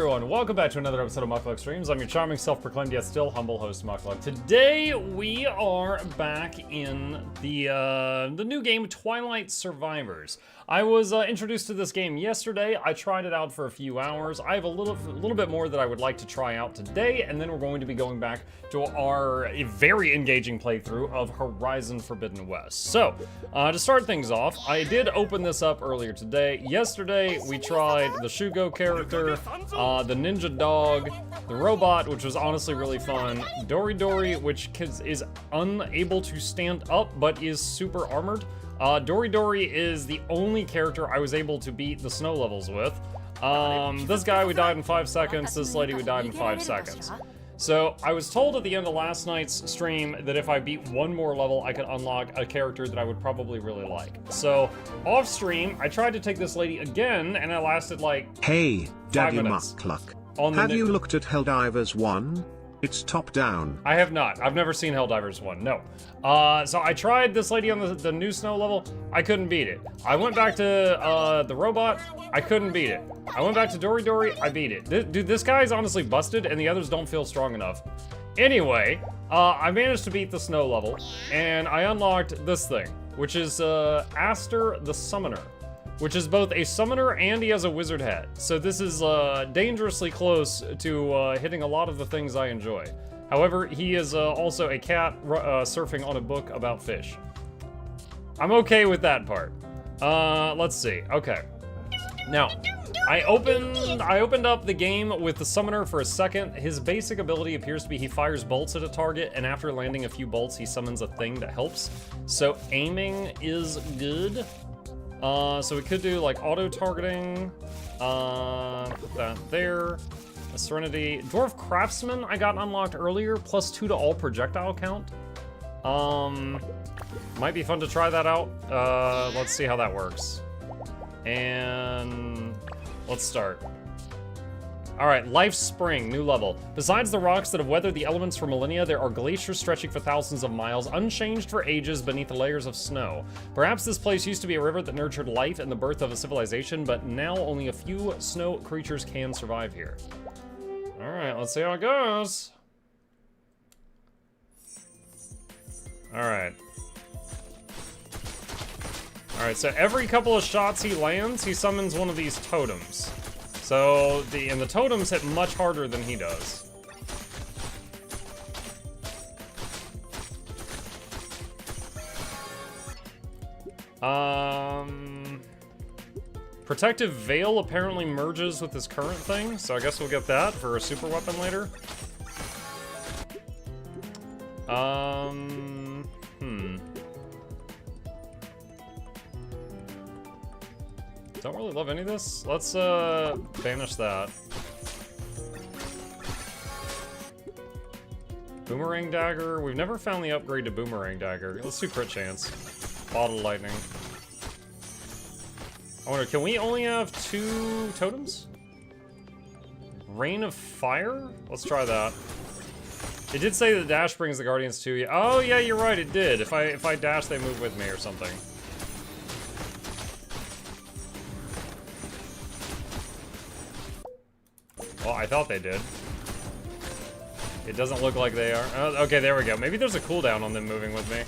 Everyone, welcome back to another episode of Mukluk Streams. I'm your charming, self-proclaimed yet still humble host, Mukluk. Today we are back in the new game Twilight Survivors. I was introduced to this game yesterday. I tried it out for a few hours. I have a little bit more that I would like to try out today, and then we're going to be going back to our very engaging playthrough of Horizon Forbidden West. So, to start things off, I did open this up earlier today. Yesterday we tried the Shugo character, the ninja dog, the robot, which was honestly really fun, Dory, which is unable to stand up but is super armored. Dory is the only character I was able to beat the snow levels with. This guy we died in 5 seconds, this lady we died in 5 seconds. So, I was told at the end of last night's stream that if I beat one more level, I could unlock a character that I would probably really like. So, off stream, I tried to take this lady again, and I lasted like Hey, Daddy 5 minutes. Mukluk. Have you looked at Helldivers 1? It's top down. I have not. I've never seen Helldivers 1, no. So I tried this lady on the new snow level. I couldn't beat it. I went back to the robot. I couldn't beat it. I went back to Dory. I beat it. Dude, this guy's honestly busted, and the others don't feel strong enough. Anyway, I managed to beat the snow level, and I unlocked this thing, which is Aster the Summoner, which is both a summoner and he has a wizard hat. So this is dangerously close to hitting a lot of the things I enjoy. However, he is also a cat surfing on a book about fish. I'm okay with that part. Let's see. Okay. Now, I opened up the game with the summoner for a second. His basic ability appears to be he fires bolts at a target, and after landing a few bolts, he summons a thing that helps. So aiming is good. So we could do like auto-targeting, put that there, a Serenity. Dwarf Craftsman I got unlocked earlier, +2 to all projectile count. Might be fun to try that out. Let's see how that works. And let's start. Alright, Life Spring, new level. Besides the rocks that have weathered the elements for millennia, there are glaciers stretching for thousands of miles, unchanged for ages beneath the layers of snow. Perhaps this place used to be a river that nurtured life and the birth of a civilization, but now only a few snow creatures can survive here. Alright, let's see how it goes. Alright. Alright, so every couple of shots he lands, he summons one of these totems. So, the totems hit much harder than he does. Protective Veil apparently merges with his current thing, so I guess we'll get that for a super weapon later. Don't really love any of this. Let's banish that. Boomerang Dagger. We've never found the upgrade to Boomerang Dagger. Let's do Crit Chance. Bottle Lightning. I wonder, can we only have 2 totems? Rain of Fire? Let's try that. It did say that dash brings the guardians to you. Oh yeah, you're right, it did. If I dash, they move with me or something. Well, I thought they did. It doesn't look like they are. Oh, okay, there we go. Maybe there's a cooldown on them moving with me.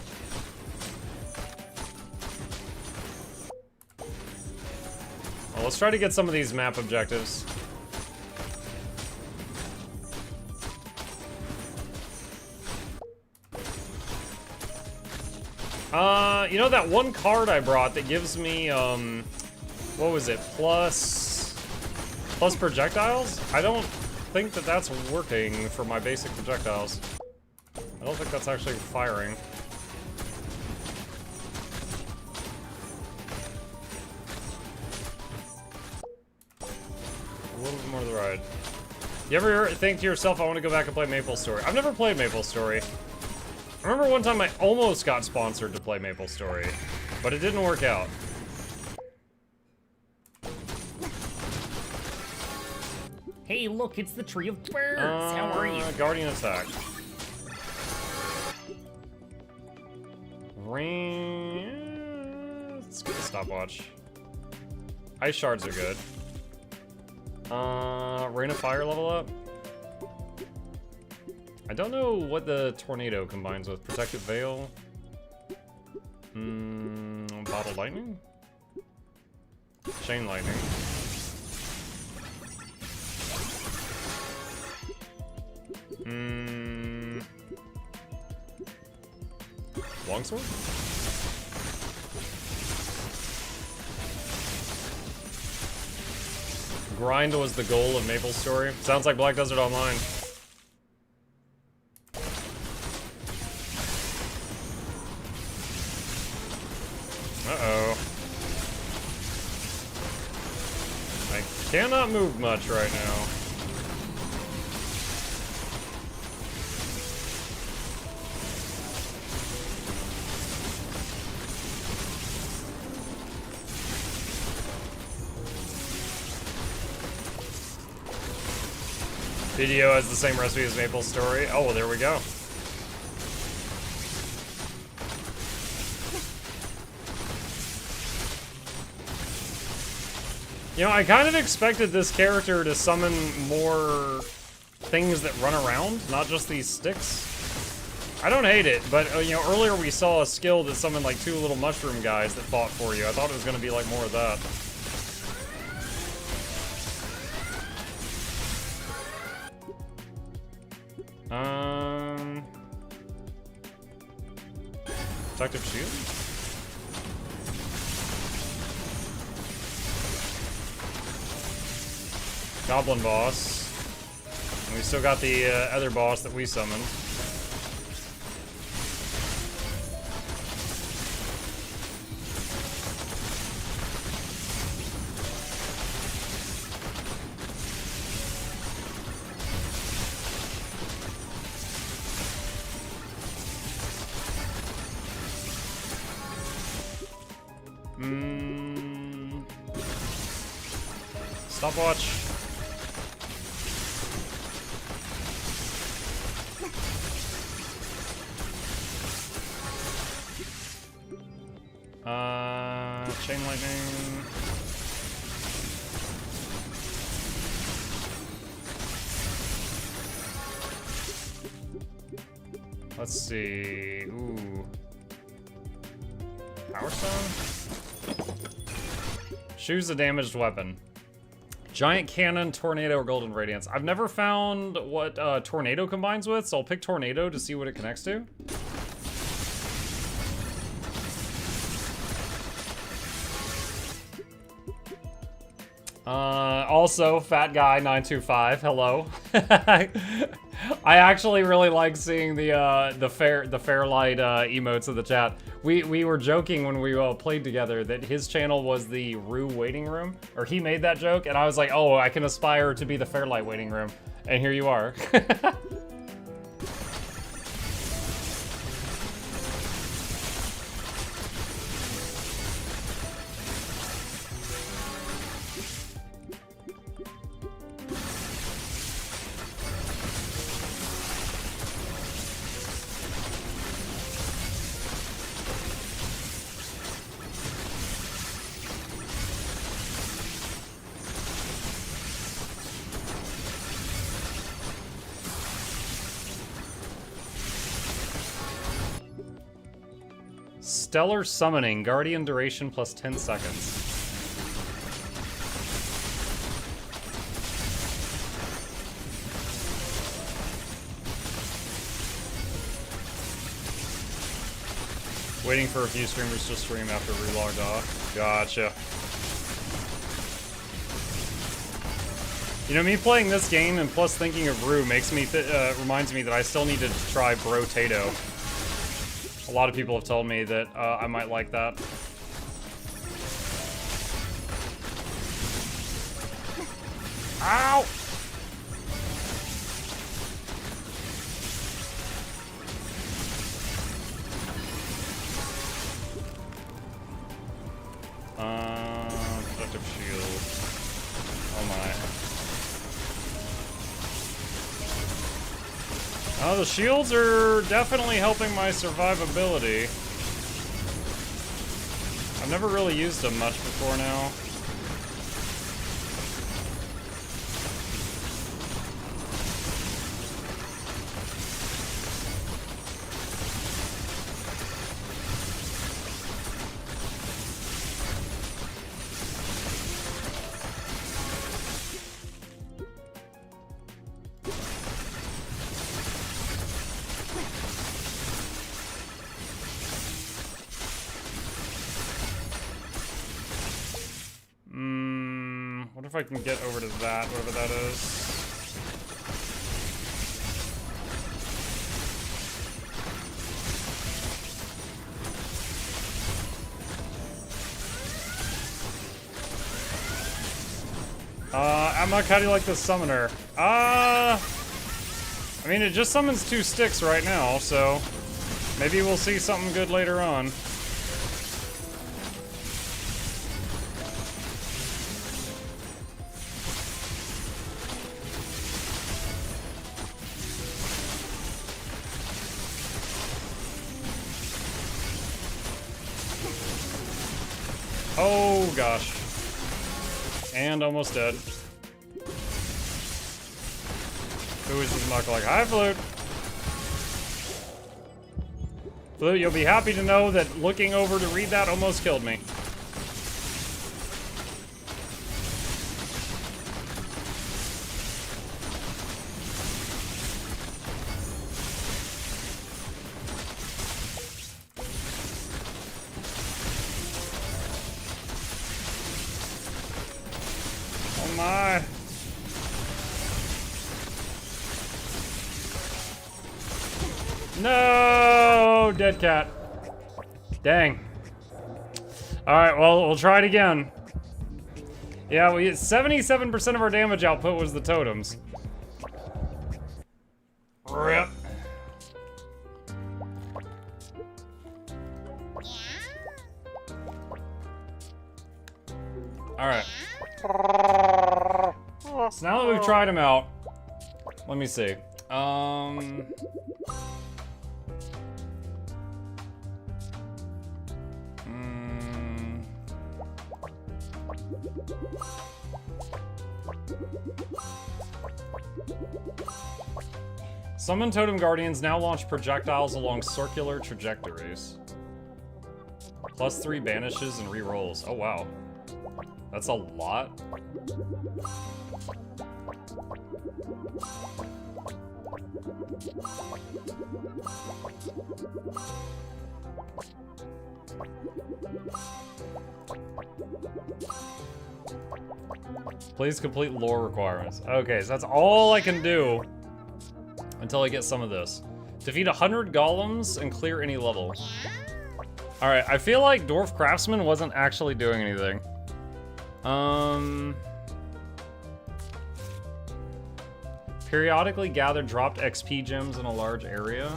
Well, let's try to get some of these map objectives. You know that one card I brought that gives me, what was it? Plus projectiles? I don't think that that's working for my basic projectiles. I don't think that's actually firing. A little bit more to the right. You ever think to yourself, I want to go back and play MapleStory? I've never played MapleStory. I remember one time I almost got sponsored to play MapleStory, but it didn't work out. Hey, look, it's the Tree of Birds. How are you? Guardian attack. Rain. Let's get the stopwatch. Ice shards are good. Rain of Fire level up. I don't know what the Tornado combines with. Protective Veil. Bottle Lightning? Chain Lightning. Longsword? Grind was the goal of Maple's story. Sounds like Black Desert Online. Uh-oh. I cannot move much right now. Video has the same recipe as Maple's story. Oh, well, there we go. You know, I kind of expected this character to summon more things that run around, not just these sticks. I don't hate it, but, you know, earlier we saw a skill that summoned, like, 2 little mushroom guys that fought for you. I thought it was going to be, like, more of that. Protective shield? Goblin boss. And we still got the other boss that we summoned. Stopwatch. Chain lightning. Let's see. Ooh. Power Stone? Choose a damaged weapon. Giant Cannon, Tornado, or Golden Radiance. I've never found what Tornado combines with, so I'll pick Tornado to see what it connects to. Also, Fat Guy 925, hello. I actually really like seeing the Fairlight emotes in the chat. We were joking when we played together that his channel was the Rue waiting room, or he made that joke, and I was like, oh, I can aspire to be the Fairlight waiting room, and here you are. Stellar Summoning, Guardian duration plus 10 seconds. Waiting for a few streamers to stream after relogged off. Gotcha. You know, me playing this game and plus thinking of Rue makes me reminds me that I still need to try Bro-tato. A lot of people have told me that I might like that. Ow! Protective shield. Oh my. Oh, the shields are definitely helping my survivability. I've never really used them much before now. if I can get over to that, whatever that is. Amok, how do you like the summoner? I mean, it just summons 2 sticks right now, so maybe we'll see something good later on. Oh, gosh. And almost dead. Who is this Muk like? Hi, Flute. Flute, you'll be happy to know that looking over to read that almost killed me. Oh my. No, dead cat. Dang. All right, well, we'll try it again. Yeah, we 77% of our damage output was the totems. Rip. All right. So now that we've tried them out, let me see. Summon Totem Guardians now launch projectiles along circular trajectories. +3 banishes and re-rolls. Oh wow. That's a lot. Please complete lore requirements. Okay, so that's all I can do until I get some of this. Defeat 100 golems and clear any level. Alright, I feel like Dwarf Craftsman wasn't actually doing anything. Periodically gather dropped XP gems in a large area.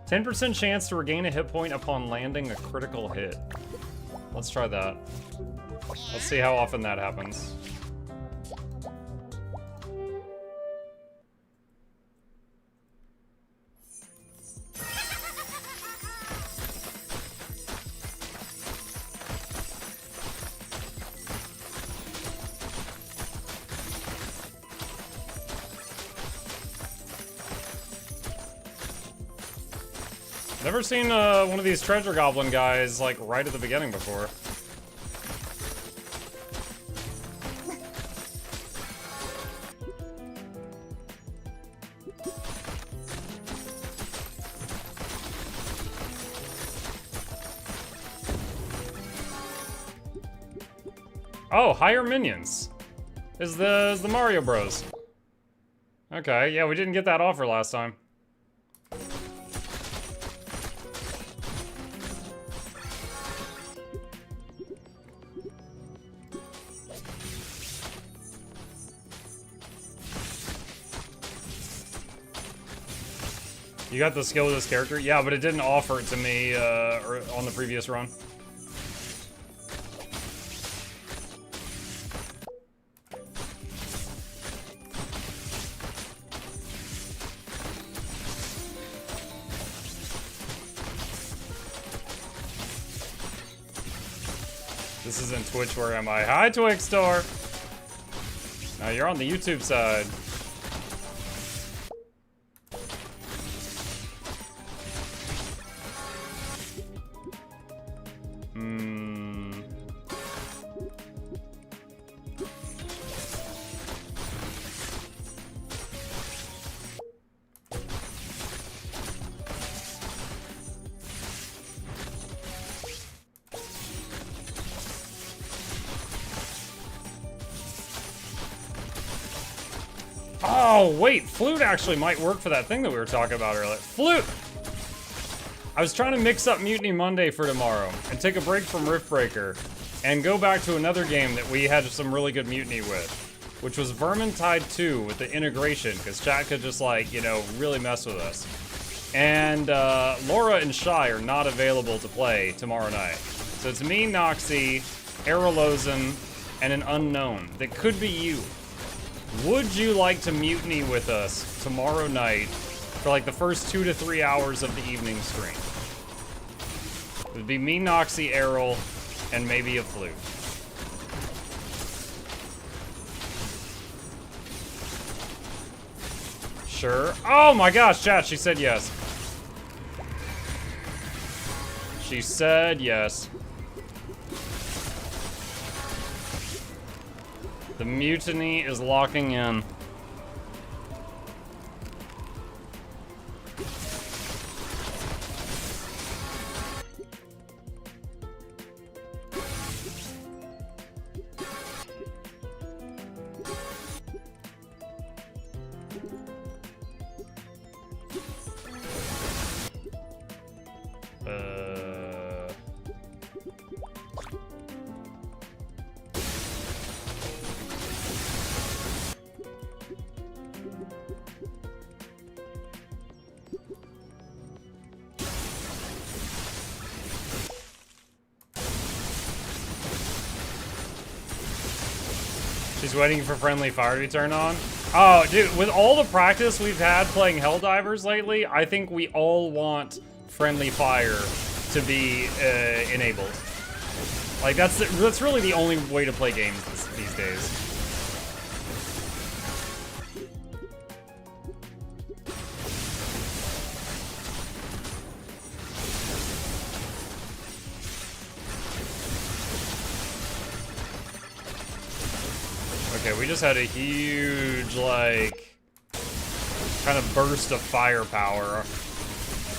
10% chance to regain a hit point upon landing a critical hit. Let's try that. Let's see how often that happens. Never seen one of these treasure goblin guys like right at the beginning before. Oh, higher minions. Is the Mario Bros. Okay, yeah, we didn't get that offer last time. You got the skill of this character? Yeah, but it didn't offer it to me on the previous run. This isn't Twitch, where am I? Hi, Twixtor! Now you're on the YouTube side. Oh, wait, flute actually might work for that thing that we were talking about earlier. Flute! I was trying to mix up Mutiny Monday for tomorrow and take a break from Riftbreaker and go back to another game that we had some really good mutiny with, which was Vermintide 2 with the integration, because chat could just, like, you know, really mess with us. And Laura and Shy are not available to play tomorrow night. So it's me, Noxxi, Aralozen, and an unknown that could be you. Would you like to mutiny with us tomorrow night for like the first 2 to 3 hours of the evening stream? It would be me, Noxxi, Aral, and maybe a flute. Sure. Oh my gosh, chat, she said yes. She said yes. The mutiny is locking in. She's waiting for friendly fire to be turned on. Oh, dude, with all the practice we've had playing Helldivers lately, I think we all want friendly fire to be enabled. Like, that's really the only way to play games these days. Okay, we just had a huge, like, kind of burst of firepower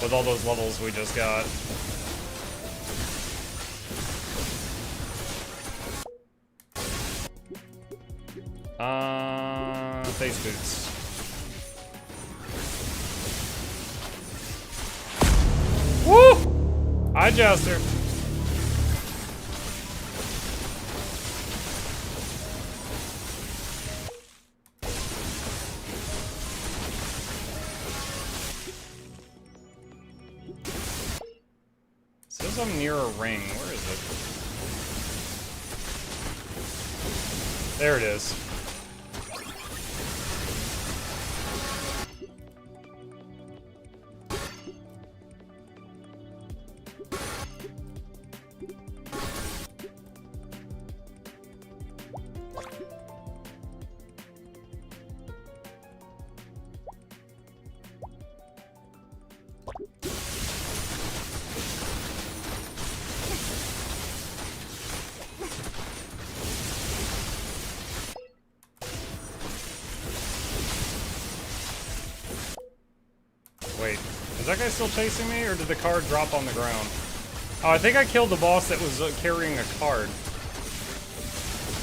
with all those levels we just got. Face boots. Woo! Hi, Jester. Says I'm near a ring. Where is it? There it is. Wait, is that guy still chasing me, or did the card drop on the ground? Oh, I think I killed the boss that was carrying a card.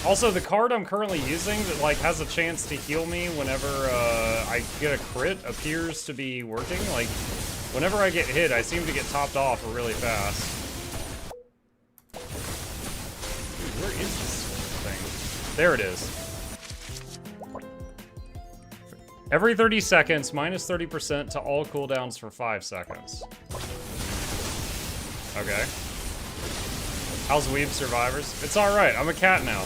Also, the card I'm currently using that, like, has a chance to heal me whenever I get a crit appears to be working. Like, whenever I get hit, I seem to get topped off really fast. Dude, where is this thing? There it is. Every 30 seconds, minus 30% to all cooldowns for 5 seconds. Okay. How's Weeb Survivors? It's alright, I'm a cat now.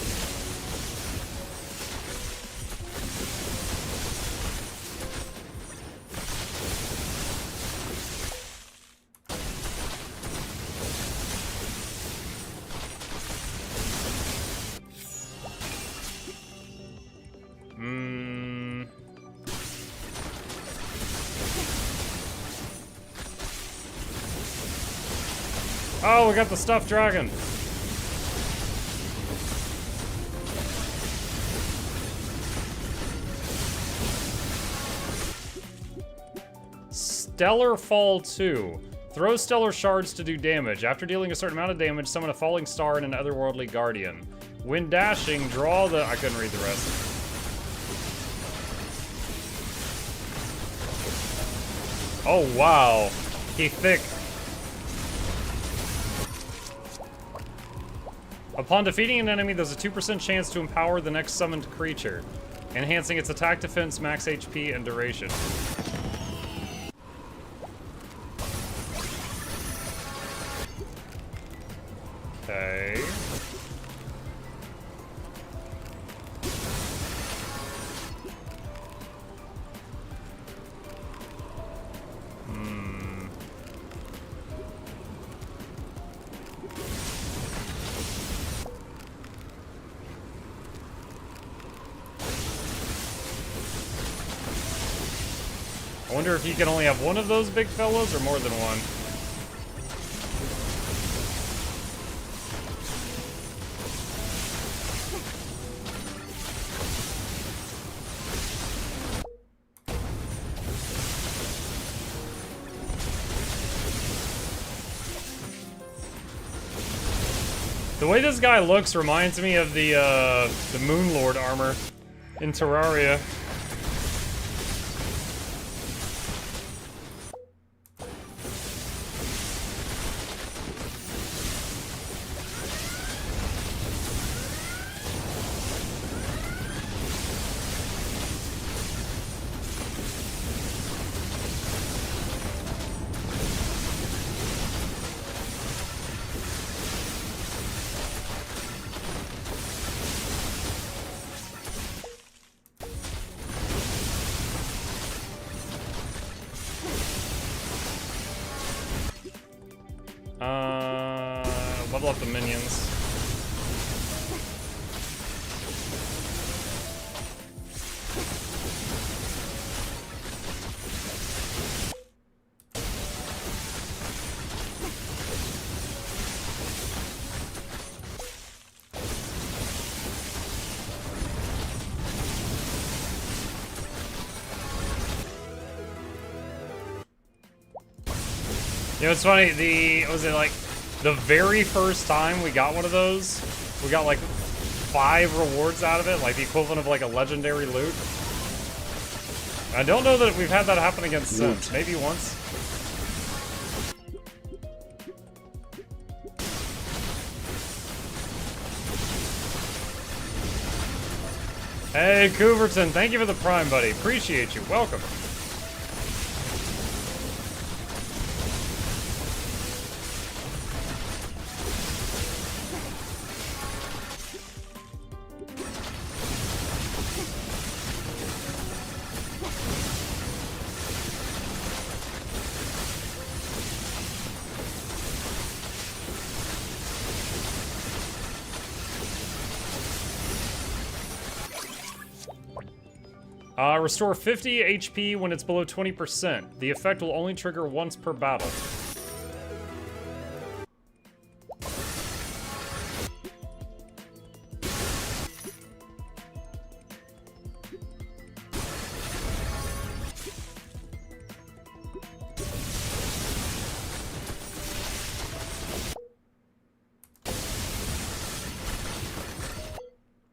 Oh, we got the stuffed dragon. Stellar Fall 2. Throw stellar shards to do damage. After dealing a certain amount of damage, summon a falling star and an otherworldly guardian. When dashing, draw the... I couldn't read the rest. Oh, wow. He thick. Upon defeating an enemy, there's a 2% chance to empower the next summoned creature, enhancing its attack, defense, max HP, and duration. Okay. I wonder if you can only have one of those big fellows or more than one. The way this guy looks reminds me of the Moon Lord armor in Terraria. Level up the minions. You know, it's funny, was it like the very first time we got one of those, we got like 5 rewards out of it, like the equivalent of like a legendary loot. I don't know that we've had that happen again since, maybe once. Hey, Cooverton, thank you for the Prime, buddy. Appreciate you. Welcome. Restore 50 HP when it's below 20%. The effect will only trigger once per battle.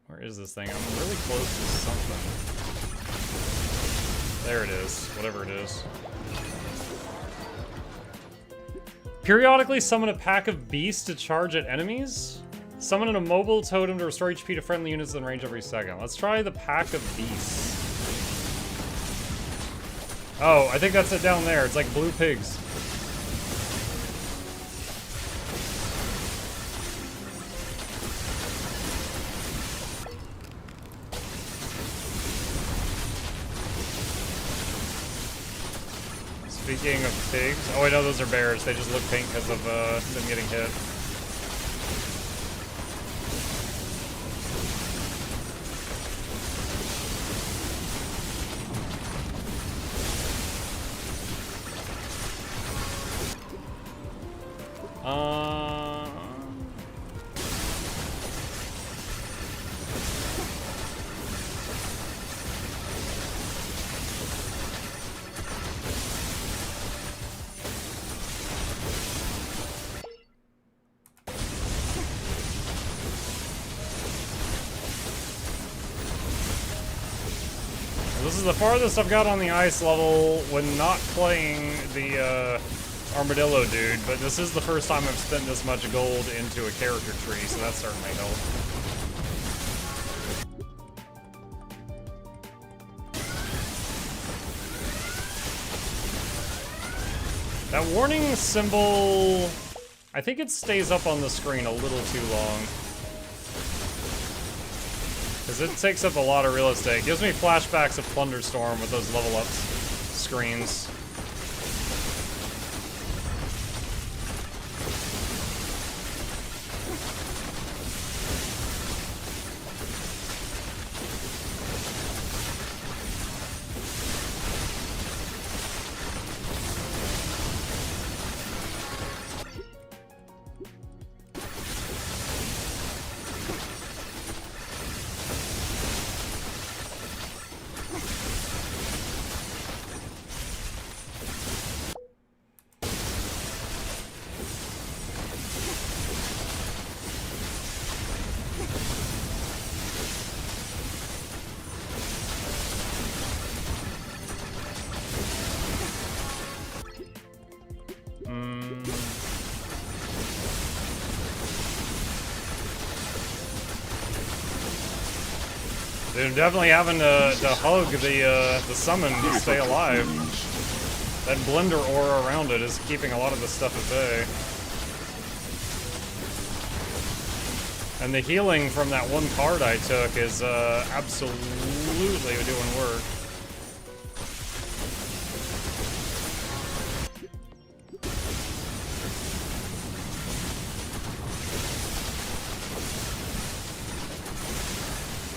Where is this thing? I'm really close to something. There it is, whatever it is. Periodically summon a pack of beasts to charge at enemies. Summon an immobile totem to restore HP to friendly units in range every second. Let's try the pack of beasts. Oh, I think that's it down there. It's like blue pigs. Speaking of pigs, oh wait, no, those are bears. They just look pink because of them getting hit. This is the farthest I've got on the ice level when not playing the armadillo dude, but this is the first time I've spent this much gold into a character tree, so that certainly helped. That warning symbol, I think it stays up on the screen a little too long. Because it takes up a lot of real estate. It gives me flashbacks of Thunderstorm with those level up screens. Dude, I'm definitely having to hug the summon to stay alive. That blender aura around it is keeping a lot of the stuff at bay. And the healing from that one card I took is absolutely doing work.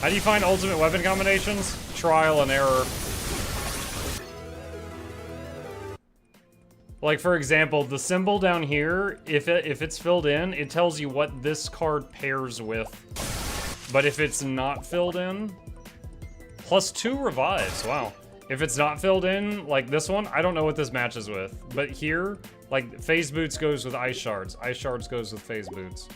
How do you find ultimate weapon combinations? Trial and error. Like, for example, the symbol down here, if it's filled in, it tells you what this card pairs with. But if it's not filled in, +2 revives, wow. If it's not filled in, like this one, I don't know what this matches with. But here, like, phase boots goes with ice shards. Ice shards goes with phase boots.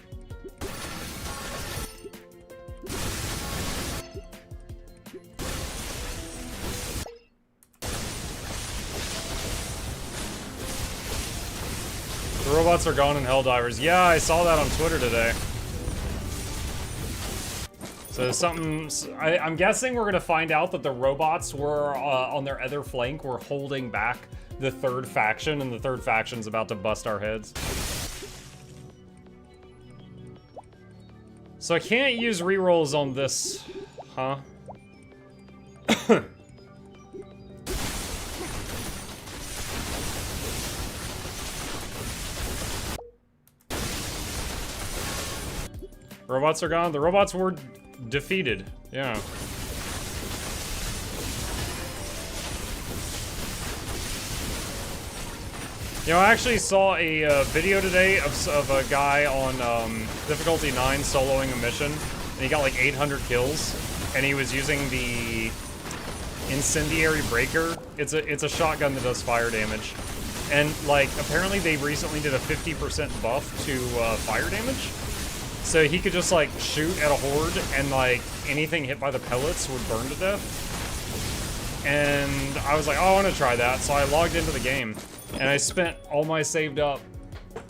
The robots are gone in Helldivers. Yeah, I saw that on Twitter today. So something... I'm guessing we're going to find out that the robots were, on their other flank, were holding back the third faction, and the third faction's about to bust our heads. So I can't use rerolls on this, huh? Robots are gone. The robots were defeated. Yeah. You know, I actually saw a video today of a guy on difficulty 9 soloing a mission, and he got like 800 kills, and he was using the incendiary breaker. It's a shotgun that does fire damage, and like apparently they recently did a 50% buff to fire damage. So he could just, like, shoot at a horde, and, like, anything hit by the pellets would burn to death. And I was like, oh, I want to try that. So I logged into the game, and I spent all my saved up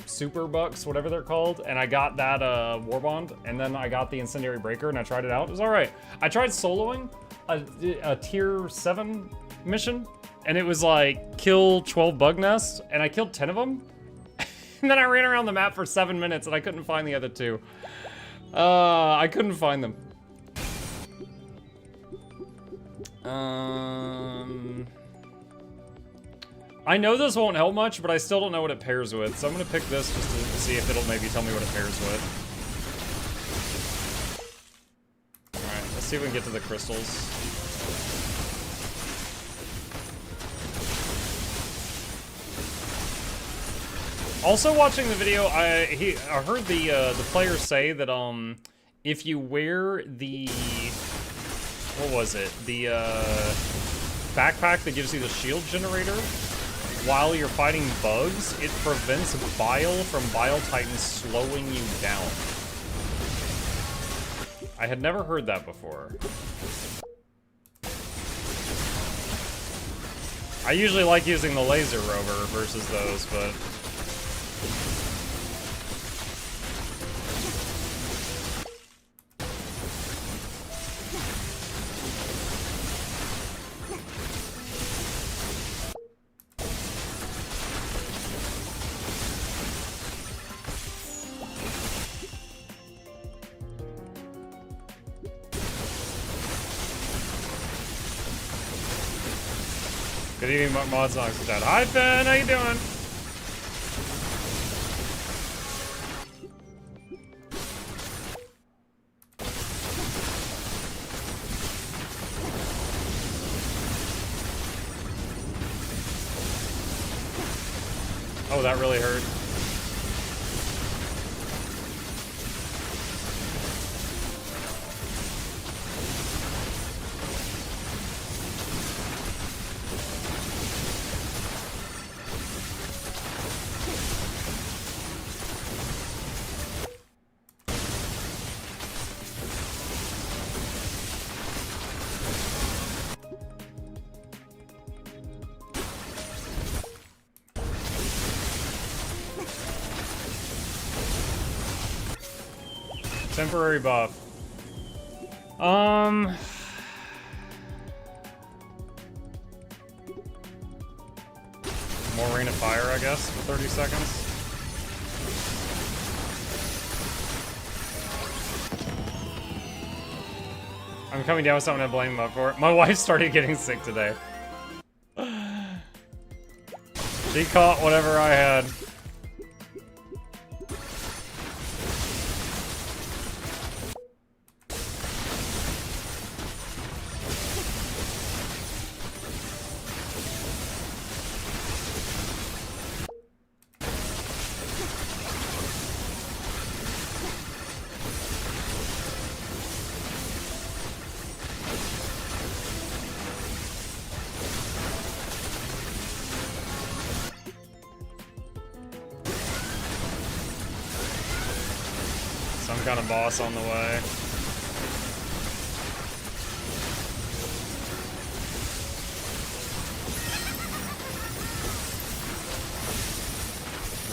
super bucks, whatever they're called, and I got that Warbond, and then I got the Incendiary Breaker, and I tried it out. It was alright. I tried soloing a tier 7 mission, and it was, like, kill 12 bug nests, and I killed 10 of them. And then I ran around the map for 7 minutes, and I couldn't find the other 2. I couldn't find them. I know this won't help much, but I still don't know what it pairs with, so I'm gonna pick this just to see if it'll maybe tell me what it pairs with. Alright, let's see if we can get to the crystals. Also, watching the video, I heard the players say that if you wear the what was it, the backpack that gives you the shield generator while you're fighting bugs, it prevents Bile from Bile Titans slowing you down. I had never heard that before. I usually like using the laser rover versus those, but... Good evening, Mods Noxxi Dad. Hi, Ben. How you doing? Oh, that really hurt. Temporary buff. More Rain of Fire, I guess, for 30 seconds. I'm coming down with something to blame him up for. My wife started getting sick today. She caught whatever I had. Some kind of boss on the way.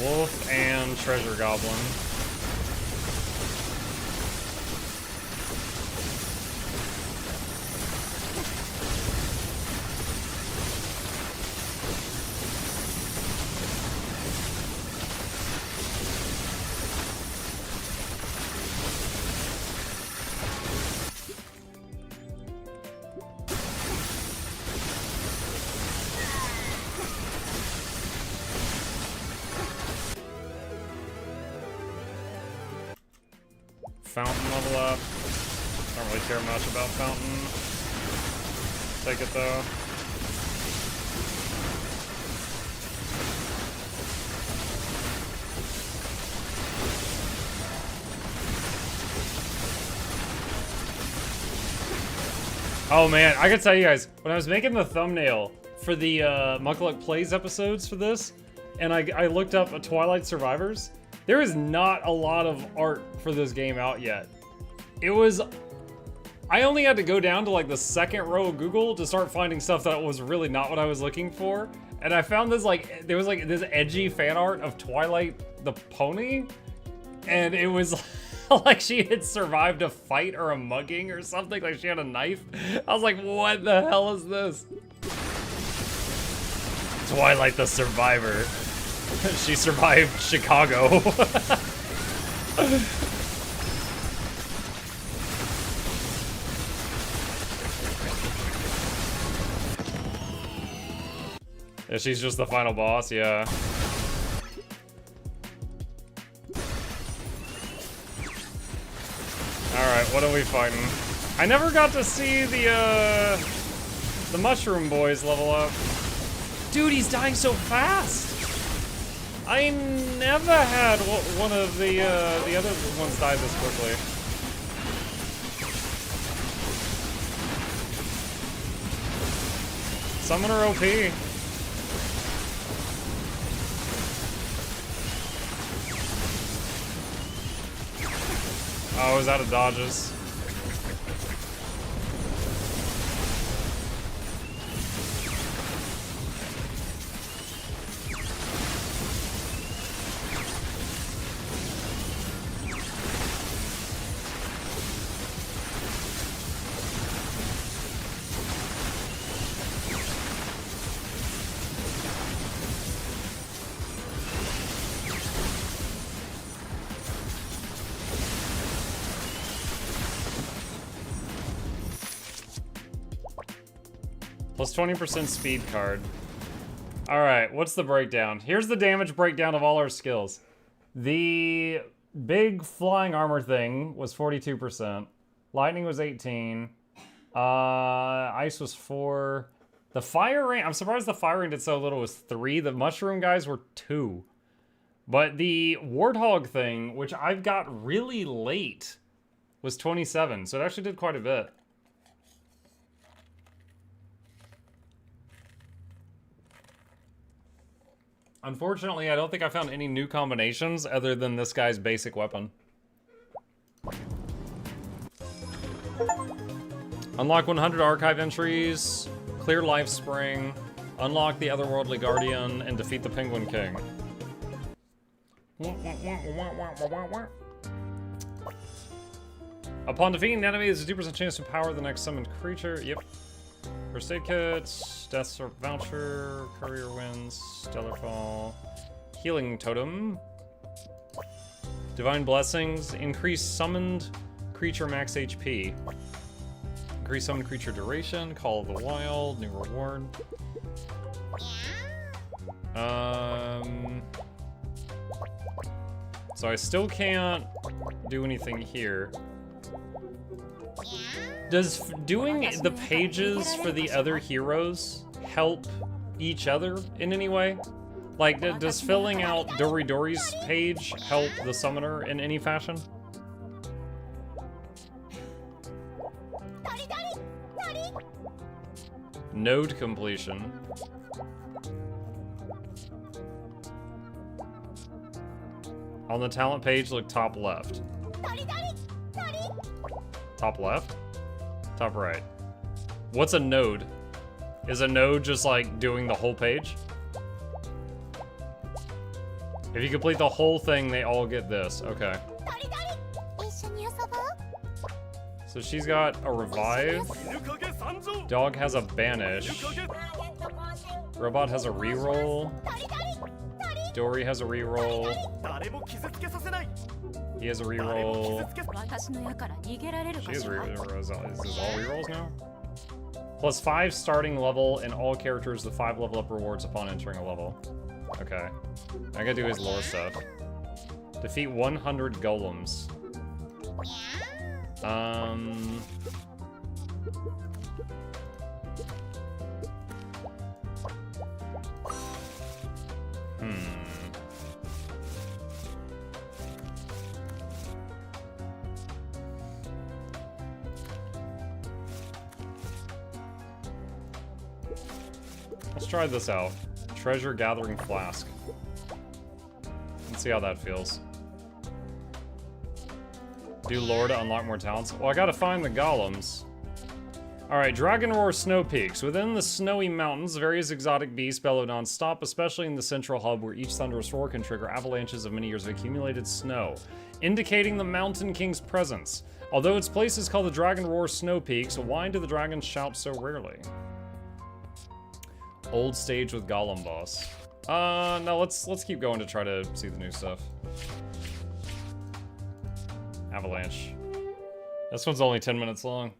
Wolf and Treasure Goblin. Fountain level up. Don't really care much about Fountain. Take it though. Oh man, I can tell you guys, when I was making the thumbnail for the Mukluk Plays episodes for this, and I looked up a Twilight Survivors, there is not a lot of art for this game out yet. It was... I only had to go down to like the second row of Google to start finding stuff that was really not what I was looking for. And I found this like, there was like this edgy fan art of Twilight the pony. And it was like she had survived a fight or a mugging or something, like she had a knife. I was like, what the hell is this? Twilight the Survivor. She survived Chicago. Yeah, she's just the final boss, yeah. Alright, what are we fighting? I never got to see the Mushroom Boys level up. Dude, he's dying so fast! I never had one of the other ones die this quickly. Summoner OP. Oh, I was out of dodges. Plus 20% speed card. Alright, what's the breakdown? Here's the damage breakdown of all our skills. The big flying armor thing was 42%. Lightning was 18. Ice was 4. The fire rain, I'm surprised the fire rain did so little, was 3. The mushroom guys were 2. But the warthog thing, which I've got really late, was 27. So it actually did quite a bit. Unfortunately, I don't think I found any new combinations other than this guy's basic weapon. Unlock 100 archive entries, clear life spring, unlock the otherworldly guardian, and defeat the penguin king. Upon defeating an enemy, there's a 2% chance to power the next summoned creature. Yep. First aid kits, death voucher, courier wins, stellar fall, healing totem, divine blessings, increase summoned creature max HP, increase summoned creature duration, call of the wild, new reward. So I still can't do anything here. Does doing the pages for the other heroes help each other in any way? Like, does filling out Doridori's page help the summoner in any fashion? Node completion. On the talent page, look top left. Top left? Top right. What's a node? Is a node just like doing the whole page? If you complete the whole thing, they all get this. Okay. So she's got a revive. Dog has a banish. Robot has a reroll. Dory has a reroll. He has a reroll. She has rerolls. Is this all rerolls now? Plus 5 starting level and all characters with 5 level up rewards upon entering a level. Okay. I gotta do his lore stuff. Defeat 100 golems. Let's try this out. Treasure gathering flask. Let's see how that feels. Do lore to unlock more talents. Well, I gotta find the golems. Alright, Dragon Roar Snow Peaks. Within the snowy mountains, various exotic beasts bellow non-stop, especially in the central hub where each thunderous roar can trigger avalanches of many years of accumulated snow, indicating the Mountain King's presence. Although its place is called the Dragon Roar Snow Peaks, why do the dragons shout so rarely? Old stage with Golem boss. No, let's keep going to try to see the new stuff. Avalanche. This one's only 10 minutes long.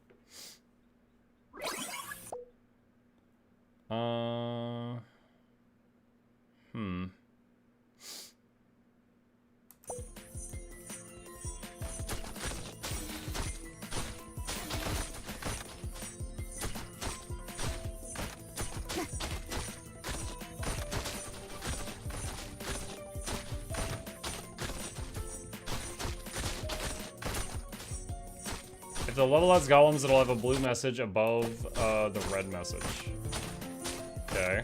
If the level has golems, it'll have a blue message above the red message. Okay.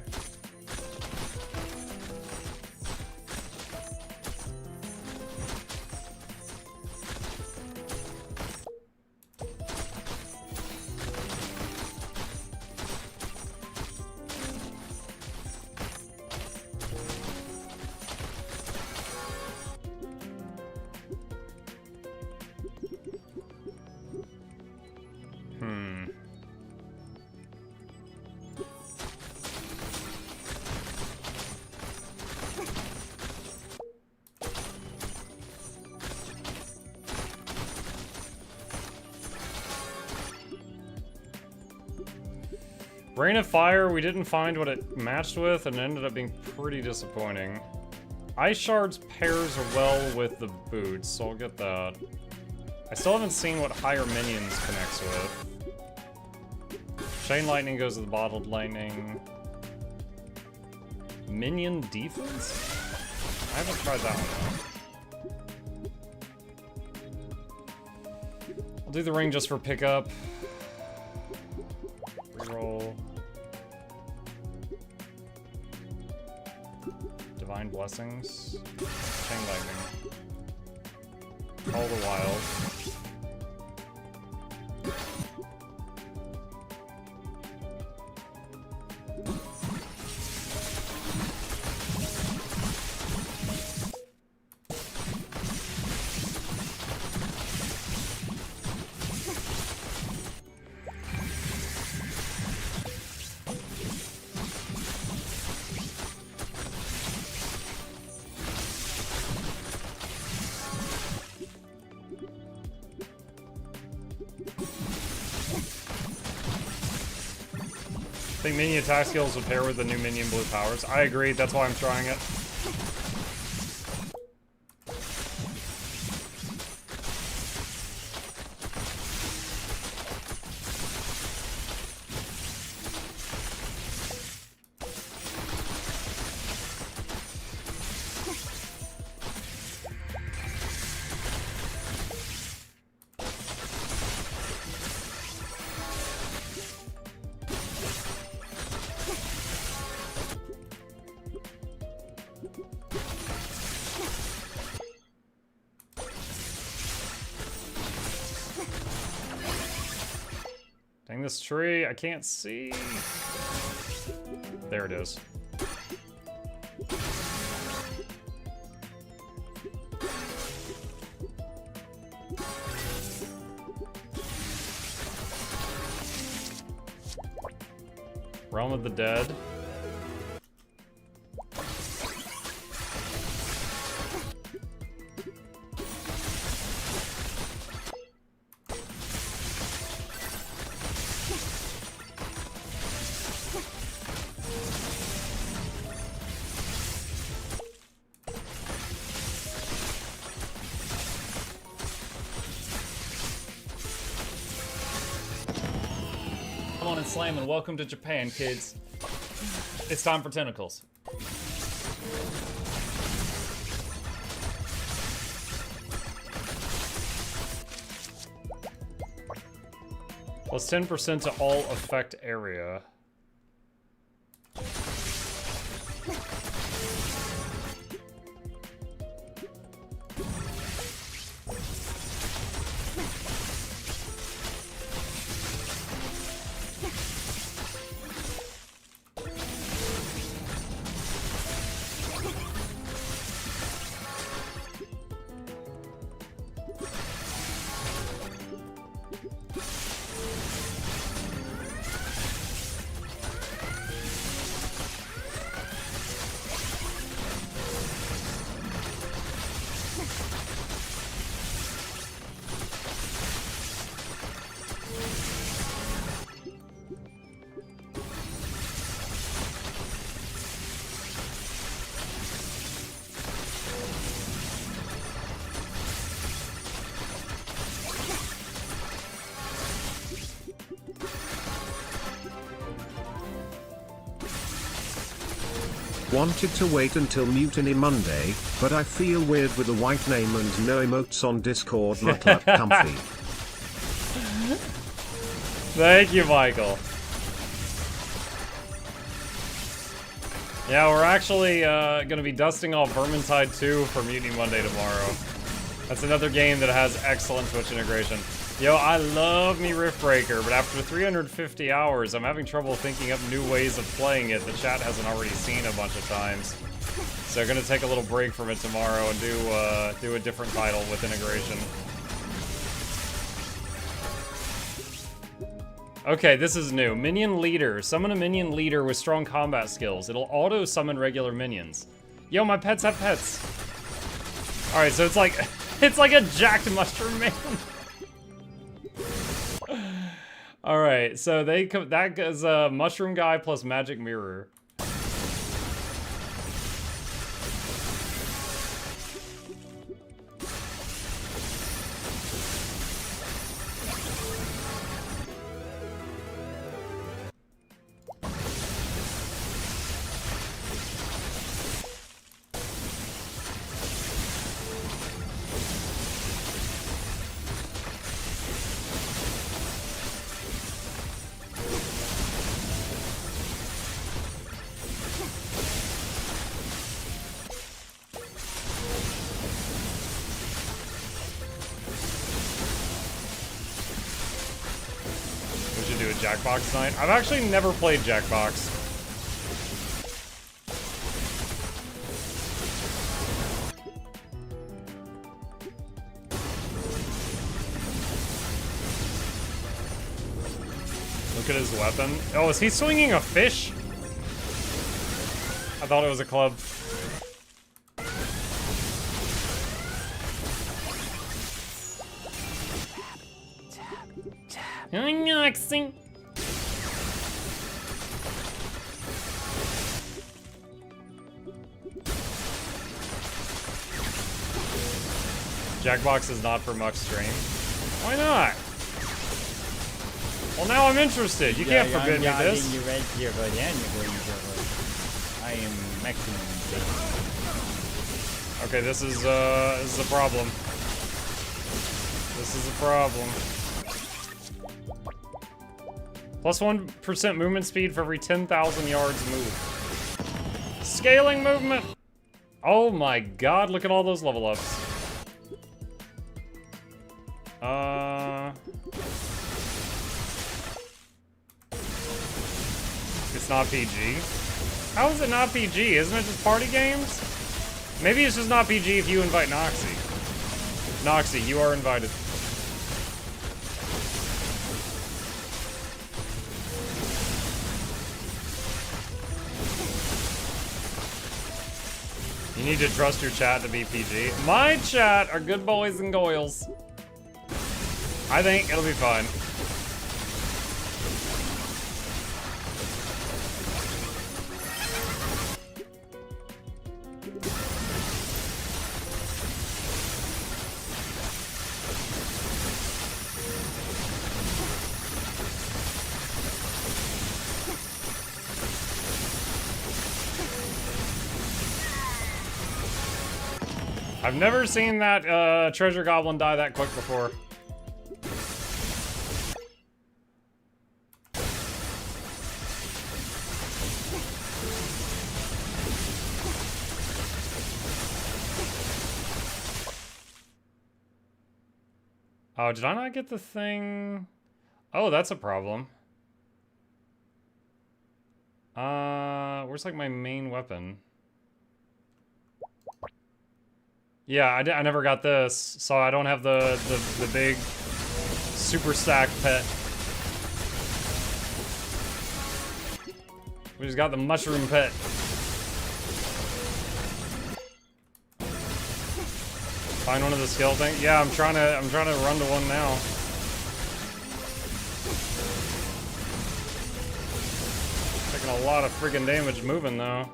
Rain of Fire, we didn't find what it matched with, and it ended up being pretty disappointing. Ice Shards pairs well with the boots, so I'll get that. I still haven't seen what higher minions connects with. Chain Lightning goes with the Bottled Lightning. Minion Defense? I haven't tried that one though. I'll do the ring just for pickup. Reroll. Divine Blessings. Chain Lightning. All the Wild. I think minion attack skills would pair with the new minion blue powers. I agree, that's why I'm trying it. Dang this tree, I can't see. There it is. Realm of the Dead. Come on and slam and welcome to Japan, kids. It's time for tentacles. Plus 10% to all effect area. Wanted to wait until Mutiny Monday, but I feel weird with a white name and no emotes on Discord. Comfy. Thank you, Michael. Yeah, we're actually gonna be dusting off Vermintide 2 for Mutiny Monday tomorrow. That's another game that has excellent Twitch integration. Yo, I love me Riftbreaker, but after 350 hours, I'm having trouble thinking up new ways of playing it the chat hasn't already seen a bunch of times. So I'm gonna take a little break from it tomorrow and do a different title with integration. Okay, this is new. Minion Leader. Summon a minion leader with strong combat skills. It'll auto-summon regular minions. Yo, my pets have pets. Alright, so it's like a jacked mushroom man. All right, so that is a mushroom guy plus magic mirror. Do a Jackbox night. I've actually never played Jackbox. Look at his weapon. Oh, is he swinging a fish? I thought it was a club. Noxxi. Jackbox is not for Muck's stream. Why not? Well, now I'm interested. You can't forbid me this. I am maximum. Okay, this is a problem. This is a problem. Plus 1% movement speed for every 10,000 yards moved. Scaling movement! Oh my god, look at all those level ups. It's not PG. How is it not PG? Isn't it just party games? Maybe it's just not PG if you invite Noxxi. Noxxi, you are invited. You need to trust your chat to be PG. My chat are good boys and girls. I think it'll be fine. I've never seen that treasure goblin die that quick before. Oh, did I not get the thing? Oh, that's a problem. Where's like my main weapon? Yeah, I never got this, so I don't have the big super stack pet. We just got the mushroom pet. Find one of the skill things. Yeah, I'm trying to run to one now. Taking a lot of freaking damage moving though.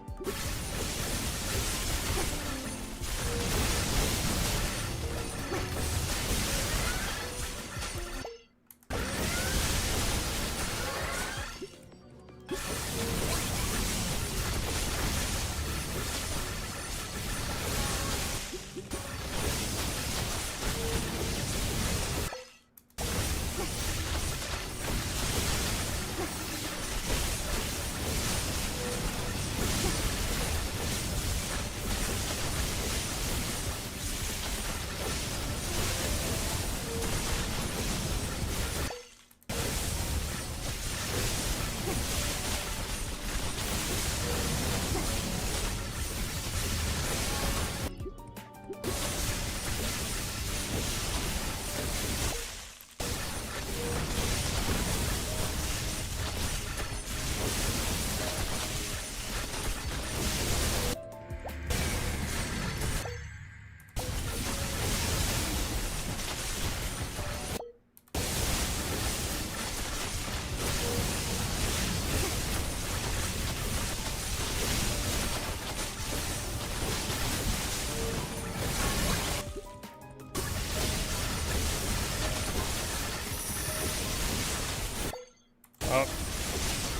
Oh,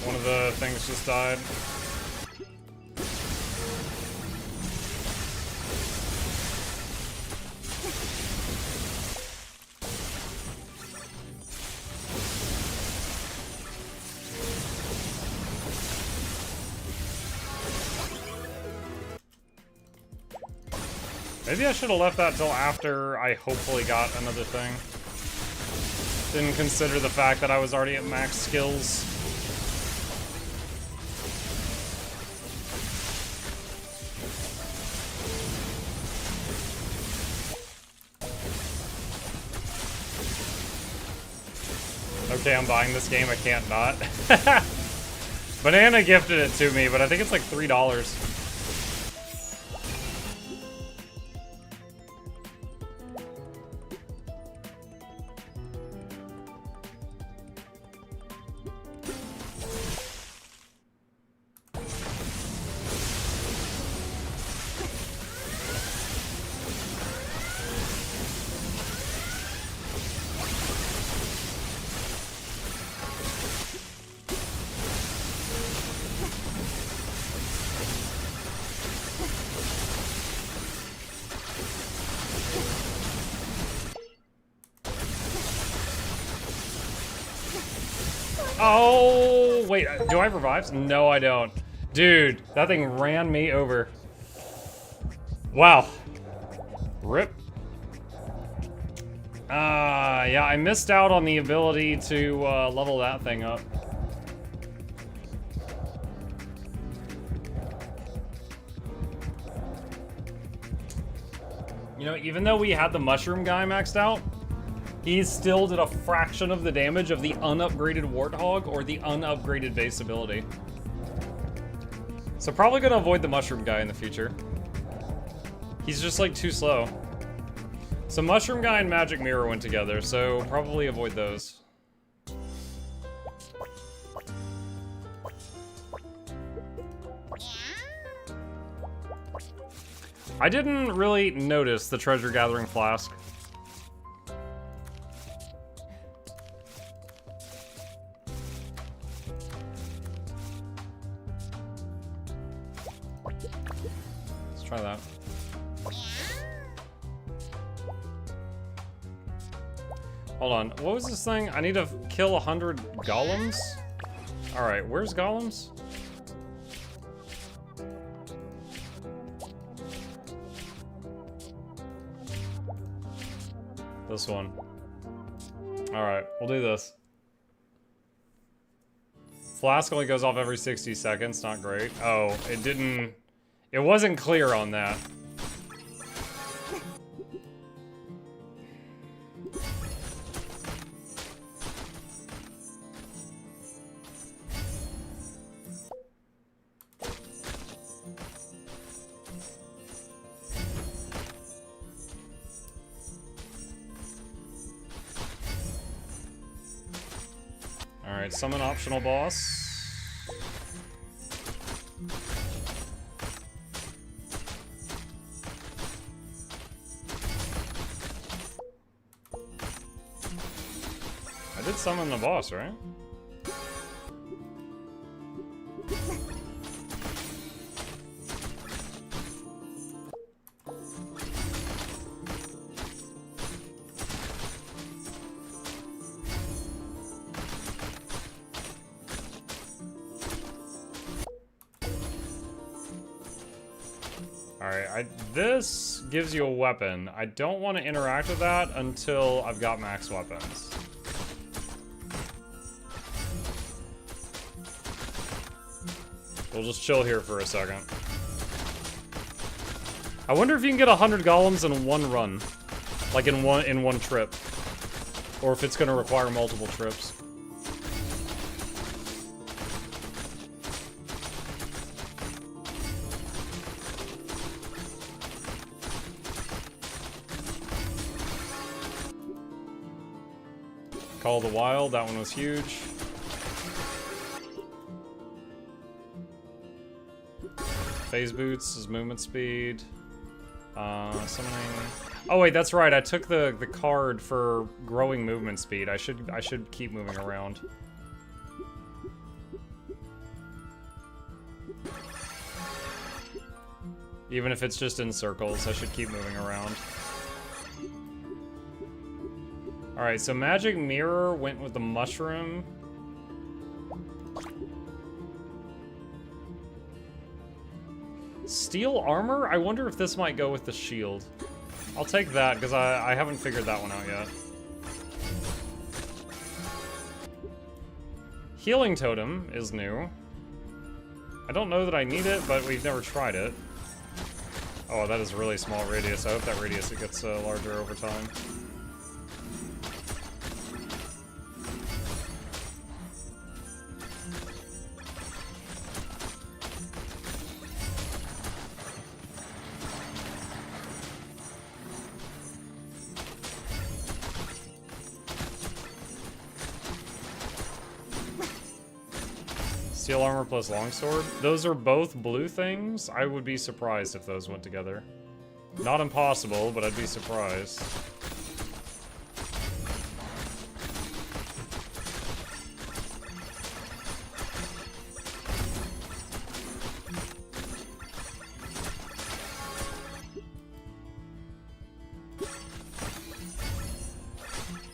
one of the things just died. Maybe I should have left that till after I hopefully got another thing. Didn't consider the fact that I was already at max skills. Okay, I'm buying this game, I can't not. Banana gifted it to me, but I think it's like $3. Oh, wait, do I have revives? No, I don't. Dude, that thing ran me over. Wow. Rip. Yeah, I missed out on the ability to level that thing up. You know, even though we had the mushroom guy maxed out, he still did a fraction of the damage of the unupgraded Warthog or the unupgraded base ability. So probably gonna avoid the mushroom guy in the future. He's just like too slow. So mushroom guy and magic mirror went together, so probably avoid those. I didn't really notice the treasure gathering flask. Try that. Hold on, what was this thing? I need to kill 100 golems? Alright, where's golems? This one. Alright, we'll do this. Flask only goes off every 60 seconds, not great. Oh, it didn't... It wasn't clear on that. Alright, summon optional boss. I did summon the boss, right? Alright, this gives you a weapon. I don't want to interact with that until I've got max weapons. We'll just chill here for a second. I wonder if you can get 100 golems in one run. Like in one trip. Or if it's gonna require multiple trips. Call of the Wild, that one was huge. Phase boots is movement speed. Summoning. Oh wait, that's right. I took the card for growing movement speed. I should keep moving around. Even if it's just in circles, I should keep moving around. Alright, so Magic Mirror went with the mushroom. Steel armor? I wonder if this might go with the shield. I'll take that, because I haven't figured that one out yet. Healing Totem is new. I don't know that I need it, but we've never tried it. Oh, that is a really small radius. I hope that radius gets larger over time. Steel armor plus longsword. Those are both blue things. I would be surprised if those went together. Not impossible, but I'd be surprised.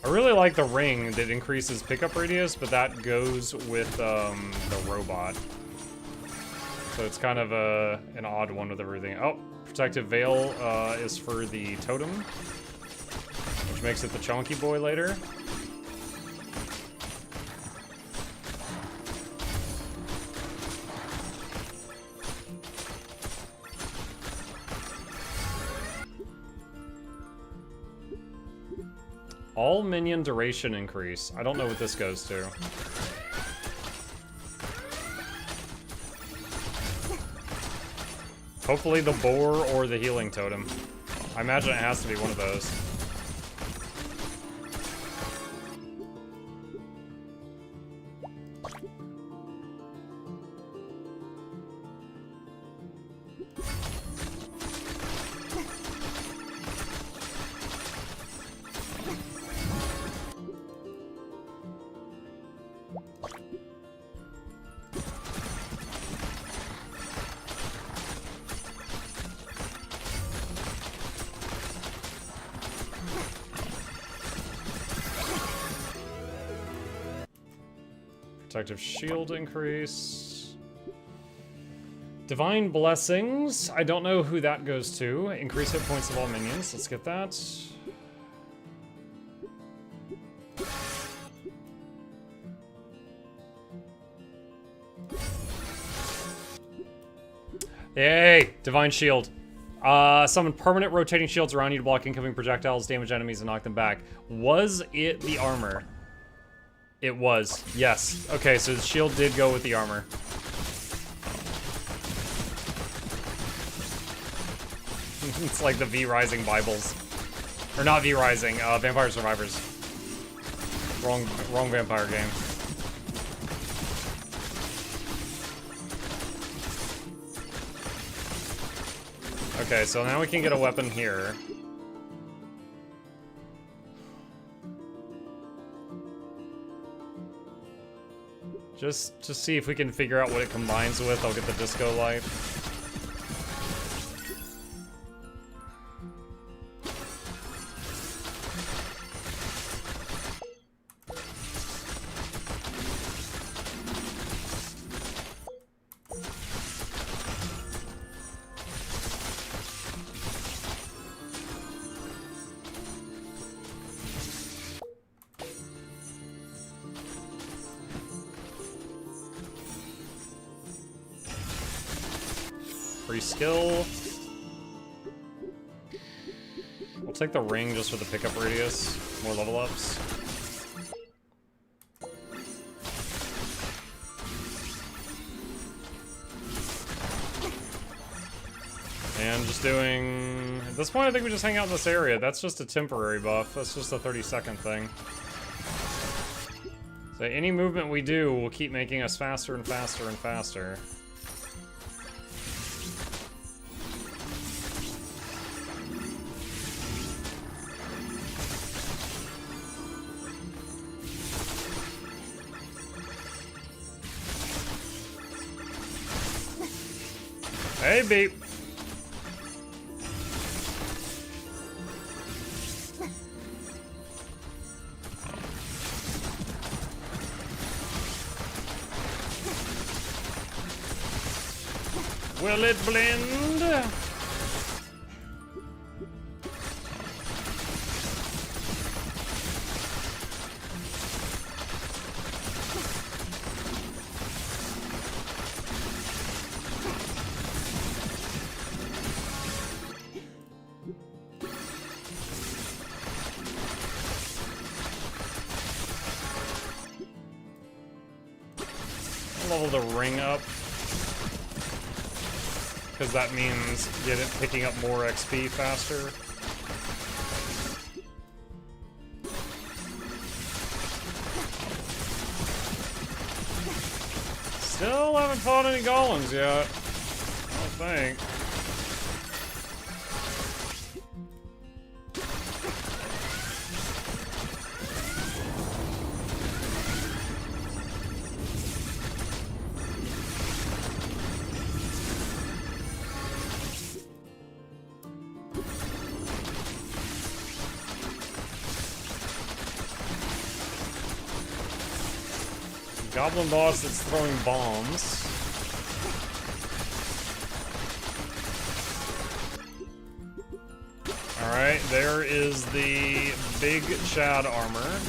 I really like the ring that increases pickup radius, but that goes with the robot. So it's kind of an odd one with everything. Oh, Protective Veil is for the totem, which makes it the chunky boy later. All minion duration increase. I don't know what this goes to. Hopefully the boar or the healing totem. I imagine it has to be one of those. Protective shield increase. Divine blessings. I don't know who that goes to. Increase hit points of all minions. Let's get that. Yay! Divine shield. Summon permanent rotating shields around you to block incoming projectiles, damage enemies, and knock them back. Was it the armor? It was. Yes. Okay, so the shield did go with the armor. It's like the V-Rising Bibles. Or not V-Rising, Vampire Survivors. Wrong vampire game. Okay, so now we can get a weapon here. Just to see if we can figure out what it combines with. I'll get the disco light. Free skill. We'll take the ring just for the pickup radius. More level ups. And just doing... At this point, I think we just hang out in this area. That's just a temporary buff. That's just a 30-second thing. So any movement we do will keep making us faster and faster and faster. Hey, beep. Will it blend? Level the ring up, because that means picking up more XP faster. Still haven't fought any golems yet, I don't think. Goblin boss that's throwing bombs. Alright, there is the big Chad armor.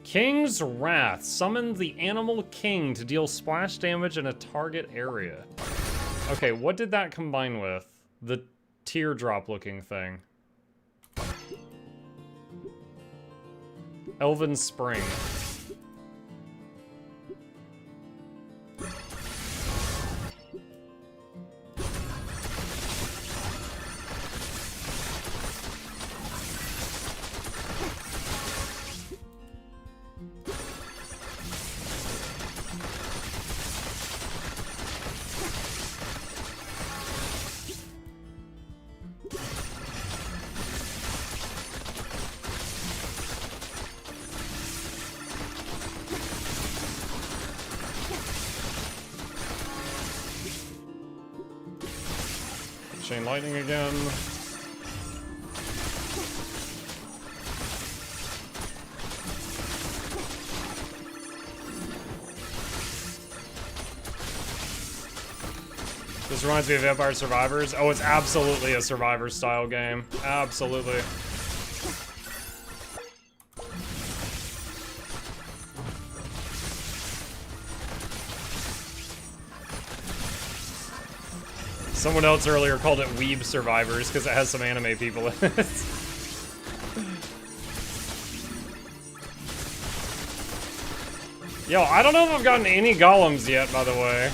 King's Wrath. Summon the Animal King to deal splash damage in a target area. Okay, what did that combine with? The teardrop looking thing. Elven Spring. Chain lightning again. This reminds me of Vampire Survivors. Oh, it's absolutely a Survivor style game. Absolutely. Someone else earlier called it Weeb Survivors because it has some anime people in it. Yo, I don't know if I've gotten any golems yet, by the way.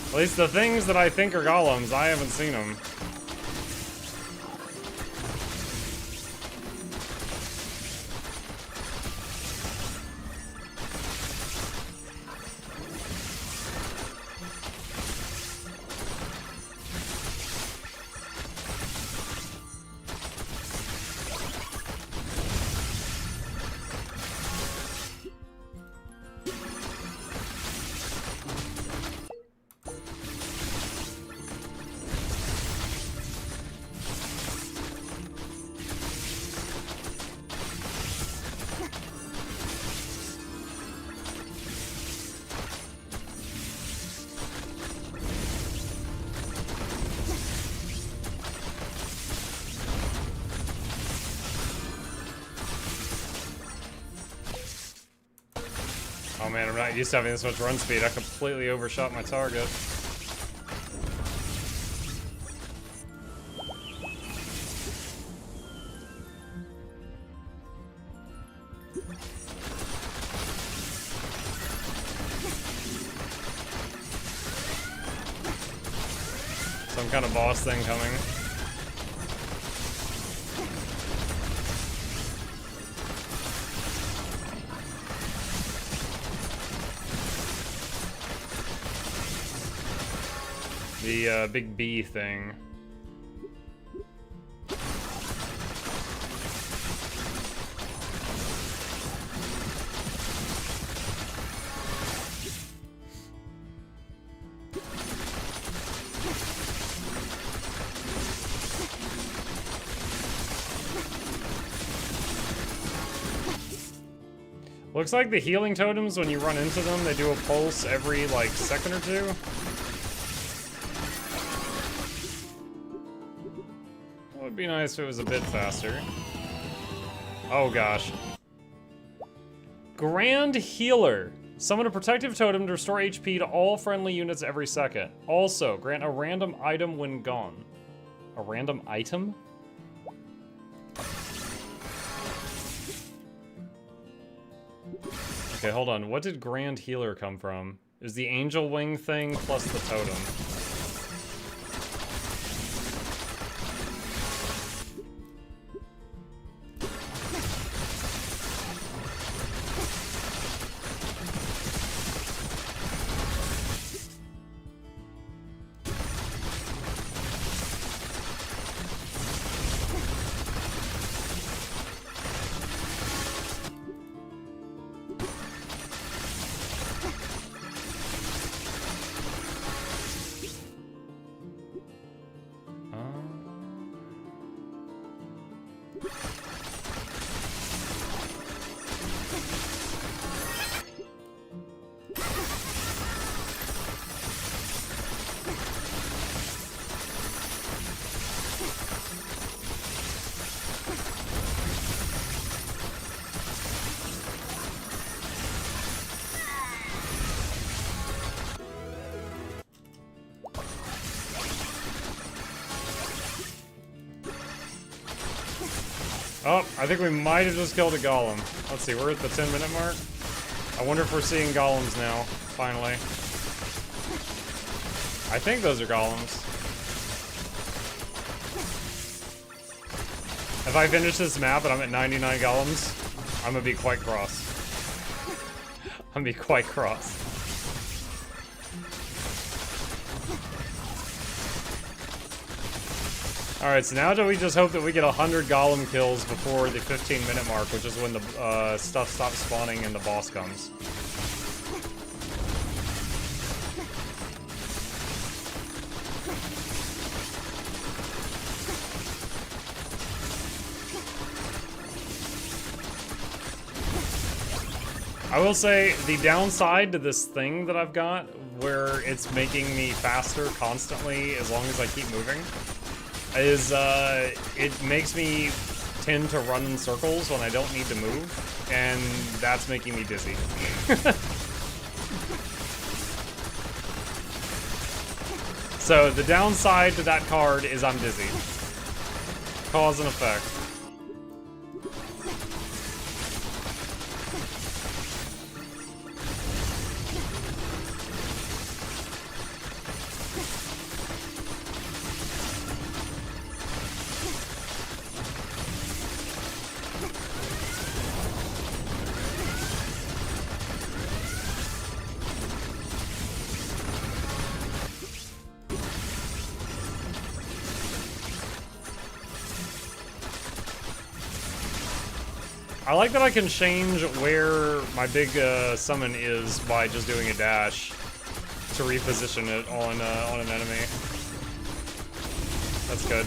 At least the things that I think are golems, I haven't seen them. Oh man, I'm not used to having this much run speed. I completely overshot my target. Some kind of boss thing coming. The big bee thing. Looks like the healing totems, when you run into them, they do a pulse every, like, second or two. It would be nice if it was a bit faster. Oh, gosh. Grand Healer. Summon a protective totem to restore HP to all friendly units every second. Also, grant a random item when gone. A random item? Okay, hold on. What did Grand Healer come from? It was the angel wing thing plus the totem. Oh, I think we might have just killed a golem. Let's see, we're at the 10-minute mark. I wonder if we're seeing golems now, finally. I think those are golems. If I finish this map and I'm at 99 golems, I'm gonna be quite cross. I'm gonna be quite cross. Alright, so now do we just hope that we get 100 golem kills before the 15-minute mark, which is when the stuff stops spawning and the boss comes. I will say, the downside to this thing that I've got, where it's making me faster constantly as long as I keep moving, is it makes me tend to run in circles when I don't need to move, and that's making me dizzy. So the downside to that card is I'm dizzy. Cause and effect. I like that I can change where my big summon is by just doing a dash to reposition it on an enemy. That's good.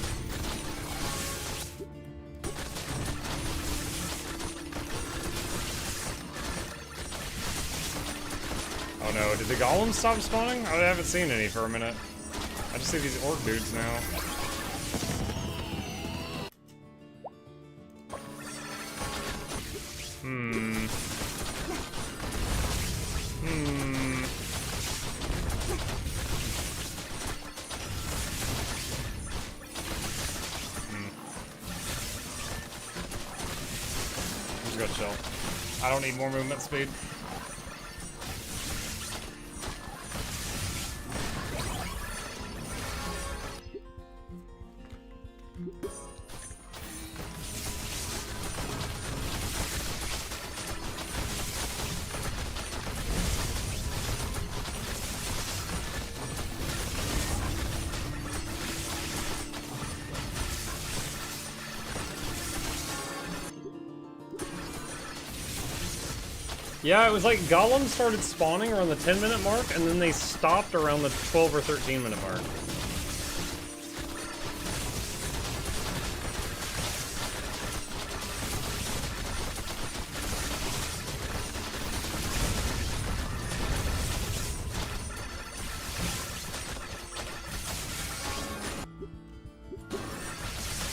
Oh no, did the golems stop spawning? I haven't seen any for a minute. I just see these orc dudes now. Just go chill. I don't need more movement speed. Yeah, it was like golems started spawning around the 10-minute mark, and then they stopped around the 12 or 13-minute mark.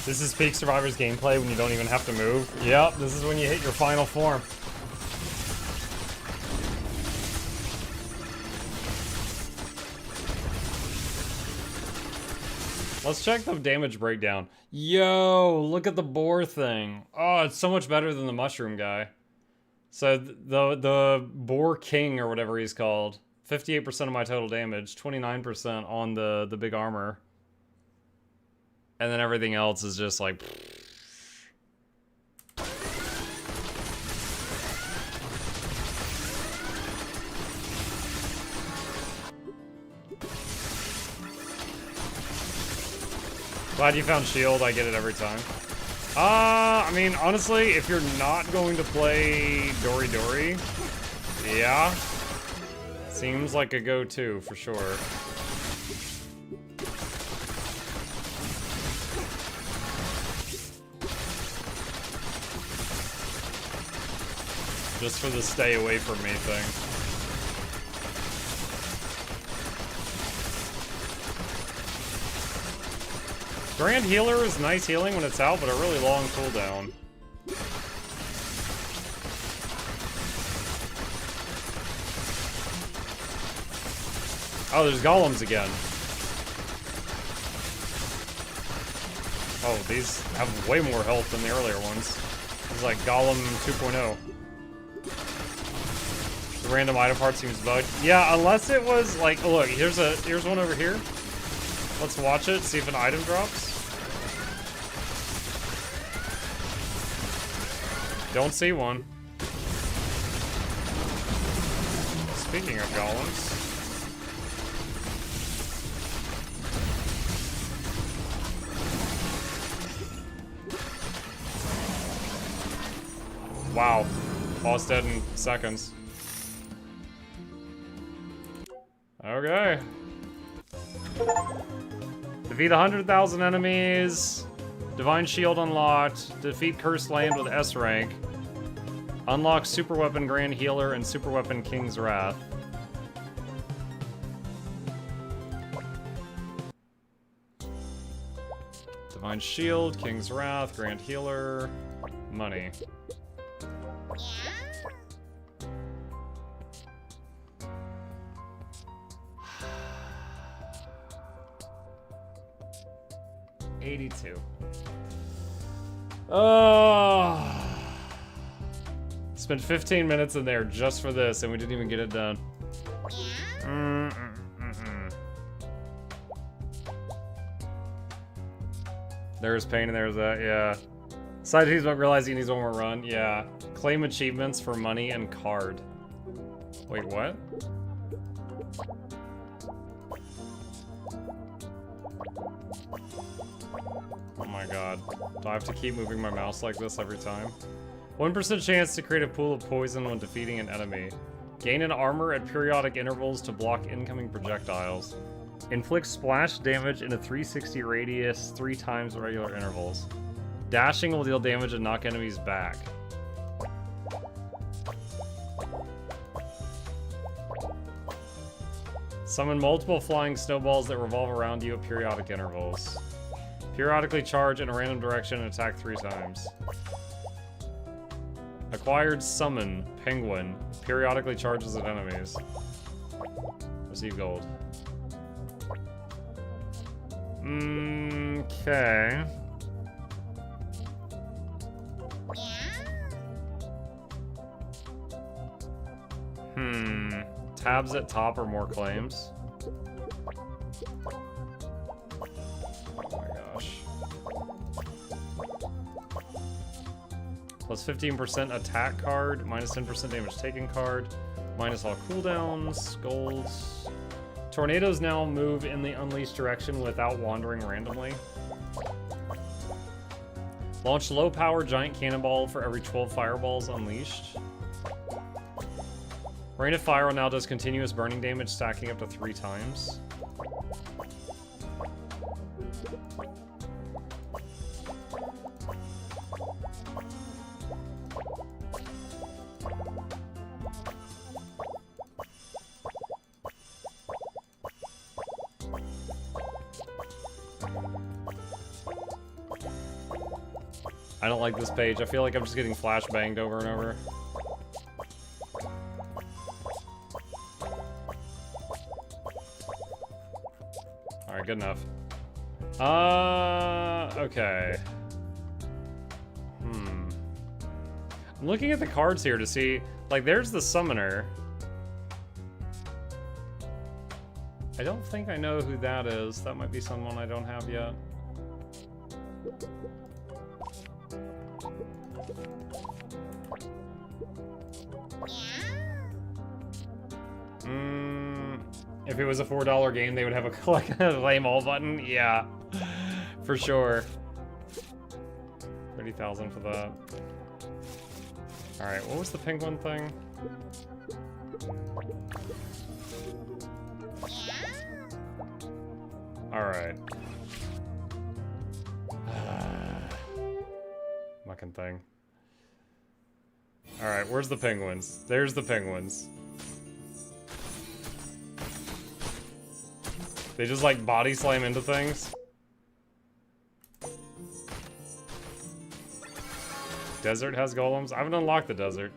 This is peak Survivors gameplay when you don't even have to move. Yep, this is when you hit your final form. Let's check the damage breakdown. Yo, look at the boar thing. Oh, it's so much better than the mushroom guy. So the boar king or whatever he's called, 58% of my total damage, 29% on the big armor. And then everything else is just like... Glad you found shield, I get it every time. I mean, honestly, if you're not going to play Dory Dory, yeah. Seems like a go-to, for sure. Just for the stay away from me thing. Grand Healer is nice healing when it's out, but a really long cooldown. Oh, there's golems again. Oh, these have way more health than the earlier ones. It's like Golem 2.0. The random item part seems bugged. Yeah, unless it was like, oh, look, here's one over here. Let's watch it, see if an item drops. Don't see one. Speaking of golems. Wow. Boss dead in seconds. Okay. Defeat 100,000 enemies. Divine Shield unlocked. Defeat Cursed Land with S rank. Unlock Super Weapon Grand Healer and Super Weapon King's Wrath. Divine Shield, King's Wrath, Grand Healer, money. $82. Oh. Spent 15 minutes in there just for this, and we didn't even get it done. There's pain and there's that, yeah. Side he's not realizing he needs one more run, yeah. Claim achievements for money and card. Wait, what? Oh my god. Do I have to keep moving my mouse like this every time? 1% chance to create a pool of poison when defeating an enemy. Gain an armor at periodic intervals to block incoming projectiles. Inflict splash damage in a 360 radius 3 times regular intervals. Dashing will deal damage and knock enemies back. Summon multiple flying snowballs that revolve around you at periodic intervals. Periodically charge in a random direction and attack 3 times. Acquired Summon Penguin. Periodically charges at enemies. Receive gold. Okay. Tabs at top or more claims. Plus 15% attack card, minus 10% damage taken card, minus all cooldowns, golds. Tornadoes now move in the unleashed direction without wandering randomly. Launch low power giant cannonball for every 12 fireballs unleashed. Rain of Fire now does continuous burning damage, stacking up to 3 times. I don't like this page. I feel like I'm just getting flashbanged over and over. Alright, good enough. Okay. I'm looking at the cards here to see, like, there's the summoner. I don't think I know who that is. That might be someone I don't have yet. If it was a $4 game, they would have a claim all button. Yeah, for sure. 30,000 for that. All right, what was the penguin thing? All right. Mucking thing. All right, where's the penguins? There's the penguins. They just like body slam into things. Desert has golems. I haven't unlocked the desert.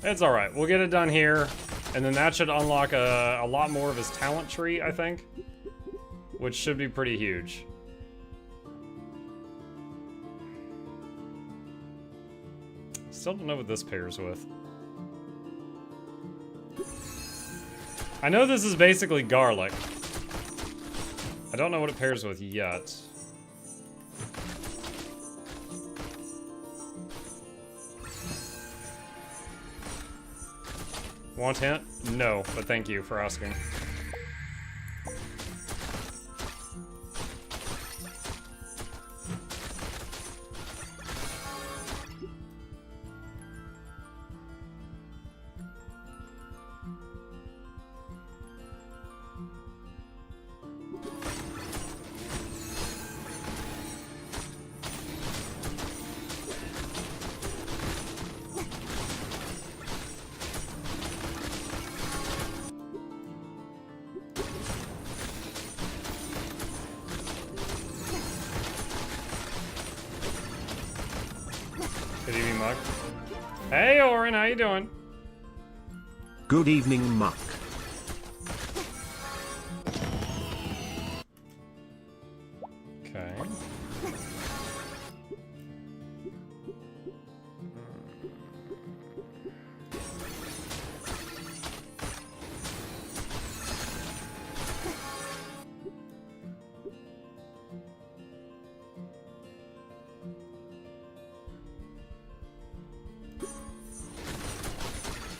It's alright. We'll get it done here. And then that should unlock a lot more of his talent tree, I think. Which should be pretty huge. Still don't know what this pairs with. I know this is basically garlic. I don't know what it pairs with yet. Want hint? No, but thank you for asking. Good evening, Muck. Hey, Oren, how you doing? Good evening, Muck. Okay.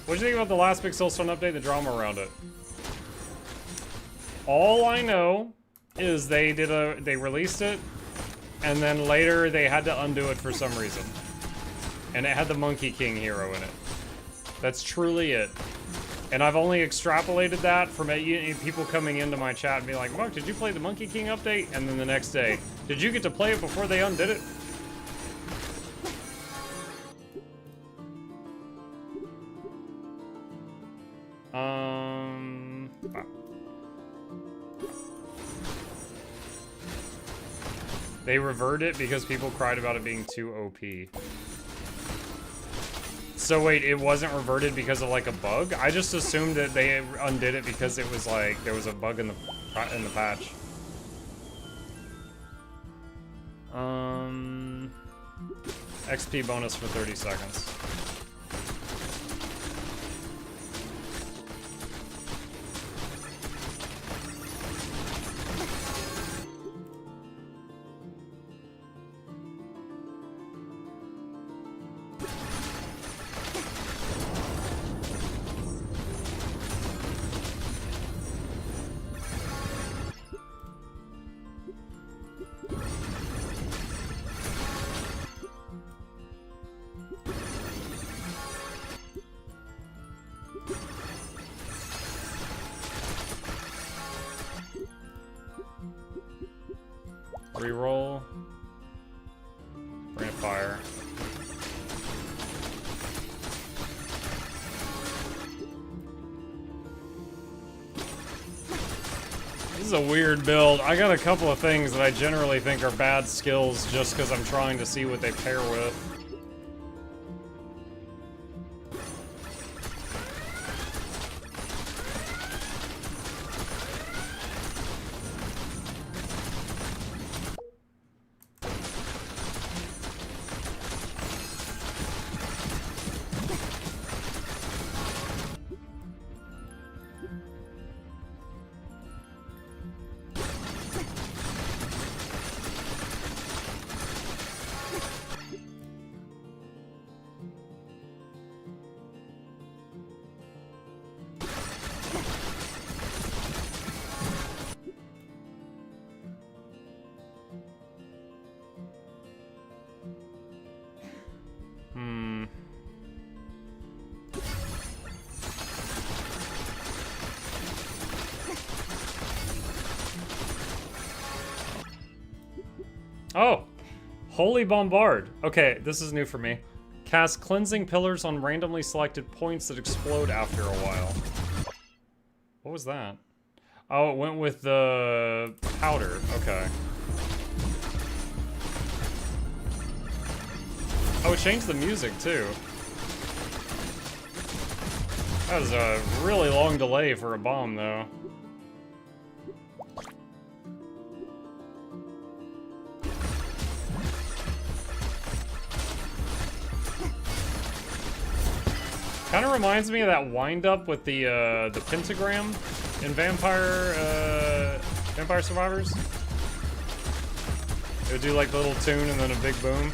What do you think about the last big Soulstone update, the drama around it? All I know is they released it, and then later they had to undo it for some reason. And it had the Monkey King hero in it. That's truly it. And I've only extrapolated that from people coming into my chat and being like, Mark, did you play the Monkey King update? And then the next day, did you get to play it before they undid it? They reverted it because people cried about it being too OP. So wait, it wasn't reverted because of like a bug? I just assumed that they undid it because it was like there was a bug in the patch. XP bonus for 30 seconds. Reroll. Rain of Fire. This is a weird build. I got a couple of things that I generally think are bad skills just because I'm trying to see what they pair with. Oh! Holy Bombard. Okay, this is new for me. Cast cleansing pillars on randomly selected points that explode after a while. What was that? Oh, it went with the powder. Okay. Oh, it changed the music too. That was a really long delay for a bomb, though. Kind of reminds me of that wind-up with the pentagram in Vampire Survivors. It would do like the little tune and then a big boom.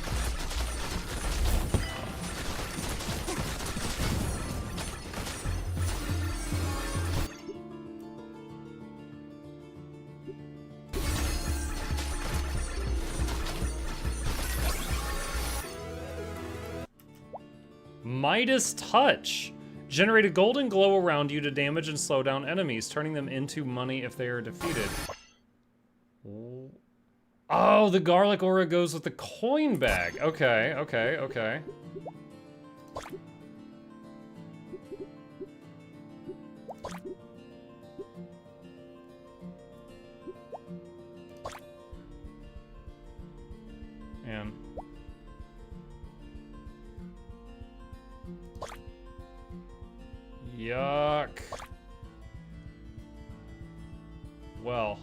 Midas Touch. Generate a golden glow around you to damage and slow down enemies, turning them into money if they are defeated. Oh, the garlic aura goes with the coin bag. Okay, okay, okay. Man. Yuck. Well.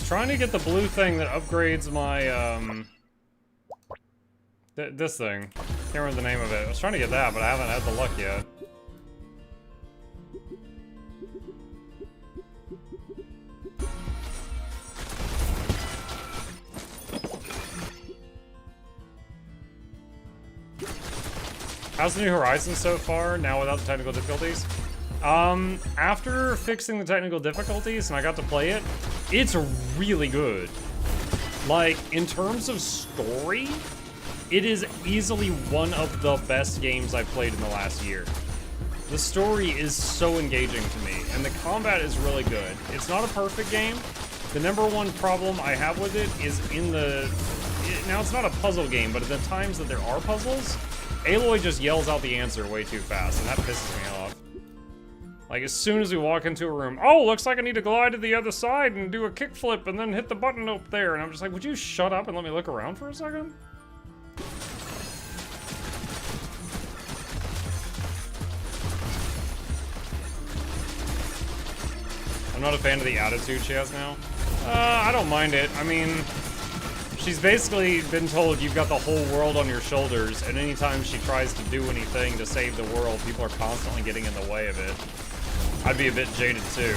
Trying to get the blue thing that upgrades my, this thing. Can't remember the name of it. I was trying to get that, but I haven't had the luck yet. How's the New Horizons so far, now without the technical difficulties? After fixing the technical difficulties and I got to play it, it's really good. Like, in terms of story, it is easily one of the best games I've played in the last year. The story is so engaging to me, and the combat is really good. It's not a perfect game. The number one problem I have with it is in the... Now, it's not a puzzle game, but at the times that there are puzzles, Aloy just yells out the answer way too fast, and that pisses me off. Like, as soon as we walk into a room, oh, looks like I need to glide to the other side and do a kickflip and then hit the button up there. And I'm just like, would you shut up and let me look around for a second? I'm not a fan of the attitude she has now. I don't mind it. I mean, she's basically been told you've got the whole world on your shoulders, and anytime she tries to do anything to save the world, people are constantly getting in the way of it. I'd be a bit jaded too.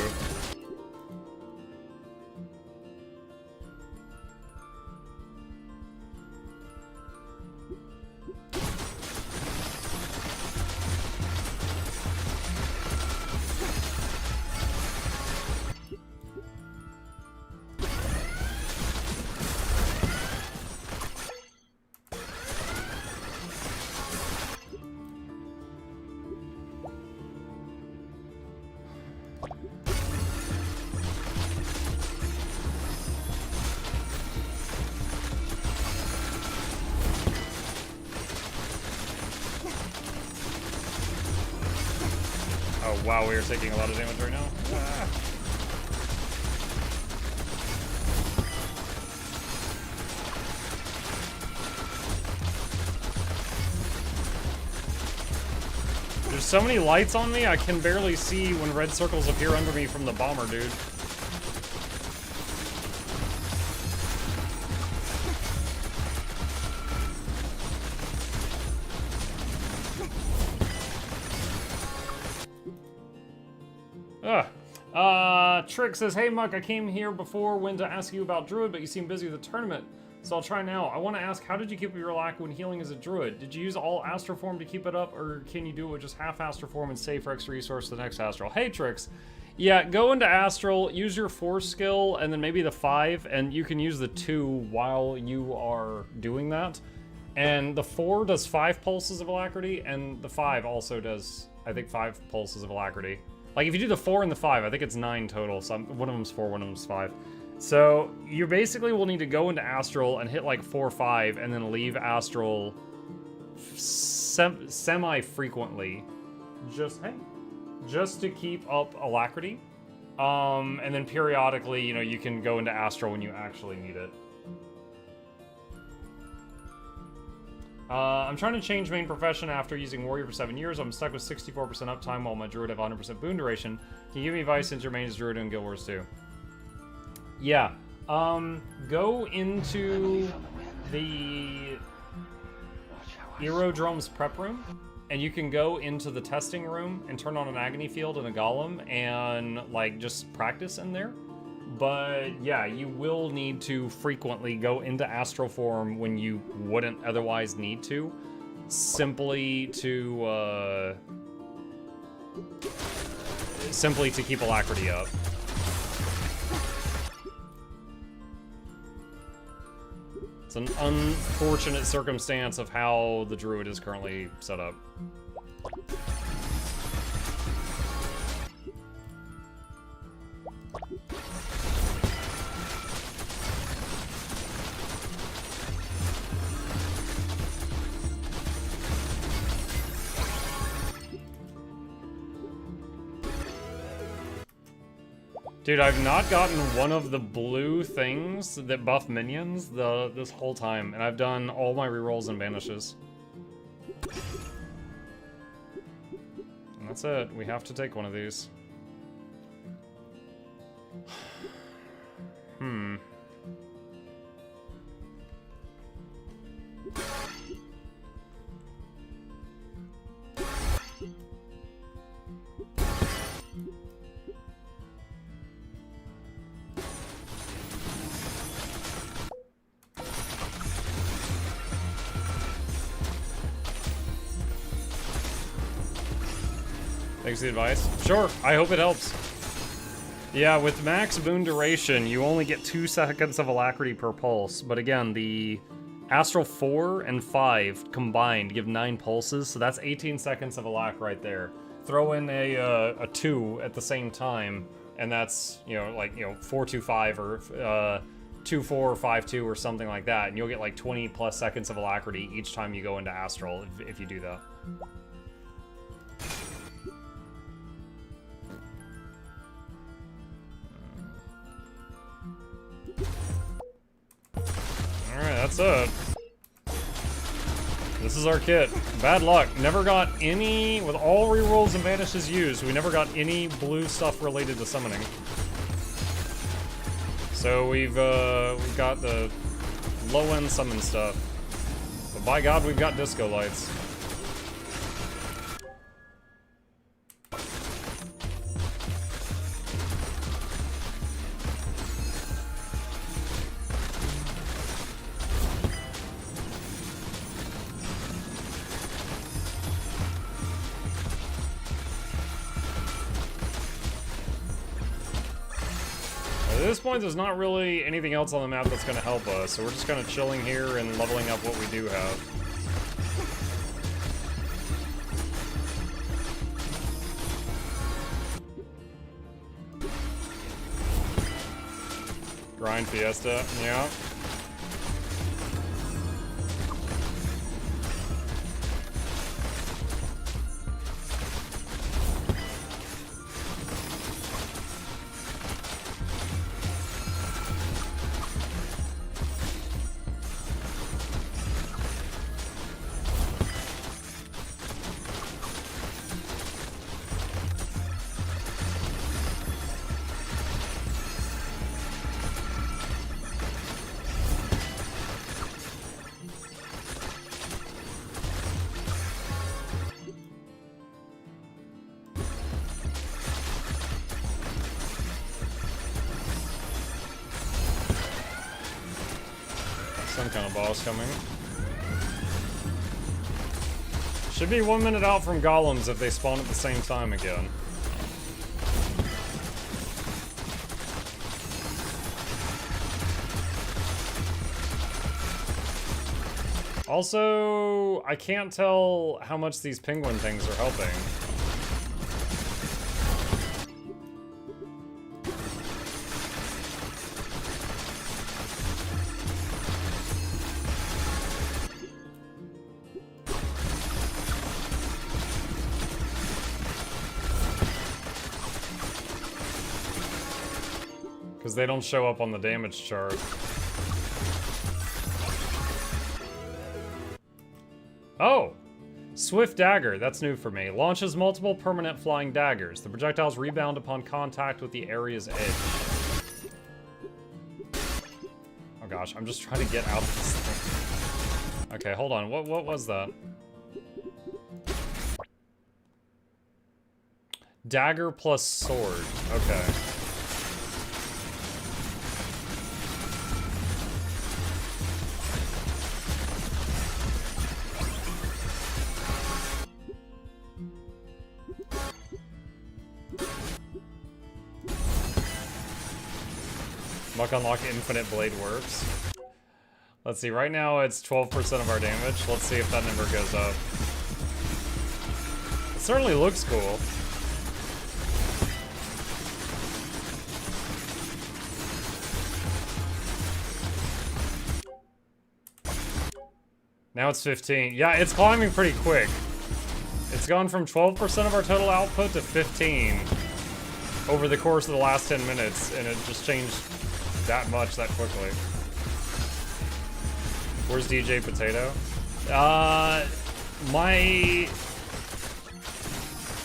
Oh wow, we are taking a lot of damage right now. Ah. There's so many lights on me, I can barely see when red circles appear under me from the bomber, dude. Trick says, hey Muck, I came here before when to ask you about Druid, but you seem busy with the tournament, so I'll try now. I want to ask, how did you keep your lack when healing as a Druid? Did you use all Astral Form to keep it up, or can you do it with just half Astral Form and save for extra resource to the next Astral? Hey Trix, yeah, go into Astral, use your 4 skill, and then maybe the 5, and you can use the 2 while you are doing that. And the 4 does 5 pulses of alacrity, and the 5 also does, I think, 5 pulses of alacrity. Like, if you do the 4 and the 5, I think it's 9 total. So one of them's 4, one of them's 5. So you basically will need to go into Astral and hit like 4 or 5, and then leave Astral semi-frequently, just to keep up alacrity. And then periodically, you know, you can go into Astral when you actually need it. I'm trying to change main profession after using Warrior for 7 years. I'm stuck with 64% uptime while my Druid have 100% boon duration. Can you give me advice since your main is Druid and Guild Wars 2? Yeah. Go into the Aerodrome's prep room, and you can go into the testing room and turn on an Agony Field and a Golem and, like, just practice in there. But yeah, you will need to frequently go into Astral Form when you wouldn't otherwise need to, simply to keep alacrity up. It's an unfortunate circumstance of how the Druid is currently set up. Dude, I've not gotten one of the blue things that buff minions this whole time, and I've done all my rerolls and banishes. And that's it. We have to take one of these. Thanks for the advice. Sure, I hope it helps. Yeah, with max boon duration, you only get 2 seconds of alacrity per pulse, but again, the Astral 4 and 5 combined give 9 pulses, so that's 18 seconds of alac right there. Throw in a 2 at the same time, and that's, you know, like, you know, 4-2-5 or 2-4 or 5-2 or something like that, and you'll get like 20 plus seconds of alacrity each time you go into Astral if you do that. Alright, that's it. This is our kit. Bad luck. Never got any, with all rerolls and banishes used, we never got any blue stuff related to summoning. So we've got the low-end summon stuff. But by God, we've got disco lights. At this point, there's not really anything else on the map that's going to help us, so we're just kind of chilling here and leveling up what we do have. Grind Fiesta, yeah. Some kind of boss coming. Should be 1 minute out from golems if they spawn at the same time again. Also, I can't tell how much these penguin things are helping. Because they don't show up on the damage chart. Oh! Swift Dagger, that's new for me. Launches multiple permanent flying daggers. The projectiles rebound upon contact with the area's edge. Oh gosh, I'm just trying to get out of this thing. Okay, hold on. What was that? Dagger plus sword. Okay. Muck unlock infinite blade works. Let's see, right now it's 12% of our damage. Let's see if that number goes up. It certainly looks cool. Now it's 15. Yeah, it's climbing pretty quick. It's gone from 12% of our total output to 15 over the course of the last 10 minutes, and it just changed that much that quickly. Where's DJ Potato?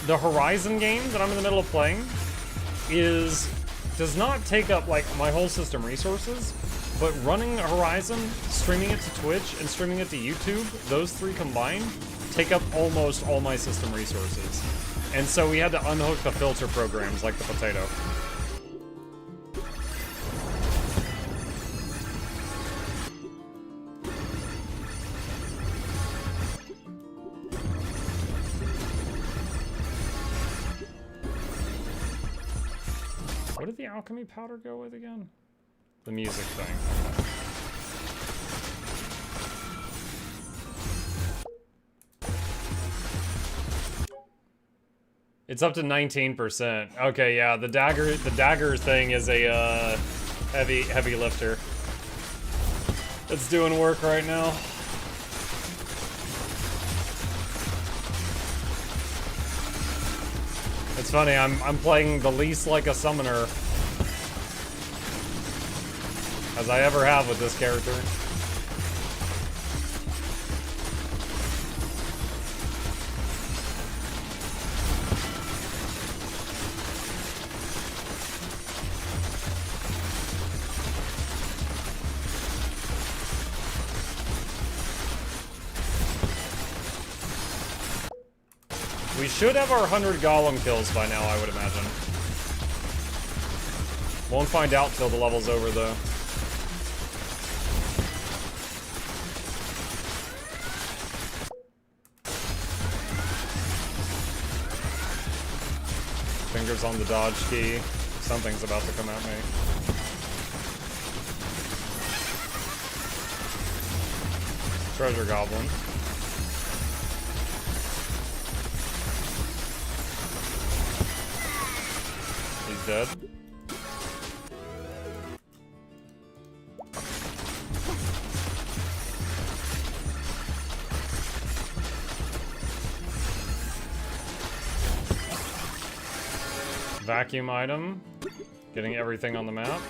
The Horizon game that I'm in the middle of playing does not take up like my whole system resources, but running Horizon, streaming it to Twitch, and streaming it to YouTube, those three combined take up almost all my system resources. And so we had to unhook the filter programs like the Potato. What did the alchemy powder go with again? The music thing. It's up to 19%. Okay, yeah, the dagger thing is a heavy lifter. It's doing work right now. It's funny, I'm playing the least like a summoner as I ever have with this character. We should have our 100 golem kills by now, I would imagine. Won't find out till the level's over, though. Fingers on the dodge key. Something's about to come at me. Treasure goblin. He's dead. Vacuum item. Getting everything on the map.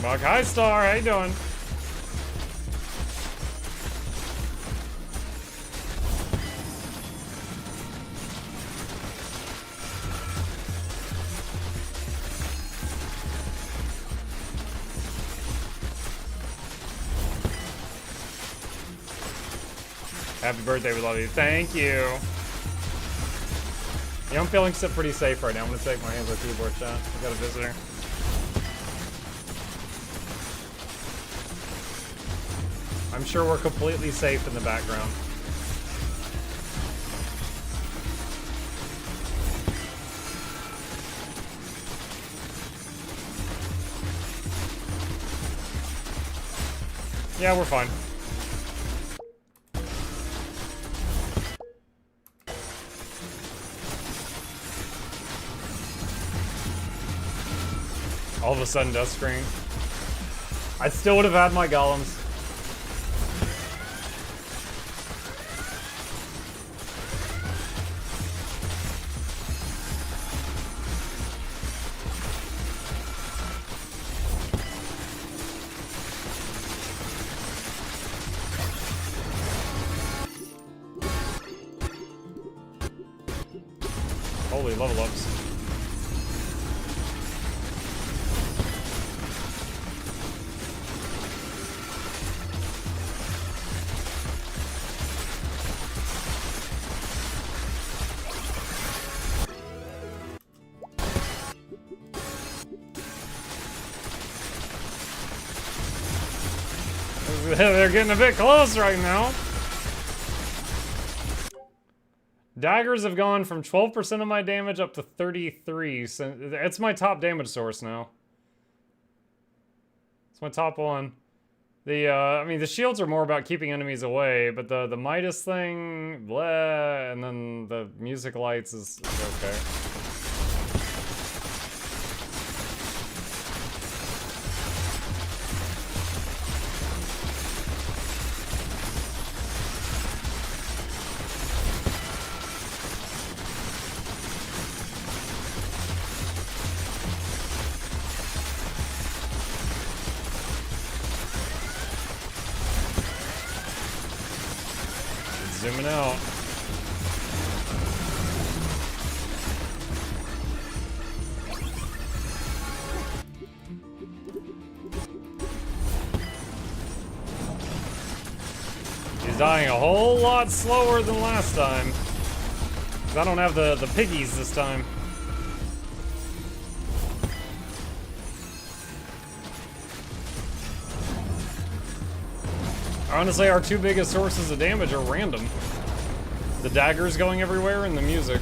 Muk. Hi, Star. How you doing? Happy birthday, we love you. Thank you. Yeah, I'm feeling pretty safe right now. I'm gonna take my hands on the keyboard shot. I got a visitor. I'm sure we're completely safe in the background. Yeah, we're fine. All of a sudden, death screen. I still would have had my golems. Holy level ups. They're getting a bit close right now. Daggers have gone from 12% of my damage up to 33. So it's my top damage source now. It's my top one. I mean, the shields are more about keeping enemies away, but the Midas thing, blah, and then the music lights is okay. Zooming out. He's dying a whole lot slower than last time. 'Cause I don't have the piggies this time. Honestly, our two biggest sources of damage are random. The daggers going everywhere and the music.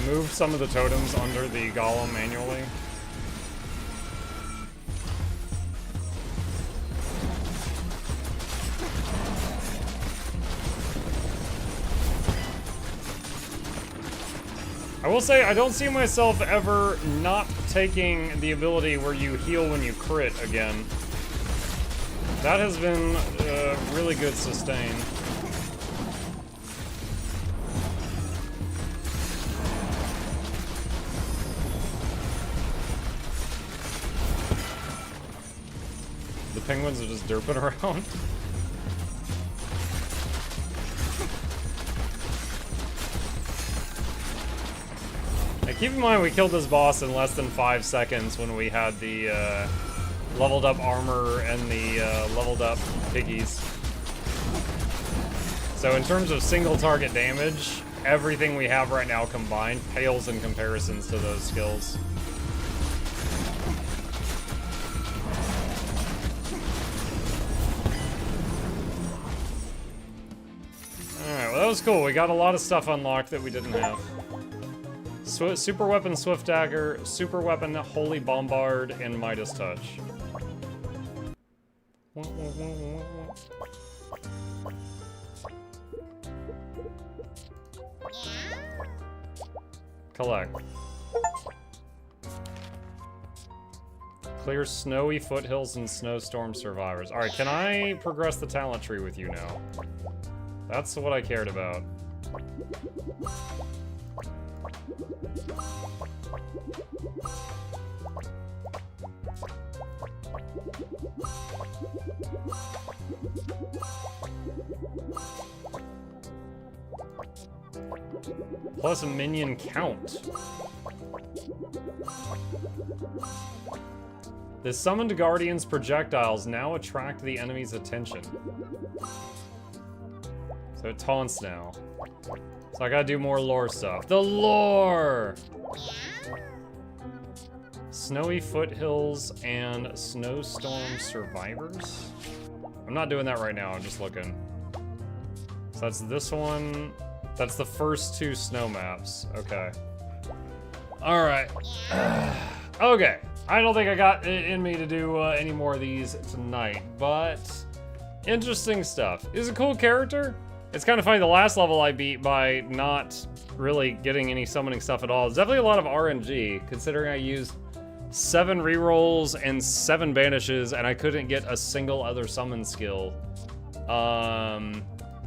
moved some of the totems under the golem manually. I will say, I don't see myself ever not taking the ability where you heal when you crit again. That has been really good sustain. The penguins are just derping around. Now keep in mind we killed this boss in less than 5 seconds when we had the leveled up armor and the leveled up piggies. So in terms of single target damage, everything we have right now combined pales in comparisons to those skills. Alright, well that was cool. We got a lot of stuff unlocked that we didn't have. Super Weapon Swift Dagger, Super Weapon Holy Bombard, and Midas Touch. Collect. Clear snowy foothills and snowstorm survivors. Alright, can I progress the talent tree with you now? That's what I cared about. Plus a minion count. The summoned guardian's projectiles now attract the enemy's attention. So it taunts now. So I gotta do more lore stuff. The lore! Snowy foothills and snowstorm survivors? I'm not doing that right now, I'm just looking. So that's this one. That's the first 2 snow maps. Okay. Alright. Okay. I don't think I got it in me to do any more of these tonight, but interesting stuff. He's a cool character. It's kind of funny, the last level I beat by not really getting any summoning stuff at all. It's definitely a lot of RNG, considering I used 7 rerolls and 7 banishes, and I couldn't get a single other summon skill.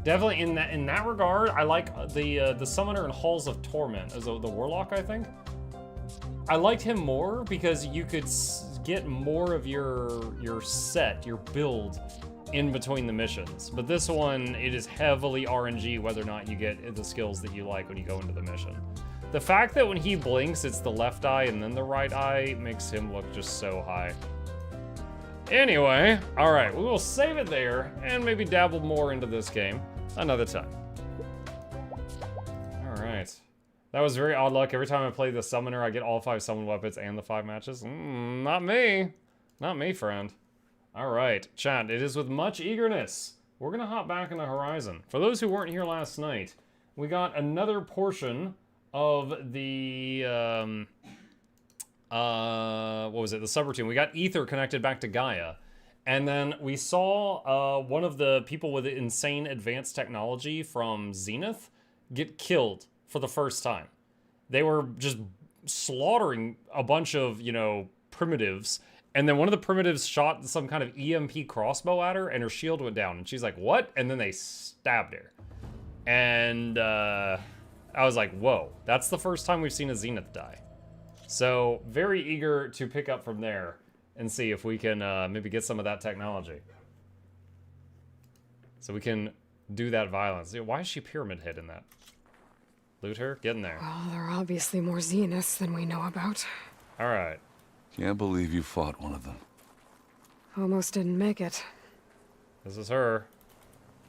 Definitely in that regard, I like the summoner in Halls of Torment as the warlock, I think. I liked him more because you could get more of your set, your build, in between the missions. But this one, it is heavily RNG whether or not you get the skills that you like when you go into the mission. The fact that when he blinks, it's the left eye and then the right eye makes him look just so high. Anyway, all right, we will save it there and maybe dabble more into this game another time. All right. That was very odd luck. Every time I play the summoner, I get all 5 summon weapons and the 5 matches. Not me. Not me, friend. All right, chat, it is with much eagerness. We're gonna hop back into Horizon. For those who weren't here last night, we got another portion of the, what was it, the subroutine. We got Ether connected back to Gaia. And then we saw one of the people with insane advanced technology from Zenith get killed for the first time. They were just slaughtering a bunch of, you know, primitives. And then one of the primitives shot some kind of EMP crossbow at her and her shield went down. And she's like, what? And then they stabbed her. And I was like, whoa, that's the first time we've seen a Zenith die. So very eager to pick up from there and see if we can maybe get some of that technology. So we can do that violence. Why is she pyramid head in that? Loot her? Get in there. Well, there are obviously more Zeniths than we know about. All right. Can't believe you fought one of them. Almost didn't make it. This is her.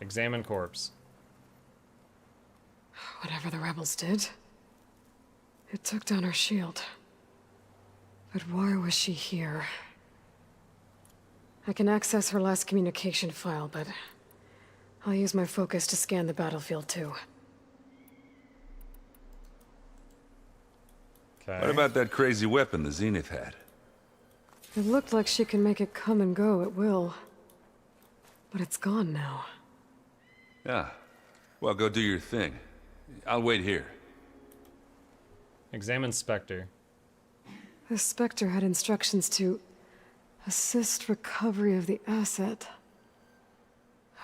Examine corpse. Whatever the rebels did, it took down her shield. But why was she here? I can access her last communication file, but I'll use my focus to scan the battlefield too. What about that crazy weapon the Zenith had? It looked like she can make it come and go at will. But it's gone now. Yeah. Well, go do your thing. I'll wait here. Examine Spectre. The Spectre had instructions to assist recovery of the asset.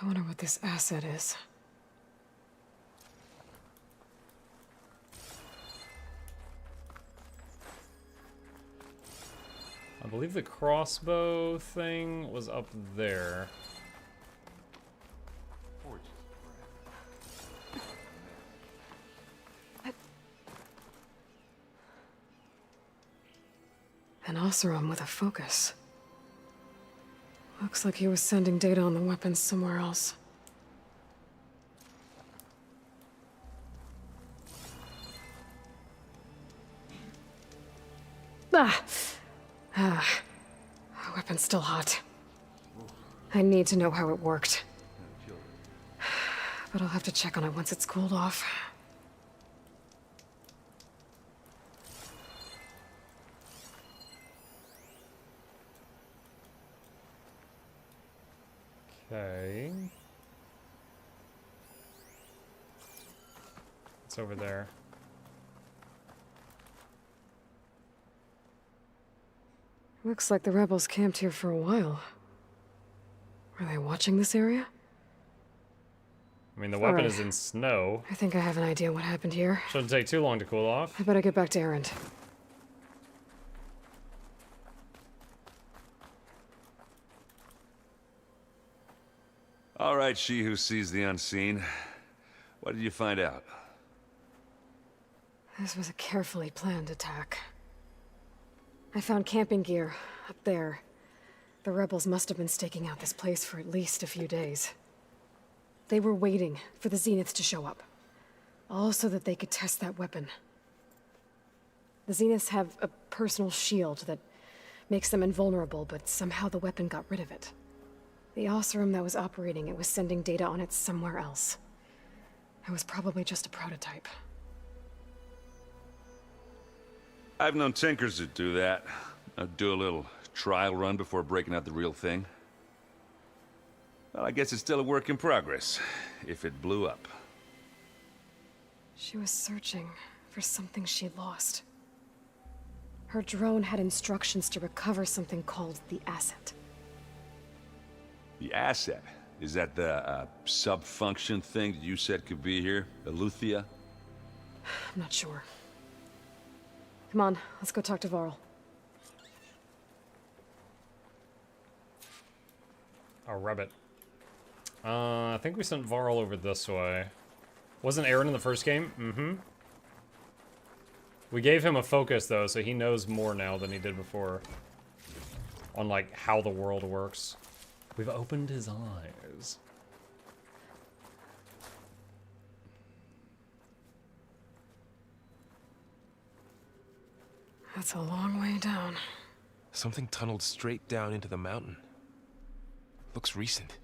I wonder what this asset is. I believe the crossbow thing was up there. An Oseram with a focus. Looks like he was sending data on the weapons somewhere else. The weapon's still hot. I need to know how it worked. But I'll have to check on it once it's cooled off. Okay. It's over there. Looks like the rebels camped here for a while. Were they watching this area? I mean, the weapon Alright. is in snow. I think I have an idea what happened here. Shouldn't take too long to cool off. I better get back to Erend. All right, she who sees the unseen. What did you find out? This was a carefully planned attack. I found camping gear up there. The rebels must have been staking out this place for at least a few days. They were waiting for the Zeniths to show up. All so that they could test that weapon. The Zeniths have a personal shield that makes them invulnerable, but somehow the weapon got rid of it. The Oseram that was operating it was sending data on it somewhere else. It was probably just a prototype. I've known tinkers that do that. I'd do a little trial run before breaking out the real thing. Well, I guess it's still a work in progress, if it blew up. She was searching for something she'd lost. Her drone had instructions to recover something called the asset. The asset? Is that the sub-function thing that you said could be here? Eleuthia? I'm not sure. Come on, let's go talk to Varl. Oh, rabbit. I think we sent Varl over this way. Wasn't Aaron in the first game? Mm-hmm. We gave him a focus, though, so he knows more now than he did before. On, like, how the world works. We've opened his eyes. That's a long way down. Something tunneled straight down into the mountain. Looks recent.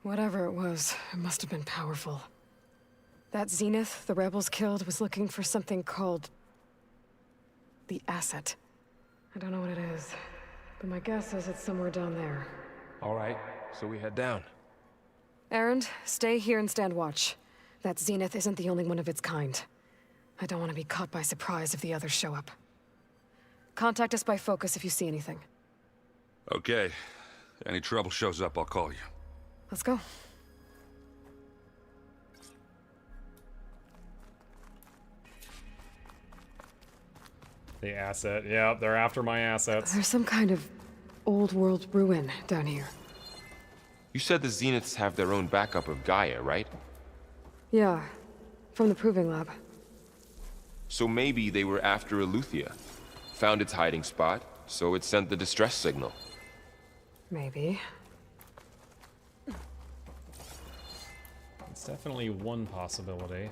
Whatever it was, it must have been powerful. That Zenith the rebels killed was looking for something called the asset. I don't know what it is, but my guess is it's somewhere down there. All right, so we head down. Erend, stay here and stand watch. That Zenith isn't the only one of its kind. I don't want to be caught by surprise if the others show up. Contact us by focus if you see anything. Okay. Any trouble shows up, I'll call you. Let's go. The asset. Yeah, they're after my assets. There's some kind of old world ruin down here. You said the Zeniths have their own backup of Gaia, right? Yeah, from the proving lab. So maybe they were after Eleuthia. Found its hiding spot, so it sent the distress signal. Maybe. It's definitely one possibility.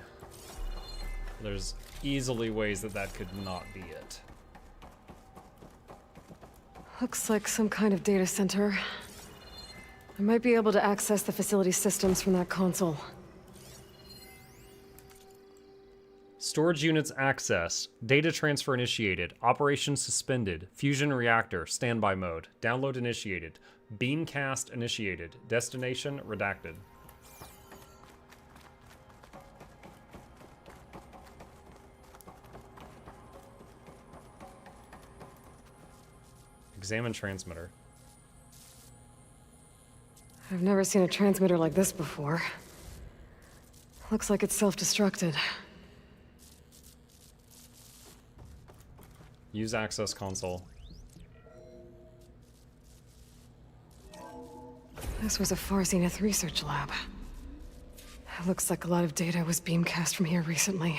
There's easily ways that that could not be it. Looks like some kind of data center. I might be able to access the facility systems from that console. Storage units accessed. Data transfer initiated. Operation suspended. Fusion reactor, standby mode. Download initiated. Beamcast initiated. Destination redacted. Examine transmitter. I've never seen a transmitter like this before. Looks like it's self-destructed. Use access console. This was a Far Zenith research lab. It looks like a lot of data was beamcast from here recently.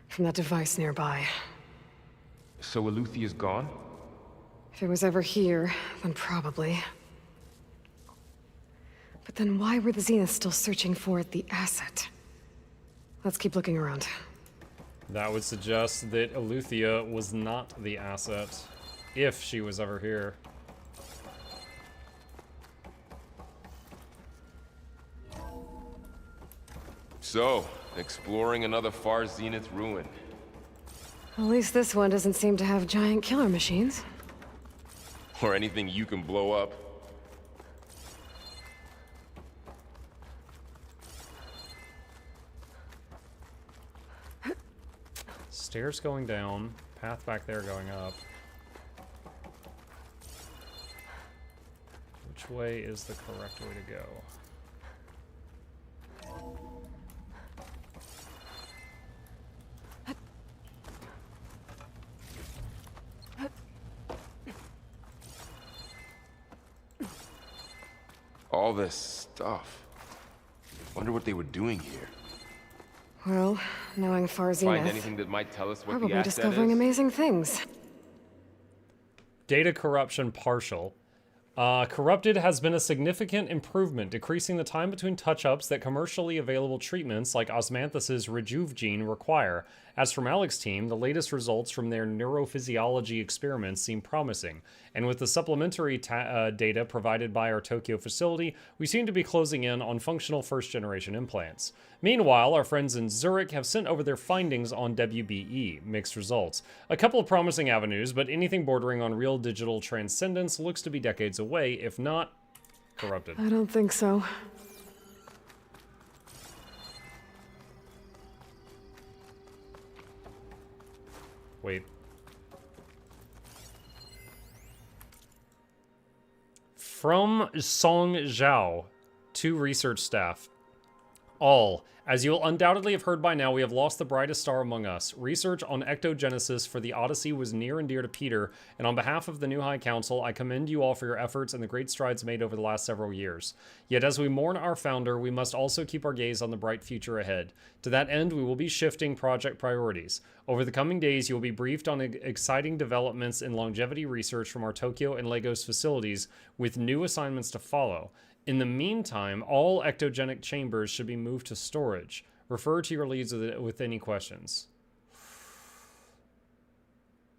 From that device nearby. So Eluthia's gone? If it was ever here, then probably. But then why were the Zeniths still searching for the asset? Let's keep looking around. That would suggest that Eluthia was not the asset, if she was ever here. So, exploring another Far Zenith ruin. At least this one doesn't seem to have giant killer machines. Or anything you can blow up. Stairs going down, path back there going up. Which way is the correct way to go? All this stuff. Wonder what they were doing here. Well, knowing Far Zenith, Find anything that might tell us what the probably asset discovering is? amazing things. Data corruption partial. Corrupted has been a significant improvement, decreasing the time between touch-ups that commercially available treatments like Osmanthus's Rejuve gene require. As for Malik's team, the latest results from their neurophysiology experiments seem promising, and with the supplementary data provided by our Tokyo facility, we seem to be closing in on functional first-generation implants. Meanwhile, our friends in Zurich have sent over their findings on WBE, mixed results. A couple of promising avenues, but anything bordering on real digital transcendence looks to be decades away, if not corrupted. I don't think so. Wait. From Song Zhao to research staff. All. As you'll undoubtedly have heard by now, we have lost the brightest star among us. Research on ectogenesis for the Odyssey was near and dear to Peter, and on behalf of the new High Council, I commend you all for your efforts and the great strides made over the last several years. Yet as we mourn our founder, we must also keep our gaze on the bright future ahead. To that end, we will be shifting project priorities. Over the coming days, you will be briefed on exciting developments in longevity research from our Tokyo and Lagos facilities, with new assignments to follow. In the meantime, all ectogenic chambers should be moved to storage. Refer to your leads with any questions.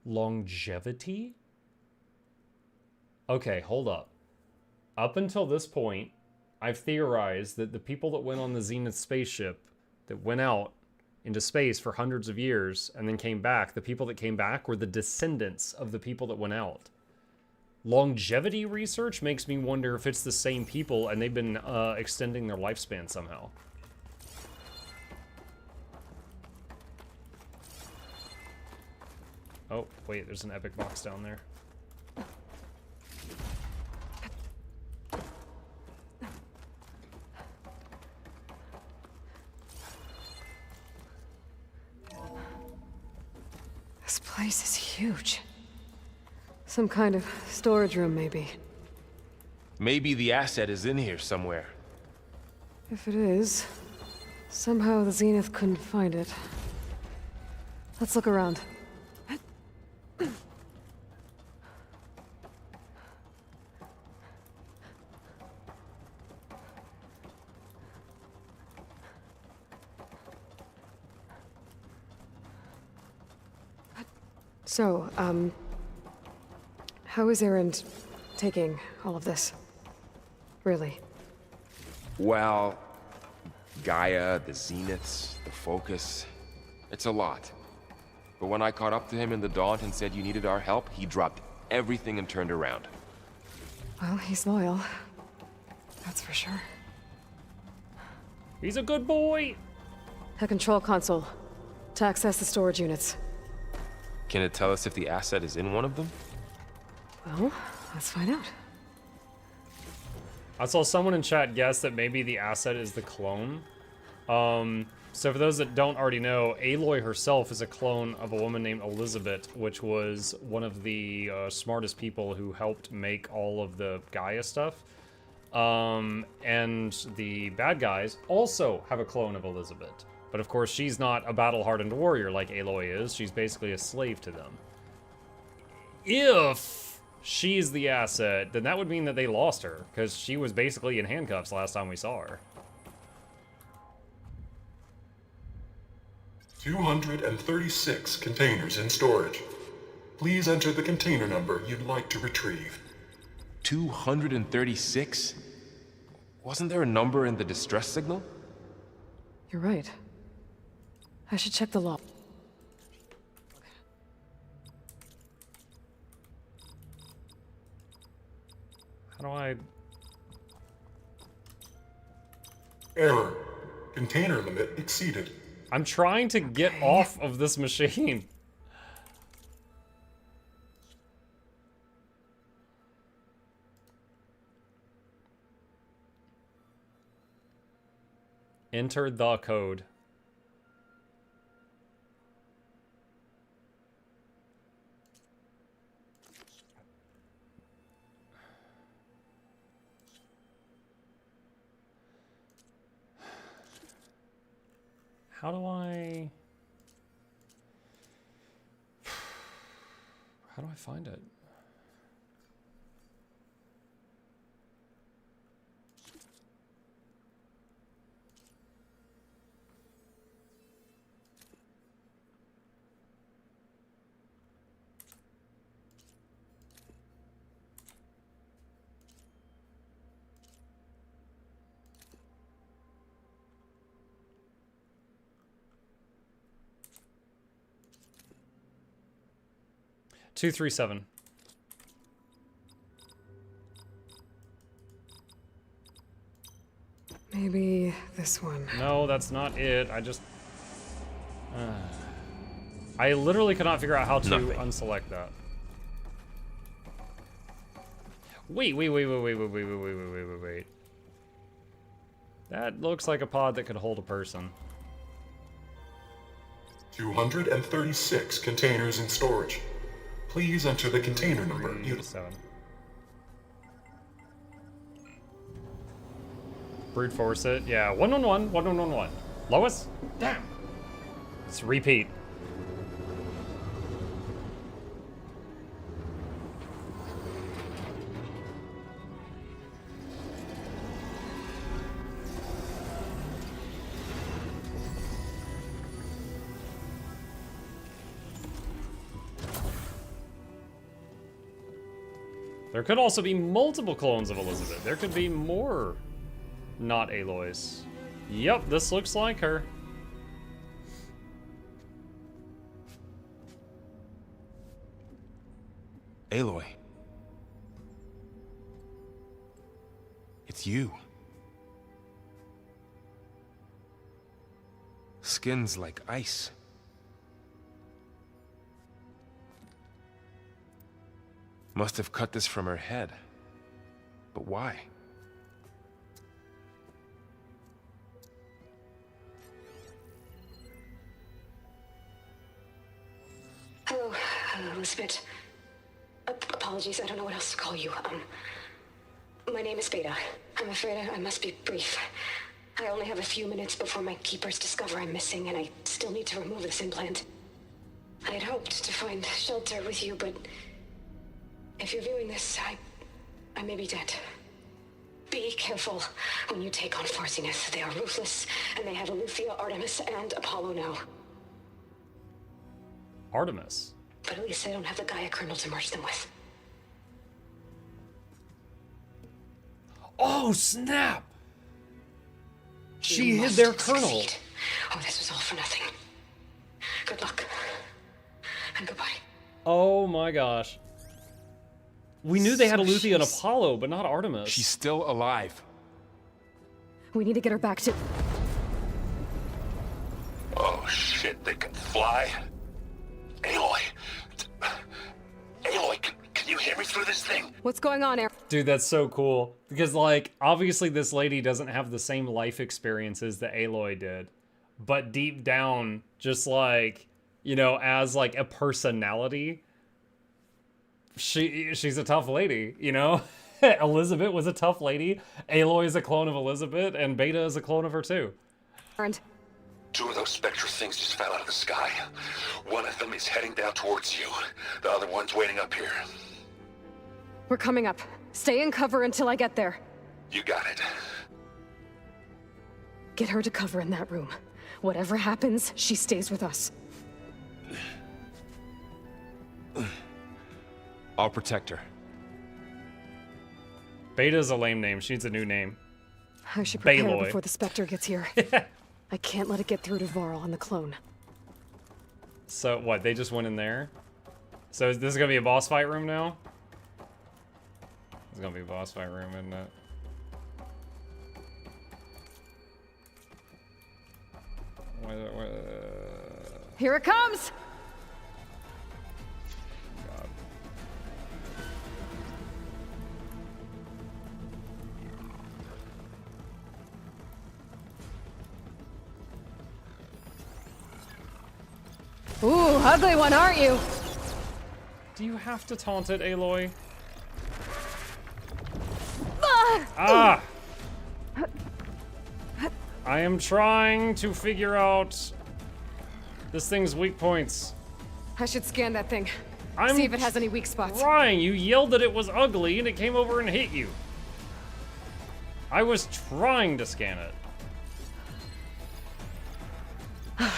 Longevity? Okay, hold up. Up until this point, I've theorized that the people that went on the Zenith spaceship, that went out into space for hundreds of years and then came back, the people that came back were the descendants of the people that went out. Longevity research makes me wonder if it's the same people and they've been extending their lifespan somehow. Oh, wait, there's an epic box down there. This place is huge. Some kind of storage room, maybe. Maybe the asset is in here somewhere. If it is, somehow the Zenith couldn't find it. Let's look around. So, how is Erend taking all of this? Really? Well, Gaia, the Zeniths, the Focus. It's a lot. But when I caught up to him in the Daunt and said you needed our help, he dropped everything and turned around. Well, he's loyal. That's for sure. He's a good boy. A control console. To access the storage units. Can it tell us if the asset is in one of them? Well, let's find out. I saw someone in chat guess that maybe the asset is the clone. So for those that don't already know, Aloy herself is a clone of a woman named Elizabeth, which was one of the smartest people who helped make all of the Gaia stuff. And the bad guys also have a clone of Elizabeth. But of course, she's not a battle-hardened warrior like Aloy is. She's basically a slave to them. If she's the asset, then that would mean that they lost her, because she was basically in handcuffs last time we saw her. 236 containers in storage. Please enter the container number you'd like to retrieve. 236? Wasn't there a number in the distress signal? You're right. I should check the log. How do I... Error. Container limit exceeded. I'm trying to get off of this machine. Enter the code. How do I find it? Two, 3, 7. Maybe this one. No, that's not it. I just... I literally could not figure out how to unselect that. Wait. That looks like a pod that could hold a person. 236 containers in storage. Please enter the container number you'd... 7. Brute force it. Yeah, 111. Lois? Damn. Let's repeat. There could also be multiple clones of Elizabeth. There could be more not Aloys. Yep, this looks like her. Aloy. It's you. Skin's like ice. Must have cut this from her head. But why? Hello, Elizabeth. Apologies, I don't know what else to call you. My name is Beta. I'm afraid I must be brief. I only have a few minutes before my keepers discover I'm missing, and I still need to remove this implant. I had hoped to find shelter with you, but if you're viewing this, I may be dead. Be careful when you take on Farsiness. They are ruthless, and they have Eleuthia, Artemis, and Apollo now. Artemis? But at least I don't have the Gaia kernel to merge them with. Oh, snap! She You hid must their kernel. succeed. Oh, this was all for nothing. Good luck. And goodbye. Oh my gosh. We knew they had So Aletheia and she's- Apollo, but not Artemis. She's still alive. We need to get her back to... Oh shit, they can fly? Aloy! Aloy, can you hear me through this thing? What's going on, Aaron? Dude, that's so cool. Because, like, obviously this lady doesn't have the same life experiences that Aloy did. But deep down, just like, you know, as like a personality, she's a tough lady, you know? Elizabeth was a tough lady. Aloy is a clone of Elizabeth, and Beta is a clone of her too. Aaron, 2 of those spectral things just fell out of the sky. One of them is heading down towards you. The other one's waiting up here. we're coming up. Stay in cover until I get there. You got it. Get her to cover in that room. Whatever happens, she stays with us. I'll protect her. Beta's a lame name. She needs a new name. I should prepare Baloy. before the Spectre gets here. I can't let it get through to Varl and the clone. So, what, they just went in there? So is this gonna be a boss fight room now? It's gonna be a boss fight room, isn't it? Here it comes! God. Ooh, ugly one, aren't you? Do you have to taunt it, Aloy? Ah! Ah! I am trying to figure out this thing's weak points. I should scan that thing. I'm See if it has any weak spots. Trying. You yelled that it was ugly and it came over and hit you. I was trying to scan it.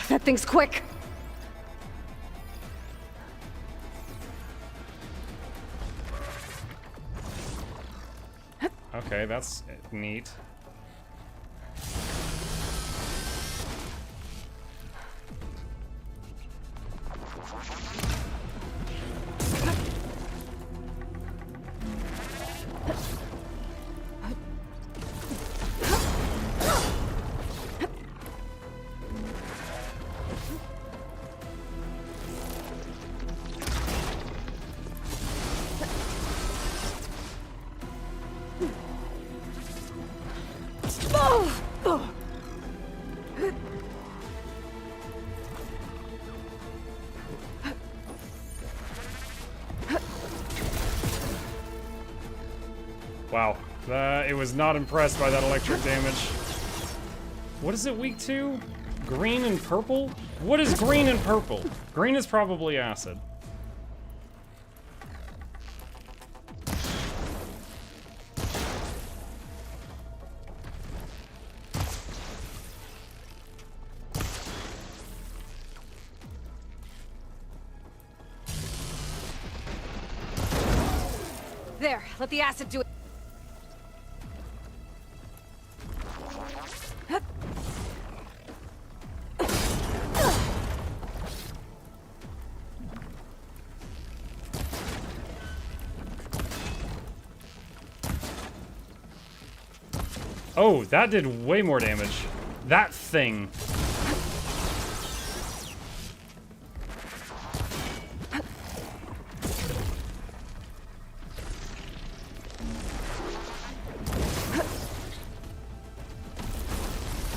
That thing's quick. Okay, that's neat. Wow, it was not impressed by that electric damage. What is it weak to? Green and purple? What is green and purple? Green is probably acid. There, let the acid do it. Oh, that did way more damage. That thing.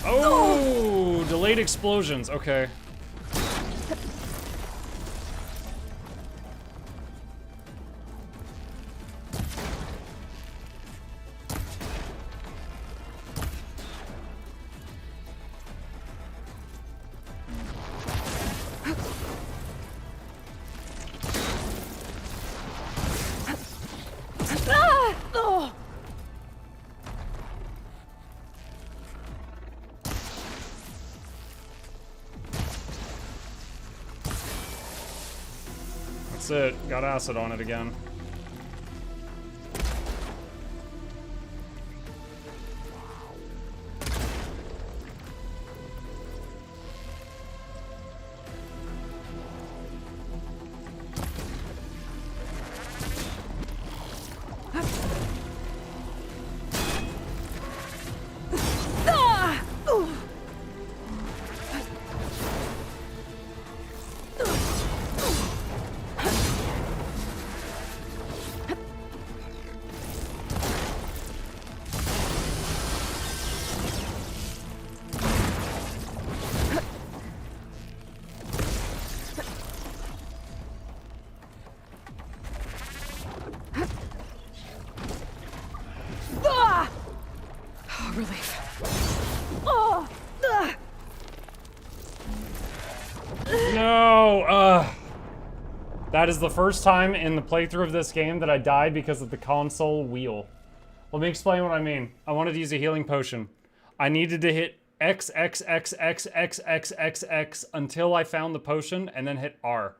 Oh, delayed explosions. Okay. That's it. Got acid on it again. So, that is the first time in the playthrough of this game that I died because of the console wheel. Let me explain what I mean. I wanted to use a healing potion. I needed to hit X, X, X, X, X, X, X, X until I found the potion, and then hit R.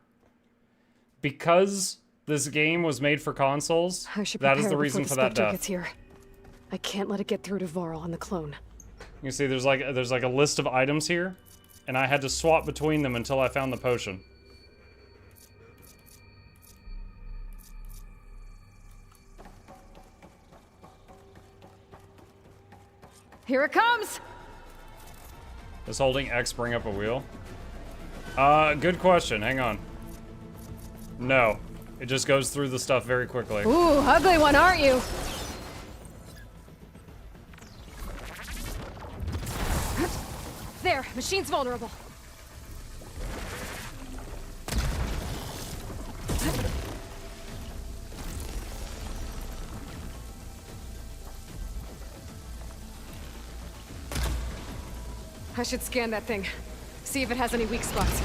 Because this game was made for consoles, that is the reason for that death. Gets here. I can't let it get through to Varl on the clone. You see, there's like a list of items here, and I had to swap between them until I found the potion. Here it comes! Does holding X bring up a wheel? Good question. Hang on. No. It just goes through the stuff very quickly. Ooh, ugly one, aren't you? There, machine's vulnerable. I should scan that thing. See if it has any weak spots.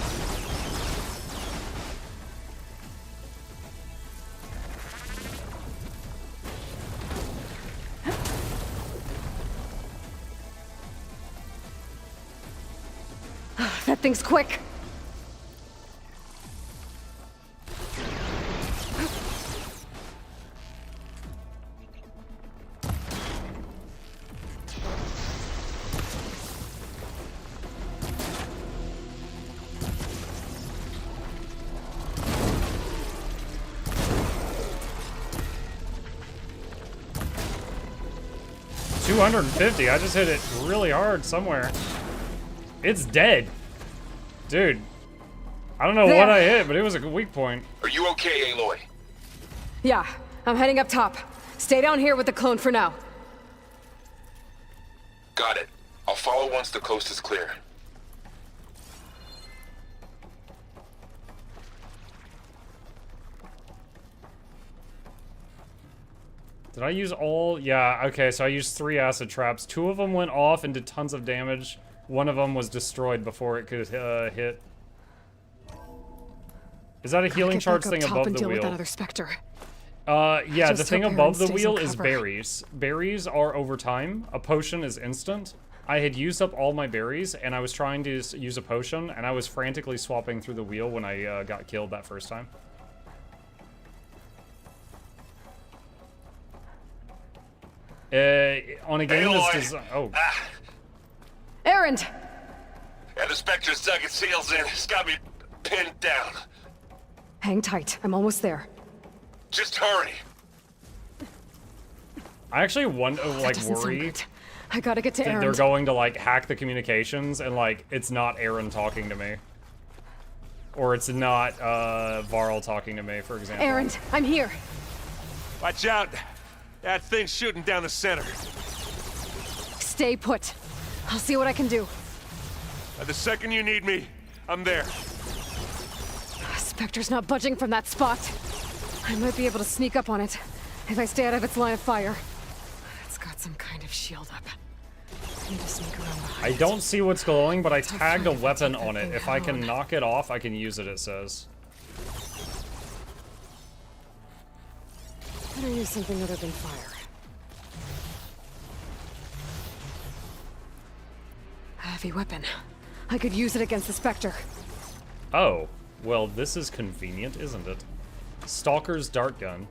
That thing's quick. $250. I just hit it really hard somewhere. It's dead. Dude. I don't know what I hit, but it was a weak point. Are you okay, Aloy? Yeah, I'm heading up top. Stay down here with the clone for now. Got it. I'll follow once the coast is clear. Did I use all? Yeah, okay, so I used 3 acid traps. 2 of them went off and did tons of damage. 1 of them was destroyed before it could hit. Is that a healing charge thing above the wheel? That other specter. Yeah, the thing above the wheel is cover. berries. Berries are over time. A potion is instant. I had used up all my berries, and I was trying to use a potion, and I was frantically swapping through the wheel when I got killed that first time. On a game that's Errand! Yeah, the Spectre's dug its heels in. It's got me pinned down. Hang tight. I'm almost there. Just hurry. I actually wonder, like, Doesn't sound worry good. I gotta get to that Errand. they're going to, like, hack the communications and, like, it's not Aaron talking to me. Or it's not, Varl talking to me, for example. Errand, I'm here. Watch out. That thing's shooting down the center. Stay put. I'll see what I can do. The second you need me, I'm there. Spectre's not budging from that spot. I might be able to sneak up on it if I stay out of its line of fire. It's got some kind of shield up. I need to sneak around behind I don't see what's glowing, but I Tough tagged a fight to weapon take that on it. thing If I can head on. knock it off, I can use it, it says. Better use something other than fire. A heavy weapon. I could use it against the Spectre. Oh, well, this is convenient, isn't it? Stalker's dart gun.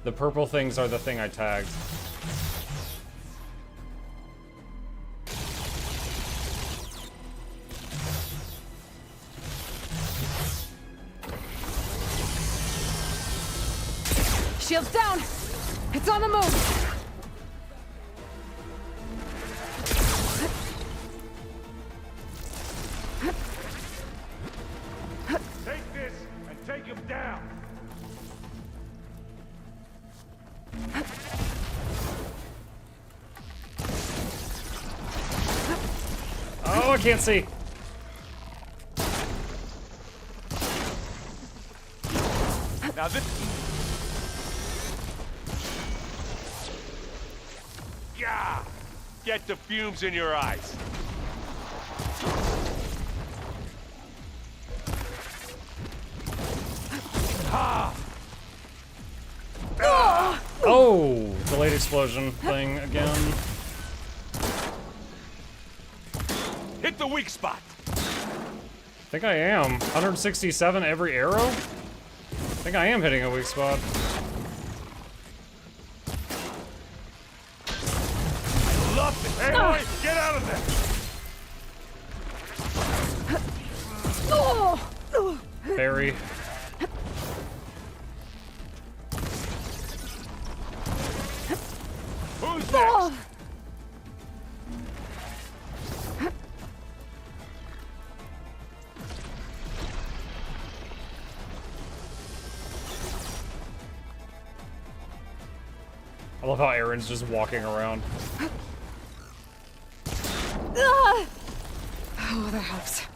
The purple things are the thing I tagged. Shield's down! It's on the move! Take this and take him down. Oh, I can't see. Now this... Yeah! Forget the fumes in your eyes. Oh, delayed explosion thing again. Hit the weak spot. I think I am. 167 every arrow? I think I am hitting a weak spot. Love it. Hey, boy, get out of there. Barry. Who's next? I love how Aaron's just walking around. Oh, that helps.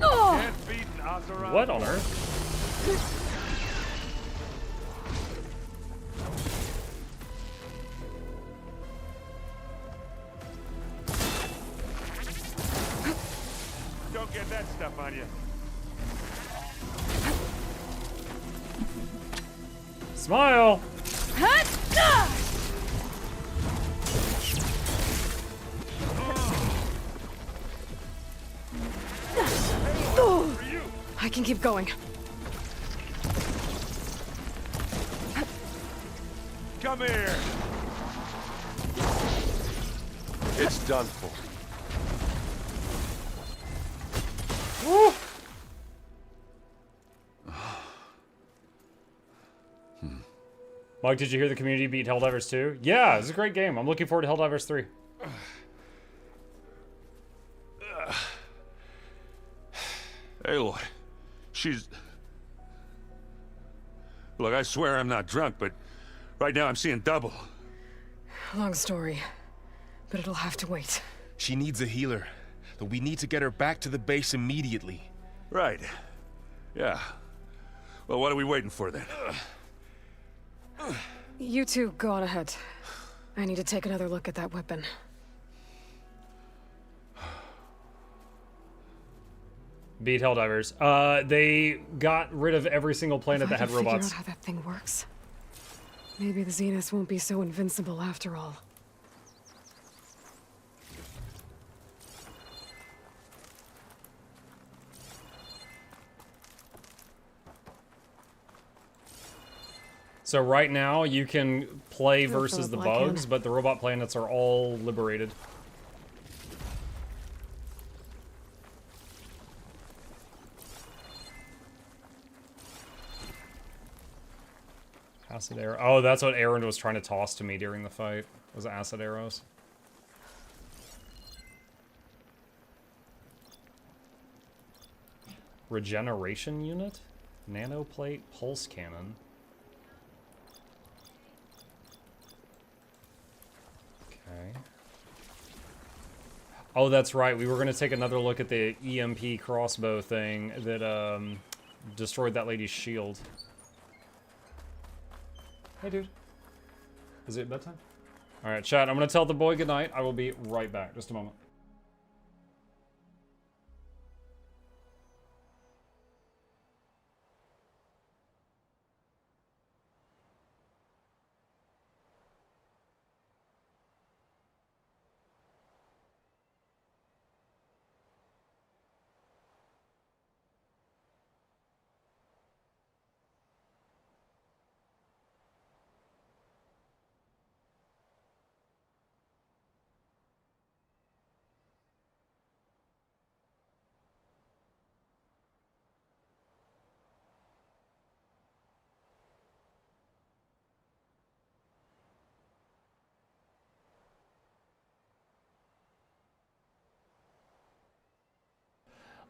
Can't beat an Azeroth. What on earth? Don't get that stuff on you. Smile! I can keep going. Come here. It's done for. Woo! Mike, did you hear the community beat Helldivers 2? Yeah, it's a great game. I'm looking forward to Helldivers 3. Aloy, she's... Look, I swear I'm not drunk, but right now I'm seeing double. Long story, but it'll have to wait. She needs a healer. But we need to get her back to the base immediately. Right. Yeah. Well, what are we waiting for then? You two go on ahead. I need to take another look at that weapon. Beat Helldivers. They got rid of every single planet that had robots. Figure out how that thing works. Maybe the Zeniths won't be so invincible after all. So right now you can play No, versus the Philip, I can. bugs, but the robot planets are all liberated. Acid arrow. Oh, that's what Aaron was trying to toss to me during the fight. Was acid arrows. Regeneration unit? Nanoplate pulse cannon. Okay. Oh, that's right. We were going to take another look at the EMP crossbow thing that destroyed that lady's shield. Hey, dude. Is it bedtime? All right, chat. I'm going to tell the boy goodnight. I will be right back. Just a moment.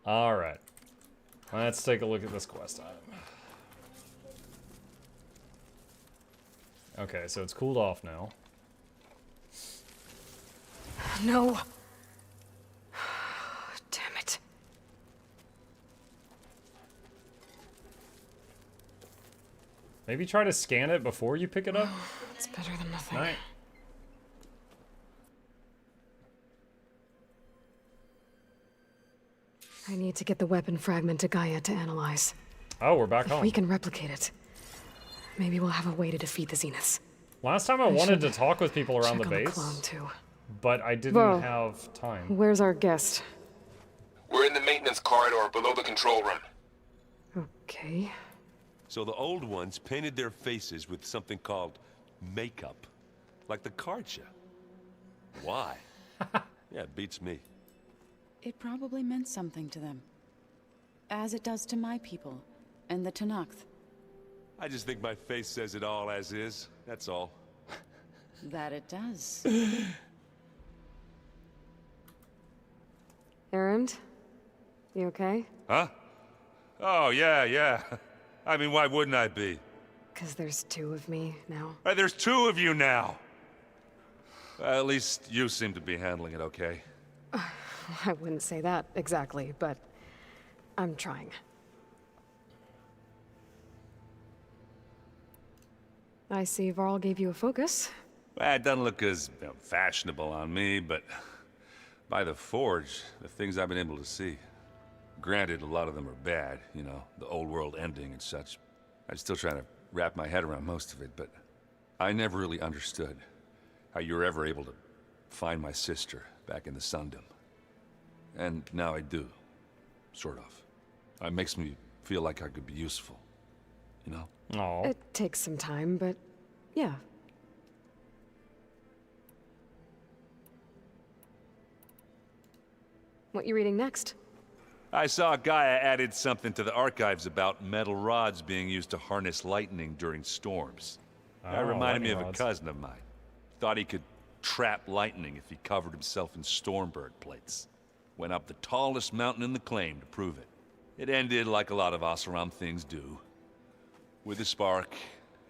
All right. Let's take a look at this quest item. Okay, so it's cooled off now. No. Damn it. Maybe try to scan it before you pick it up? It's better than nothing. Alright. I need to get the weapon fragment to Gaia to analyze. Oh, we're back If home. we can replicate it, maybe we'll have a way to defeat the Zeniths. Last time I wanted to talk with people around the Check on base, clone too. but I didn't Whoa. have time. Where's our guest? We're in the maintenance corridor below the control room. Okay. So the old ones painted their faces with something called makeup. Like the Karcha. Why? Yeah, it beats me. It probably meant something to them. As it does to my people, and the Tenakth. I just think my face says it all as is. That's all. That it does. Erend? You okay? Huh? Oh, yeah. I mean, why wouldn't I be? 'Cause there's two of me now. There's two of you now! At least you seem to be handling it okay. I wouldn't say that exactly, but I'm trying. I see Varl gave you a focus. Well, it doesn't look as fashionable on me, but by the Forge, the things I've been able to see. Granted, a lot of them are bad, you know, the old world ending and such. I'm still trying to wrap my head around most of it, but I never really understood how you were ever able to find my sister back in the Sundom. And now I do, sort of. It makes me feel like I could be useful, you know? Oh. It takes some time, but yeah. What you reading next? I saw Gaia added something to the archives about metal rods being used to harness lightning during storms. That reminded me of a cousin of mine. Thought he could trap lightning if he covered himself in Stormbird plates. Went up the tallest mountain in the claim to prove it. It ended like a lot of Oseram things do. With a spark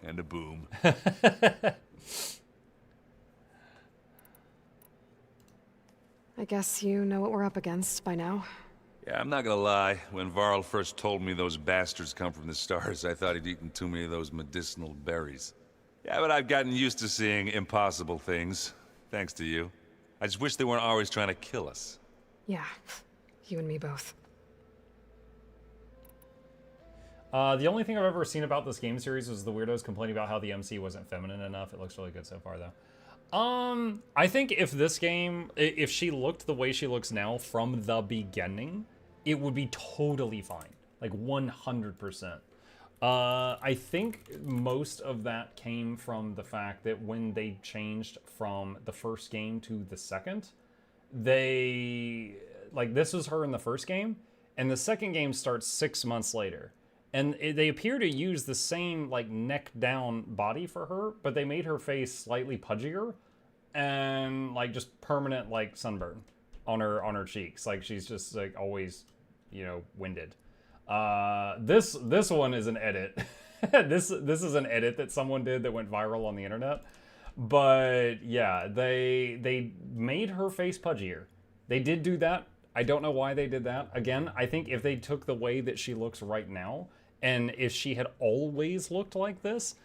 and a boom. I guess you know what we're up against by now. Yeah, I'm not gonna lie. When Varl first told me those bastards come from the stars, I thought he'd eaten too many of those medicinal berries. Yeah, but I've gotten used to seeing impossible things. Thanks to you. I just wish they weren't always trying to kill us. Yeah, you and me both. The only thing I've ever seen about this game series was the weirdos complaining about how the MC wasn't feminine enough. It looks really good so far, though. I think if this game, if she looked the way she looks now from the beginning, it would be totally fine. Like 100%. I think most of that came from the fact that when they changed from the first game to the second, they, like, this was her in the first game, and the second game starts 6 months later. And they appear to use the same, like, neck-down body for her, but they made her face slightly pudgier and, like, just permanent, like, sunburn on her cheeks. Like, she's just, like, always, you know, winded. This one is an edit. This is an edit that someone did that went viral on the internet. But, yeah, they made her face pudgier. They did do that. I don't know why they did that. Again, I think if they took the way that she looks right now, and if she had always looked like this,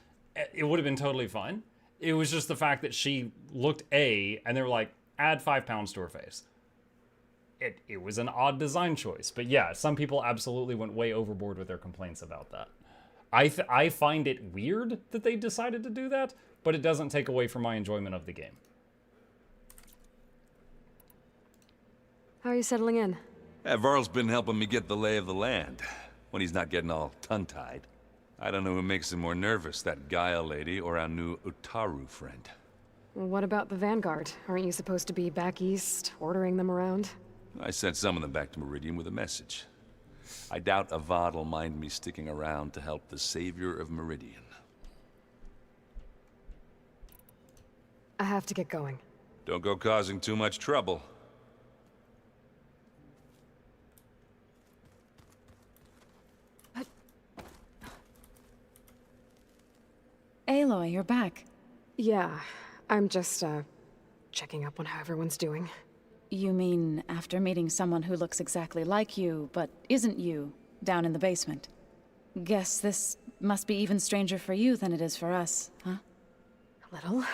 it would have been totally fine. It was just the fact that she looked and they were like, add 5 pounds to her face. It was an odd design choice. But yeah, some people absolutely went way overboard with their complaints about that. I find it weird that they decided to do that, but it doesn't take away from my enjoyment of the game. How are you settling in? Varl's been helping me get the lay of the land, when he's not getting all tongue-tied. I don't know who makes him more nervous, that Gaia lady or our new Utaru friend. Well, what about the Vanguard? Aren't you supposed to be back east, ordering them around? I sent some of them back to Meridian with a message. I doubt Avad'll mind me sticking around to help the savior of Meridian. I have to get going. Don't go causing too much trouble. Aloy, you're back. Yeah, I'm just, checking up on how everyone's doing. You mean after meeting someone who looks exactly like you, but isn't you, down in the basement? Guess this must be even stranger for you than it is for us, huh? A little.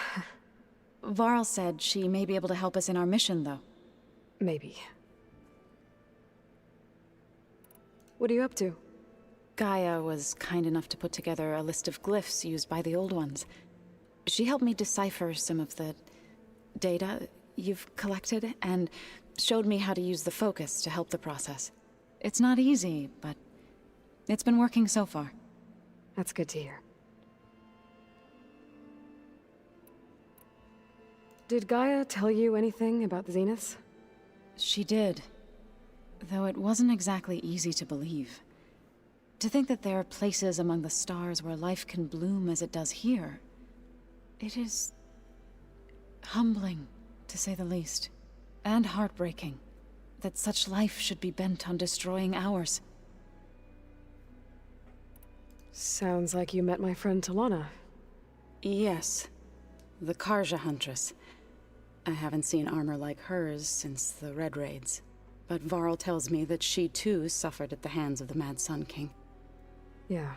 Varl said she may be able to help us in our mission, though. Maybe. What are you up to? Gaia was kind enough to put together a list of glyphs used by the Old Ones. She helped me decipher some of the data you've collected, and showed me how to use the focus to help the process. It's not easy, but it's been working so far. That's good to hear. Did Gaia tell you anything about the Zeniths? She did. Though it wasn't exactly easy to believe. To think that there are places among the stars where life can bloom as it does here. It is humbling, to say the least. And heartbreaking. That such life should be bent on destroying ours. Sounds like you met my friend Talana. Yes. The Karja Huntress. I haven't seen armor like hers since the Red Raids. But Varl tells me that she too suffered at the hands of the Mad Sun King. Yeah.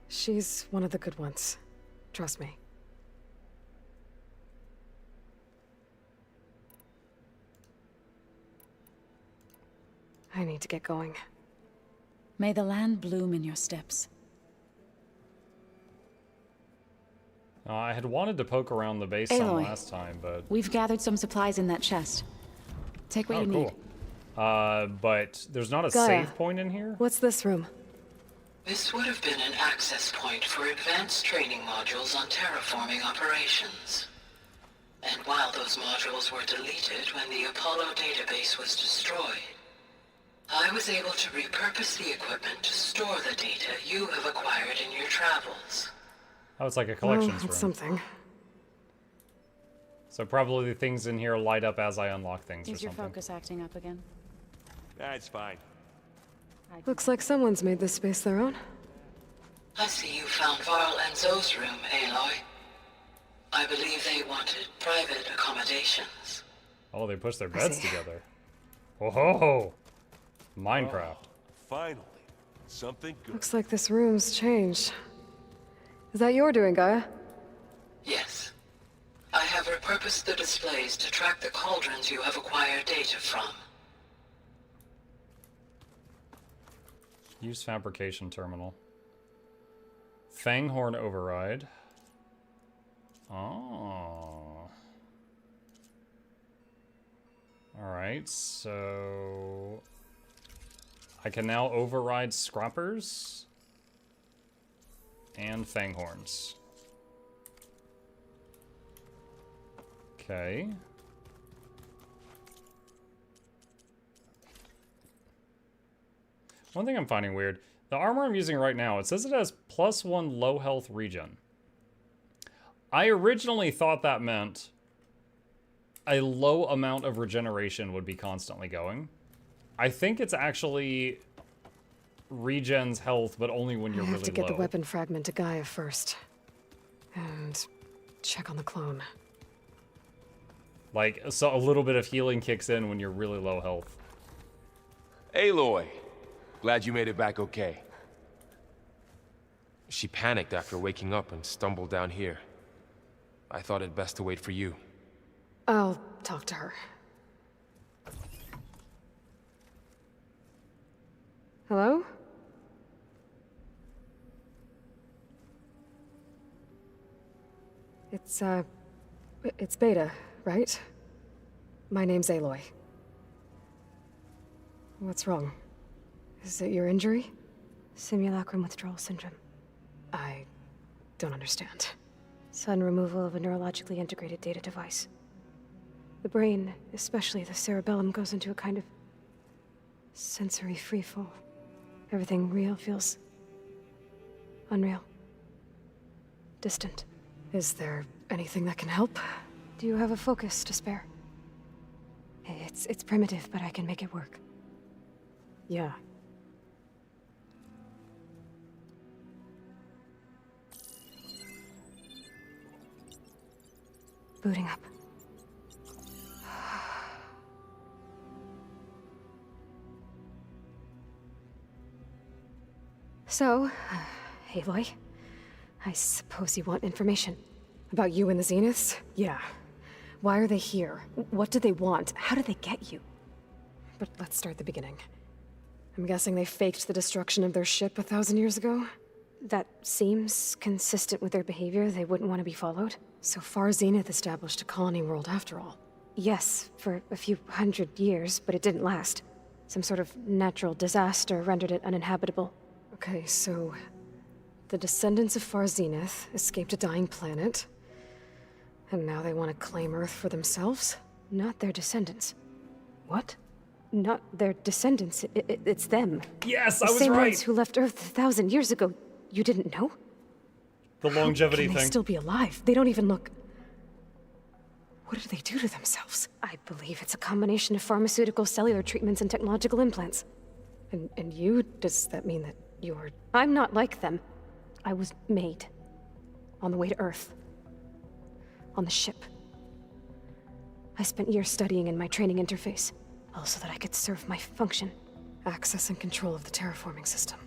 She's one of the good ones. Trust me. I need to get going. May the land bloom in your steps. I had wanted to poke around the base some Aloy, last time, but... We've gathered some supplies in that chest. Take what you need. But there's not a Gaia, save point in here? What's this room? This would have been an access point for advanced training modules on terraforming operations. And while those modules were deleted when the Apollo database was destroyed, I was able to repurpose the equipment to store the data you have acquired in your travels. Oh, it's like a collections room. That's something. So probably the things in here light up as I unlock things or Is your something. focus acting up again? That's fine. Looks like someone's made this space their own. I see you found Varl and Zoe's room, Aloy. I believe they wanted private accommodations. Oh, they pushed their beds together. Oh ho! Minecraft. Oh, finally. Something good. Looks like this room's changed. Is that your doing, Gaia? Yes. I have repurposed the displays to track the cauldrons you have acquired data from. Use fabrication terminal. Fanghorn override. Oh. Alright, so... I can now override scrappers and fanghorns. Okay. One thing I'm finding weird, the armor I'm using right now, it says it has +1 low health regen. I originally thought that meant a low amount of regeneration would be constantly going. I think it's actually regens health, but only when you're really low. I have to get the weapon fragment to Gaia first. And check on the clone. Like, so a little bit of healing kicks in when you're really low health. Aloy, glad you made it back okay. She panicked after waking up and stumbled down here. I thought it best to wait for you. I'll talk to her. Hello? It's Beta, right? My name's Aloy. What's wrong? Is it your injury? Simulacrum withdrawal syndrome. I don't understand. Sudden removal of a neurologically integrated data device. The brain, especially the cerebellum, goes into a kind of sensory freefall. Everything real feels unreal. Distant. Is there anything that can help? Do you have a focus to spare? It's primitive, but I can make it work. Yeah. Booting up. So, Aloy, I suppose you want information. About you and the Zeniths? Yeah. Why are they here? What do they want? How did they get you? But let's start at the beginning. I'm guessing they faked the destruction of their ship 1,000 years ago? That seems consistent with their behavior. They wouldn't want to be followed. So far, Zenith established a colony world after all. Yes, for a few hundred years, but it didn't last. Some sort of natural disaster rendered it uninhabitable. Okay, so the descendants of Far Zenith escaped a dying planet, and now they want to claim Earth for themselves? Not their descendants. What? Not their descendants. It's them. Yes, I was the same right. ones who left Earth 1,000 years ago. You didn't know? The longevity How can thing. they still be alive? They don't even look... What did they do to themselves? I believe it's a combination of pharmaceutical, cellular treatments, and technological implants. And you? Does that mean that you're... I'm not like them. I was made. On the way to Earth. On the ship. I spent years studying in my training interface, all so that I could serve my function. Access and control of the terraforming system.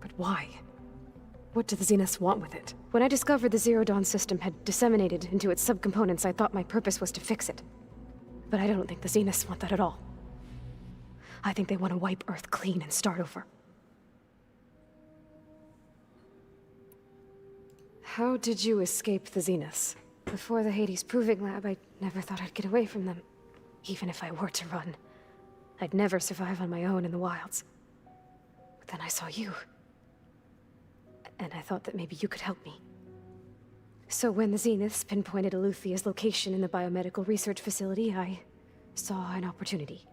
But why? What do the Zeniths want with it? When I discovered the Zero Dawn system had disseminated into its subcomponents, I thought my purpose was to fix it. But I don't think the Zeniths want that at all. I think they want to wipe Earth clean and start over. How did you escape the Zeniths? Before the Hades Proving Lab, I never thought I'd get away from them. Even if I were to run, I'd never survive on my own in the wilds. But then I saw you. And I thought that maybe you could help me. So when the Zeniths pinpointed Eluthia's location in the biomedical research facility, I saw an opportunity.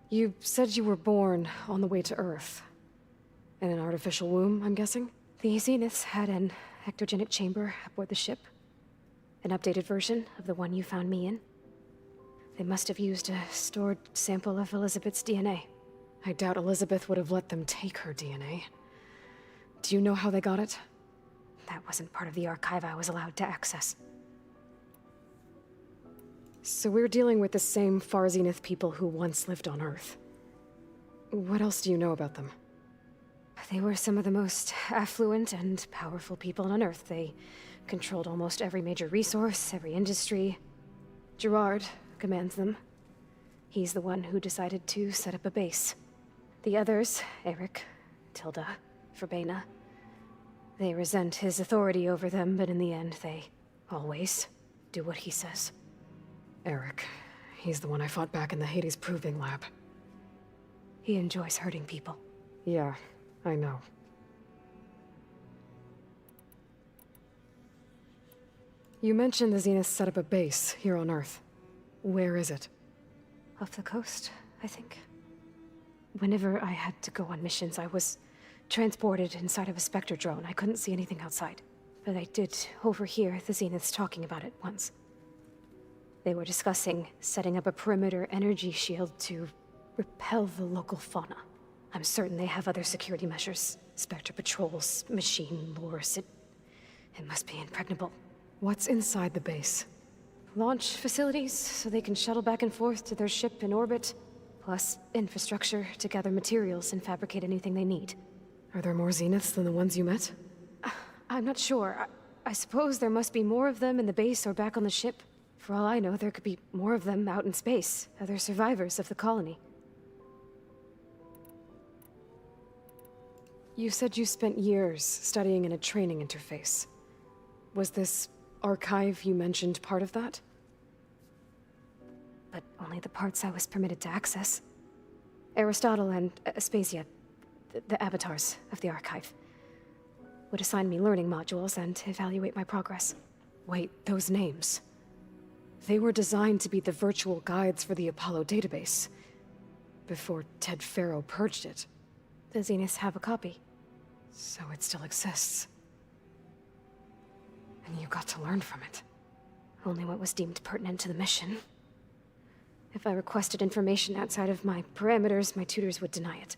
You said you were born on the way to Earth. In an artificial womb, I'm guessing? The Zeniths had an ectogenic chamber aboard the ship. An updated version of the one you found me in. They must have used a stored sample of Elizabeth's DNA. I doubt Elizabeth would have let them take her DNA. Do you know how they got it? That wasn't part of the archive I was allowed to access. So we're dealing with the same Far Zenith people who once lived on Earth. What else do you know about them? They were some of the most affluent and powerful people on Earth. They controlled almost every major resource, every industry. Gerard commands them. He's the one who decided to set up a base. The others, Eric, Tilda, Verbena, they resent his authority over them, but in the end, they always do what he says. Eric, he's the one I fought back in the Hades Proving Lab. He enjoys hurting people. Yeah, I know. You mentioned the Zeniths set up a base here on Earth. Where is it? Off the coast, I think. Whenever I had to go on missions, I was transported inside of a Spectre drone. I couldn't see anything outside. But I did overhear the Zeniths talking about it once. They were discussing setting up a perimeter energy shield to repel the local fauna. I'm certain they have other security measures. Spectre patrols, machine lures. It must be impregnable. What's inside the base? Launch facilities, so they can shuttle back and forth to their ship in orbit. Plus infrastructure to gather materials and fabricate anything they need. Are there more Zeniths than the ones you met? I'm not sure. I suppose there must be more of them in the base or back on the ship. For all I know, there could be more of them out in space, other survivors of the colony. You said you spent years studying in a training interface. Was this archive you mentioned part of that? But only the parts I was permitted to access. Aristotle and Aspasia, the avatars of the archive, would assign me learning modules and evaluate my progress. Wait, those names. They were designed to be the virtual guides for the Apollo database, before Ted Faro purged it. The Zeniths have a copy. So it still exists. And you got to learn from it. Only what was deemed pertinent to the mission. If I requested information outside of my parameters, my tutors would deny it.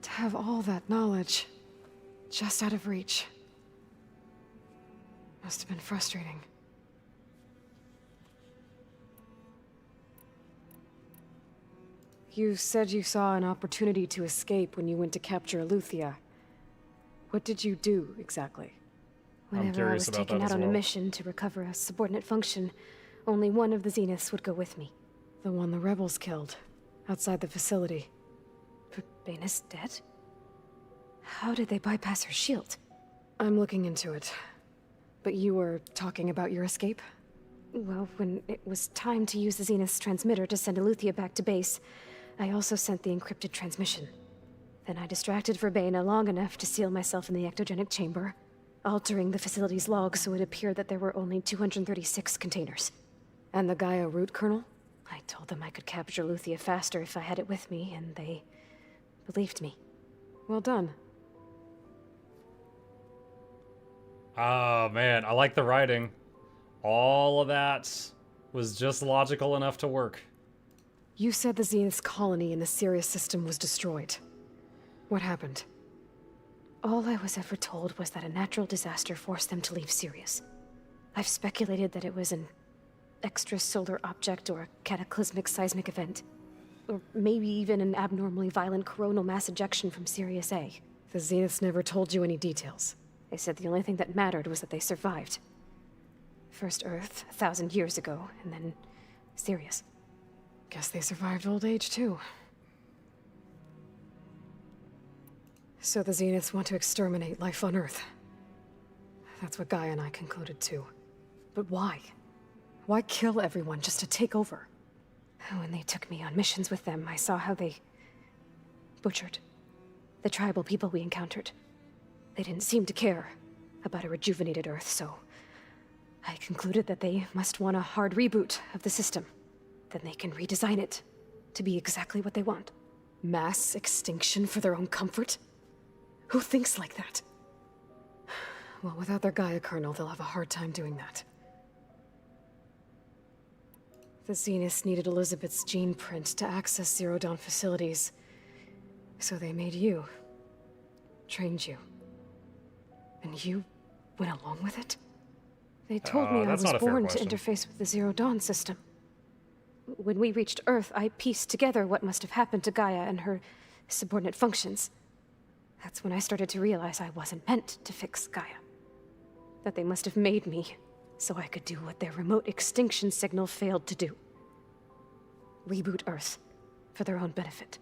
To have all that knowledge, just out of reach, must have been frustrating. You said you saw an opportunity to escape when you went to capture Aletheia. What did you do, exactly? Whenever I was taken out on a mission to recover a subordinate function, only one of the Zeniths would go with me. The one the rebels killed, outside the facility. But Baina's dead? How did they bypass her shield? I'm looking into it. But you were talking about your escape? Well, when it was time to use the Zenith's transmitter to send Aletheia back to base, I also sent the encrypted transmission. Then I distracted Verbena long enough to seal myself in the ectogenic chamber, altering the facility's log so it appeared that there were only 236 containers. And the Gaia root kernel? I told them I could capture Aletheia faster if I had it with me, and they believed me. Well done. Oh, man, I like the writing. All of that was just logical enough to work. You said the Zenith's colony in the Sirius system was destroyed. What happened? All I was ever told was that a natural disaster forced them to leave Sirius. I've speculated that it was an extrasolar object or a cataclysmic seismic event. Or maybe even an abnormally violent coronal mass ejection from Sirius A. The Zeniths never told you any details. They said the only thing that mattered was that they survived. First Earth, 1,000 years ago, and then Sirius. Guess they survived old age, too. So the Zeniths want to exterminate life on Earth. That's what Gaia and I concluded, too. But why? Why kill everyone just to take over? When they took me on missions with them, I saw how they butchered the tribal people we encountered. They didn't seem to care about a rejuvenated Earth, so I concluded that they must want a hard reboot of the system. Then they can redesign it to be exactly what they want. Mass extinction for their own comfort? Who thinks like that? Well, without their Gaia kernel, they'll have a hard time doing that. The Zeniths needed Elizabeth's gene print to access Zero Dawn facilities. So they made you. Trained you. And you went along with it? They told me I was born to interface with the Zero Dawn system. When we reached Earth, I pieced together what must have happened to Gaia and her subordinate functions. That's when I started to realize I wasn't meant to fix Gaia. That they must have made me so I could do what their remote extinction signal failed to do. Reboot Earth for their own benefit.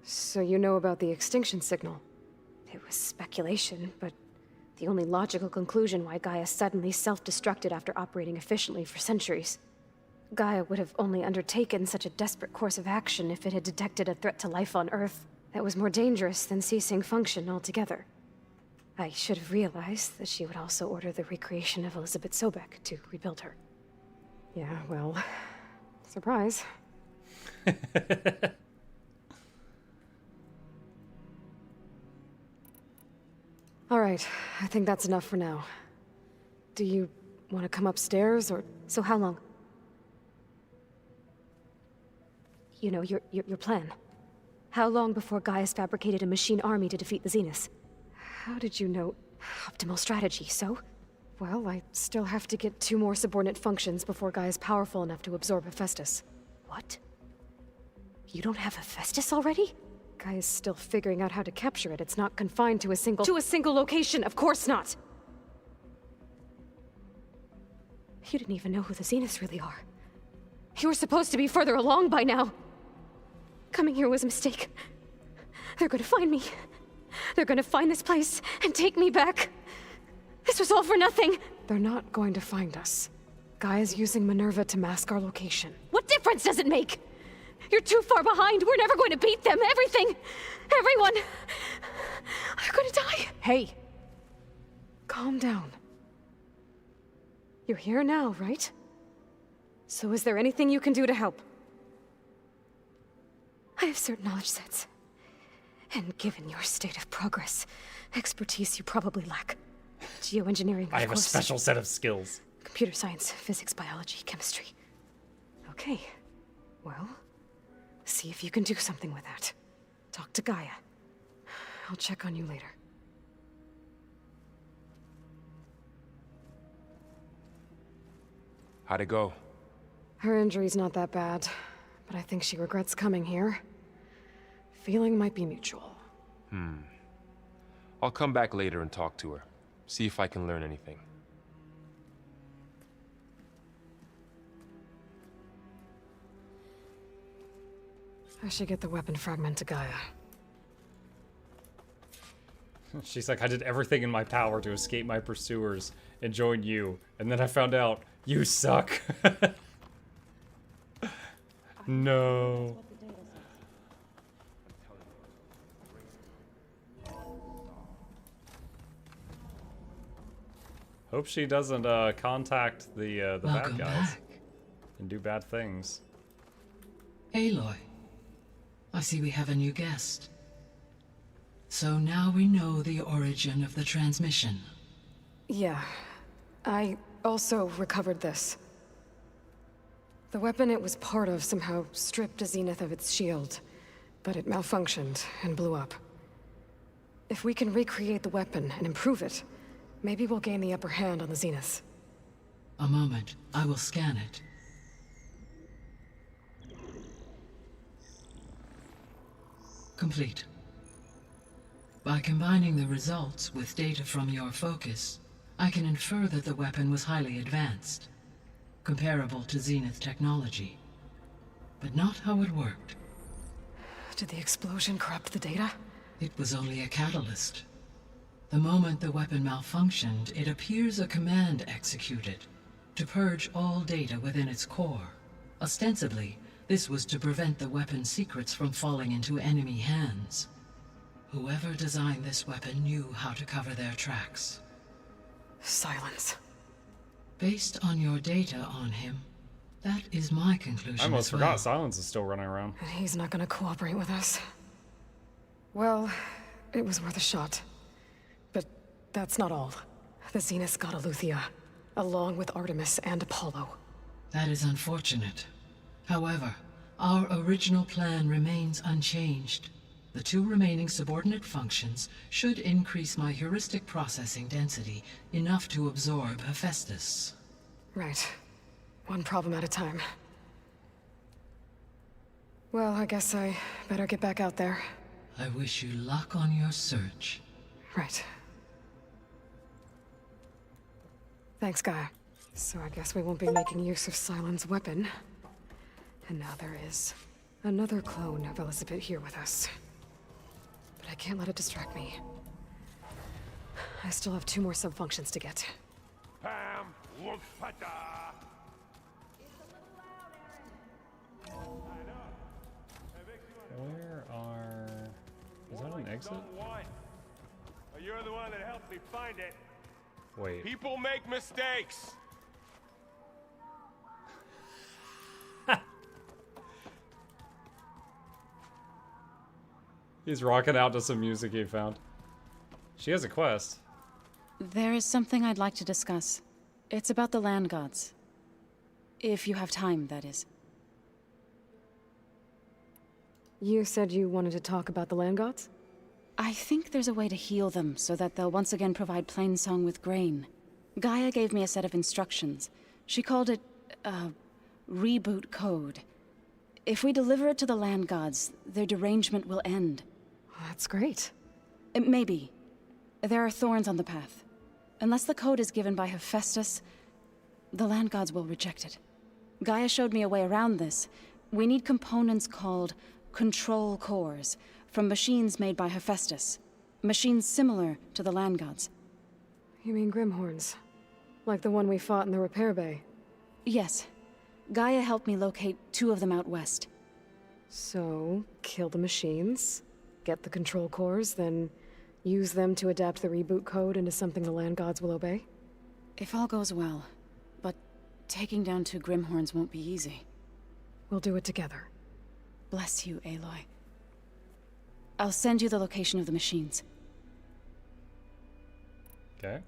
So you know about the extinction signal? It was speculation, but the only logical conclusion why Gaia suddenly self-destructed after operating efficiently for centuries. Gaia would have only undertaken such a desperate course of action if it had detected a threat to life on Earth that was more dangerous than ceasing function altogether. I should have realized that she would also order the recreation of Elizabeth Sobek to rebuild her. Yeah, well, surprise. All right, I think that's enough for now. Do you want to come upstairs, or... So how long? You know, your plan. How long before Gaia's fabricated a machine army to defeat the Zeniths? How did you know? Optimal strategy, so? Well, I still have to get 2 more subordinate functions before Gaia's powerful enough to absorb Hephaestus. What? You don't have Hephaestus already? Gaia's still figuring out how to capture it. It's not confined to a single... To a single location, of course not! You didn't even know who the Zeniths really are. You were supposed to be further along by now. Coming here was a mistake. They're gonna find me. They're gonna find this place and take me back. This was all for nothing. They're not going to find us. Gaia's using Minerva to mask our location. What difference does it make? You're too far behind. We're never going to beat them. Everything, everyone, are gonna die. Hey, calm down. You're here now, right? So is there anything you can do to help? I have certain knowledge sets. And given your state of progress, expertise you probably lack. Geoengineering, of I have course. a special set of skills. Computer science, physics, biology, chemistry. Okay, well, see if you can do something with that. Talk to Gaia. I'll check on you later. How'd it go? Her injury's not that bad, but I think she regrets coming here. Feeling might be mutual. I'll come back later and talk to her. See if I can learn anything. I should get the weapon fragment to Gaia. She's like, I did everything in my power to escape my pursuers and join you, and then I found out you suck. No. Hope she doesn't contact the bad Welcome guys back. and do bad things. Aloy, I see we have a new guest. So now we know the origin of the transmission. Yeah. I also recovered this. The weapon it was part of somehow stripped Zenith of its shield, but it malfunctioned and blew up. If we can recreate the weapon and improve it, maybe we'll gain the upper hand on the Zeniths. A moment, I will scan it. Complete. By combining the results with data from your focus, I can infer that the weapon was highly advanced, comparable to Zenith technology, but not how it worked. Did the explosion corrupt the data? It was only a catalyst. The moment the weapon malfunctioned, it appears a command executed to purge all data within its core. Ostensibly, this was to prevent the weapon's secrets from falling into enemy hands. Whoever designed this weapon knew how to cover their tracks. Silence. Based on your data on him, that is my conclusion. I almost as well. forgot Silence is still running around. And he's not gonna cooperate with us. Well, it was worth a shot. But that's not all. The Zeniths got Aletheia, along with Artemis and Apollo. That is unfortunate. However, our original plan remains unchanged. The two remaining subordinate functions should increase my heuristic processing density enough to absorb Hephaestus. Right. One problem at a time. Well, I guess I better get back out there. I wish you luck on your search. Right. Thanks, Gaia. So I guess we won't be making use of Silent's weapon. And now there is another clone of Elizabeth here with us. But I can't let it distract me. I still have 2 more sub-functions to get. Where are... Is that an exit? You're the one that helped me find it. Wait. People make mistakes. He's rocking out to some music he found. She has a quest. There is something I'd like to discuss. It's about the land gods. If you have time, that is. You said you wanted to talk about the land gods? I think there's a way to heal them so that they'll once again provide Plainsong with grain. Gaia gave me a set of instructions. She called it, reboot code. If we deliver it to the land gods, their derangement will end. That's great. Maybe. There are thorns on the path. Unless the code is given by Hephaestus, the land gods will reject it. Gaia showed me a way around this. We need components called control cores from machines made by Hephaestus. Machines similar to the land gods. You mean Grimhorns? Like the one we fought in the repair bay? Yes. Gaia helped me locate 2 of them out west. So, kill the machines, get the control cores, then use them to adapt the reboot code into something the land gods will obey? If all goes well. But taking down 2 Grimhorns won't be easy. We'll do it together. Bless you, Aloy. I'll send you the location of the machines. Okay.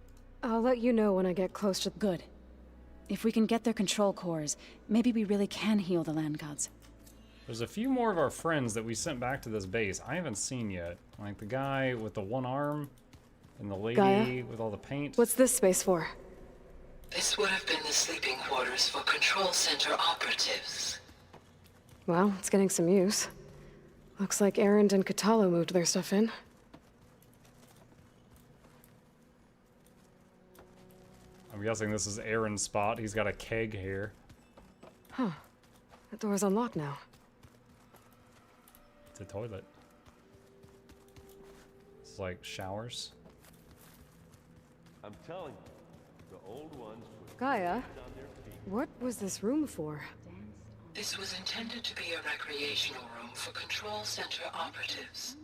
I'll let you know when I get close to... Good. If we can get their control cores, maybe we really can heal the land gods. There's a few more of our friends that we sent back to this base I haven't seen yet. Like the guy with the one arm, and the lady Gaia? with all the paint. What's this space for? This would have been the sleeping quarters for Control Center operatives. Well, it's getting some use. Looks like Erend and Katalo moved their stuff in. I'm guessing this is Aaron's spot. He's got a keg here. Huh. The door's unlocked now. It's a toilet. It's like showers. I'm telling you, the old ones put Gaia, what was this room for? This was intended to be a recreational room for Control Center operatives.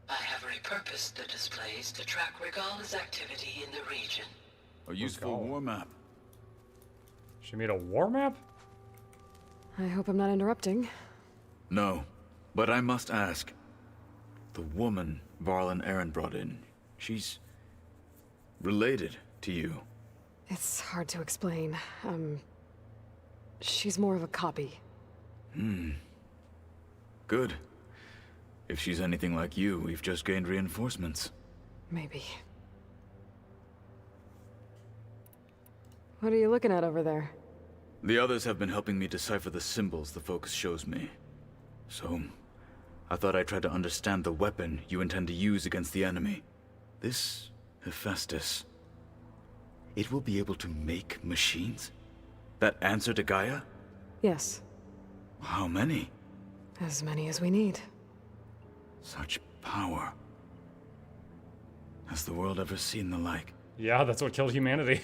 I have repurposed the displays to track Regala's activity in the region. A useful war map. She made a war map? I hope I'm not interrupting. No, but I must ask. The woman Varl and Aaron brought in, she's related to you. It's hard to explain. She's more of a copy. Good. If she's anything like you, we've just gained reinforcements. Maybe. What are you looking at over there? The others have been helping me decipher the symbols the focus shows me. So, I thought I'd try to understand the weapon you intend to use against the enemy. This Hephaestus, it will be able to make machines? That answer to Gaia? Yes. How many? As many as we need. Such power. Has the world ever seen the like? Yeah, that's what killed humanity.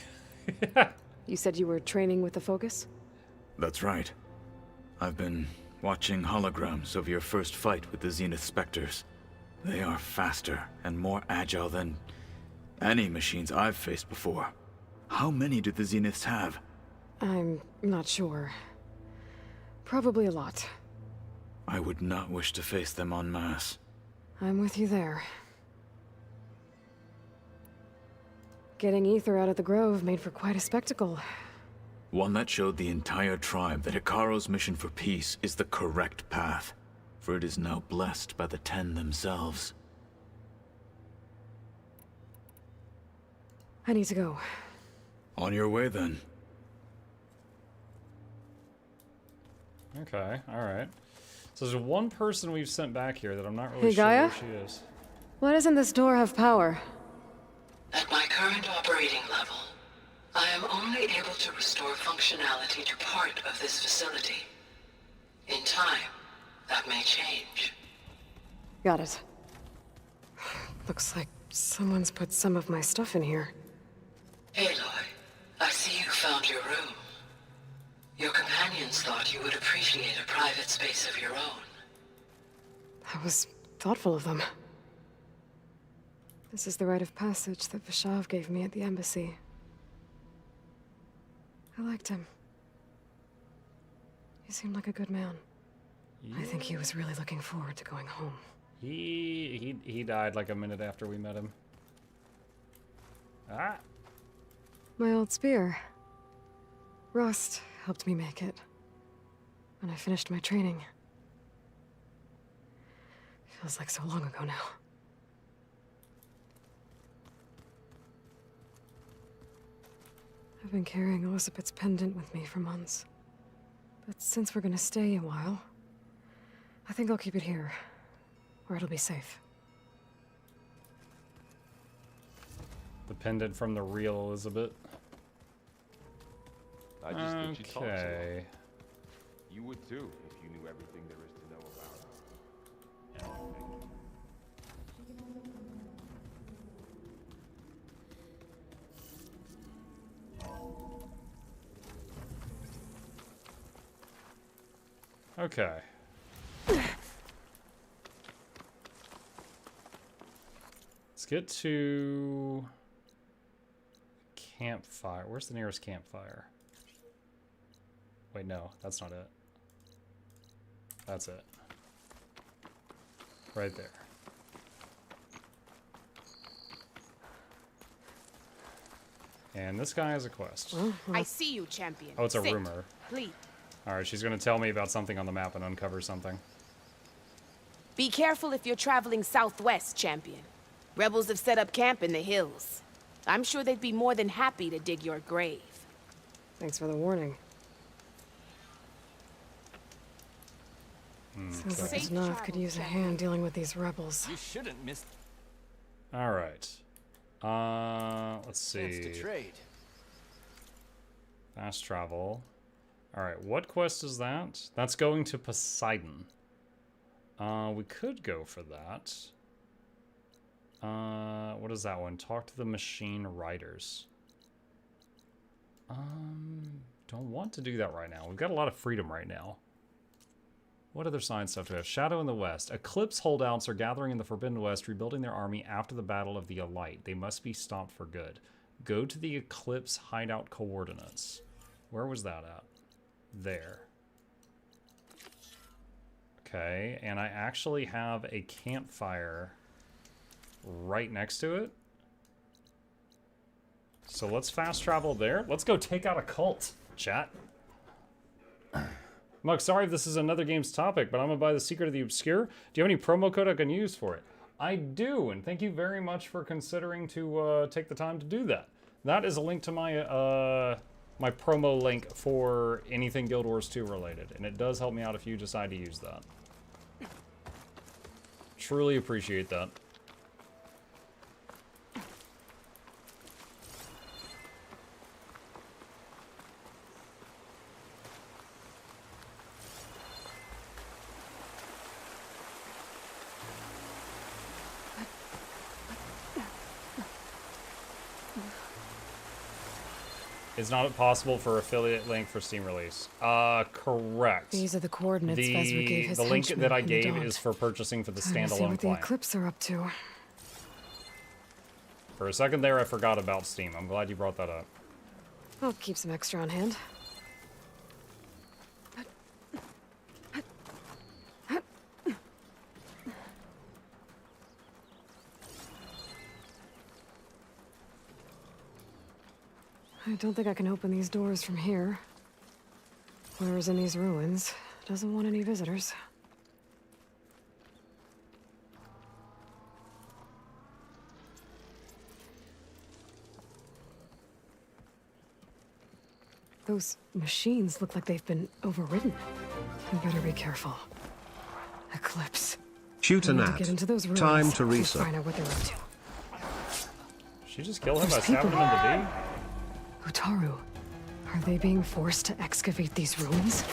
You said you were training with the Focus? That's right. I've been watching holograms of your first fight with the Zenith Spectres. They are faster and more agile than any machines I've faced before. How many do the Zeniths have? I'm not sure. Probably a lot. I would not wish to face them en masse. I'm with you there. Getting Ether out of the Grove made for quite a spectacle. One that showed the entire tribe that Hikaru's mission for peace is the correct path, for it is now blessed by the Ten themselves. I need to go. On your way, then. Okay, alright. So there's one person we've sent back here that I'm not really Hey, sure Gaia? where she is. Why doesn't this door have power? At my current operating level, I am only able to restore functionality to part of this facility. In time, that may change. Got it. Looks like someone's put some of my stuff in here. Aloy, I see you found your room. Your companions thought you would appreciate a private space of your own. That was thoughtful of them. This is the rite of passage that Vishav gave me at the embassy. I liked him. He seemed like a good man. Yeah. I think he was really looking forward to going home. He died like a minute after we met him. Ah! My old spear. Rust helped me make it. When I finished my training. Feels like so long ago now. I've been carrying Elizabeth's pendant with me for months. But since we're gonna stay a while, I think I'll keep it here, where it'll be safe. The pendant from the real Elizabeth. I just think she talks a lot. Okay. You would too, if you knew everything there is to know about her. Okay. Let's get to campfire. Where's the nearest campfire? Wait, no, that's not it. That's it. Right there. And this guy has a quest. I see you, champion. Oh, it's a Sit. rumor. Please. Alright, she's gonna tell me about something on the map and uncover something. Be careful if you're traveling southwest, champion. Rebels have set up camp in the hills. I'm sure they'd be more than happy to dig your grave. Thanks for the warning. Sounds like Okay. Znav could use a hand dealing with these rebels. You shouldn't miss All right. Let's chance to see. trade. Fast travel. All right, what quest is that? That's going to Poseidon. We could go for that. What is that one? Talk to the machine riders. Don't want to do that right now. We've got a lot of freedom right now. What other side stuff do we have? Shadow in the West. Eclipse holdouts are gathering in the Forbidden West, rebuilding their army after the Battle of the Elite. They must be stopped for good. Go to the Eclipse hideout coordinates. Where was that at? There. Okay, and I actually have a campfire right next to it. So let's fast travel there. Let's go take out a cult, chat. Mug, sorry if this is another game's topic, but I'm gonna buy The Secret of the Obscure. Do you have any promo code I can use for it? I do, and thank you very much for considering to take the time to do that. That is a link to my my promo link for anything Guild Wars 2 related, and it does help me out if you decide to use that. Truly appreciate that. Is not possible for affiliate link for Steam release. Correct. These are the coordinates Vezra gave his The link henchmen that I in the gave Daunt. is for purchasing for the Time to see standalone what the client. Eclipse are up to. For a second there, I forgot about Steam. I'm glad you brought that up. I'll keep some extra on hand. I don't think I can open these doors from here. Whoever's in these ruins doesn't want any visitors. Those machines look like they've been overridden. You better be careful. Eclipse. Shoot We an need to ad. get into those ruins Time to and research. find out what they're up to. She just killed him by There's stabbing him people. in the V? Utaru, are they being forced to excavate these ruins?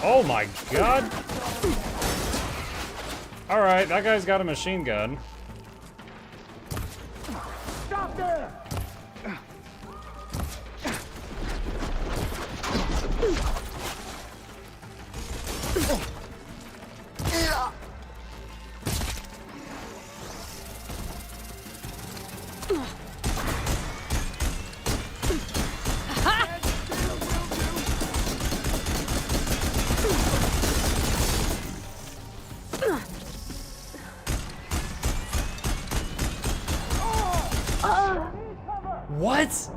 Oh my god! Alright, that guy's got a machine gun. Stop there! What?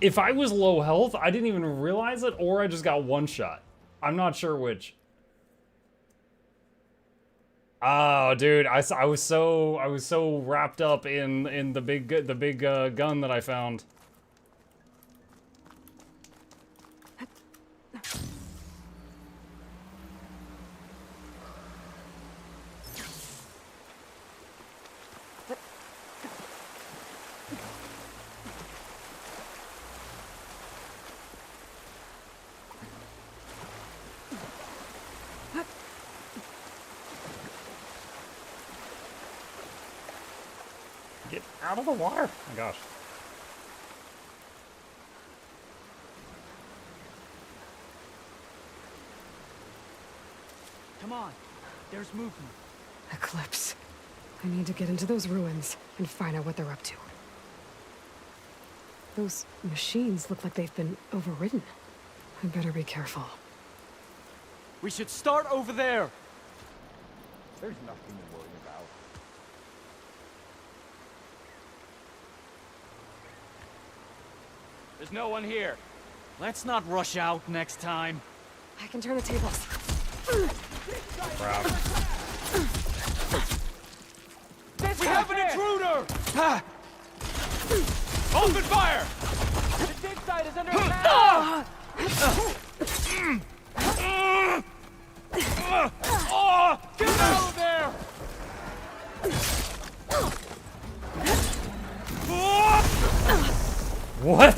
If I was low health, I didn't even realize it, or I just got one shot. I'm not sure which. Oh, dude, I was so wrapped up in the big gun that I found. Get out of the water! Oh my gosh. Come on, there's movement. Eclipse. I need to get into those ruins and find out what they're up to. Those machines look like they've been overridden. I better be careful. We should start over there. There's nothing to worry about. There's no one here. Let's not rush out next time. I can turn the tables. Crap. We have an intruder! Open fire! The dig site is under attack! Get out of there! What?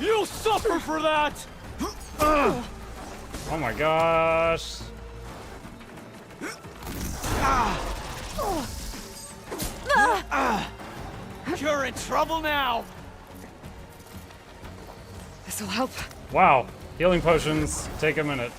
You'll suffer for that! Oh my gosh. You're in trouble now! This'll help. Wow. Healing potions take a minute.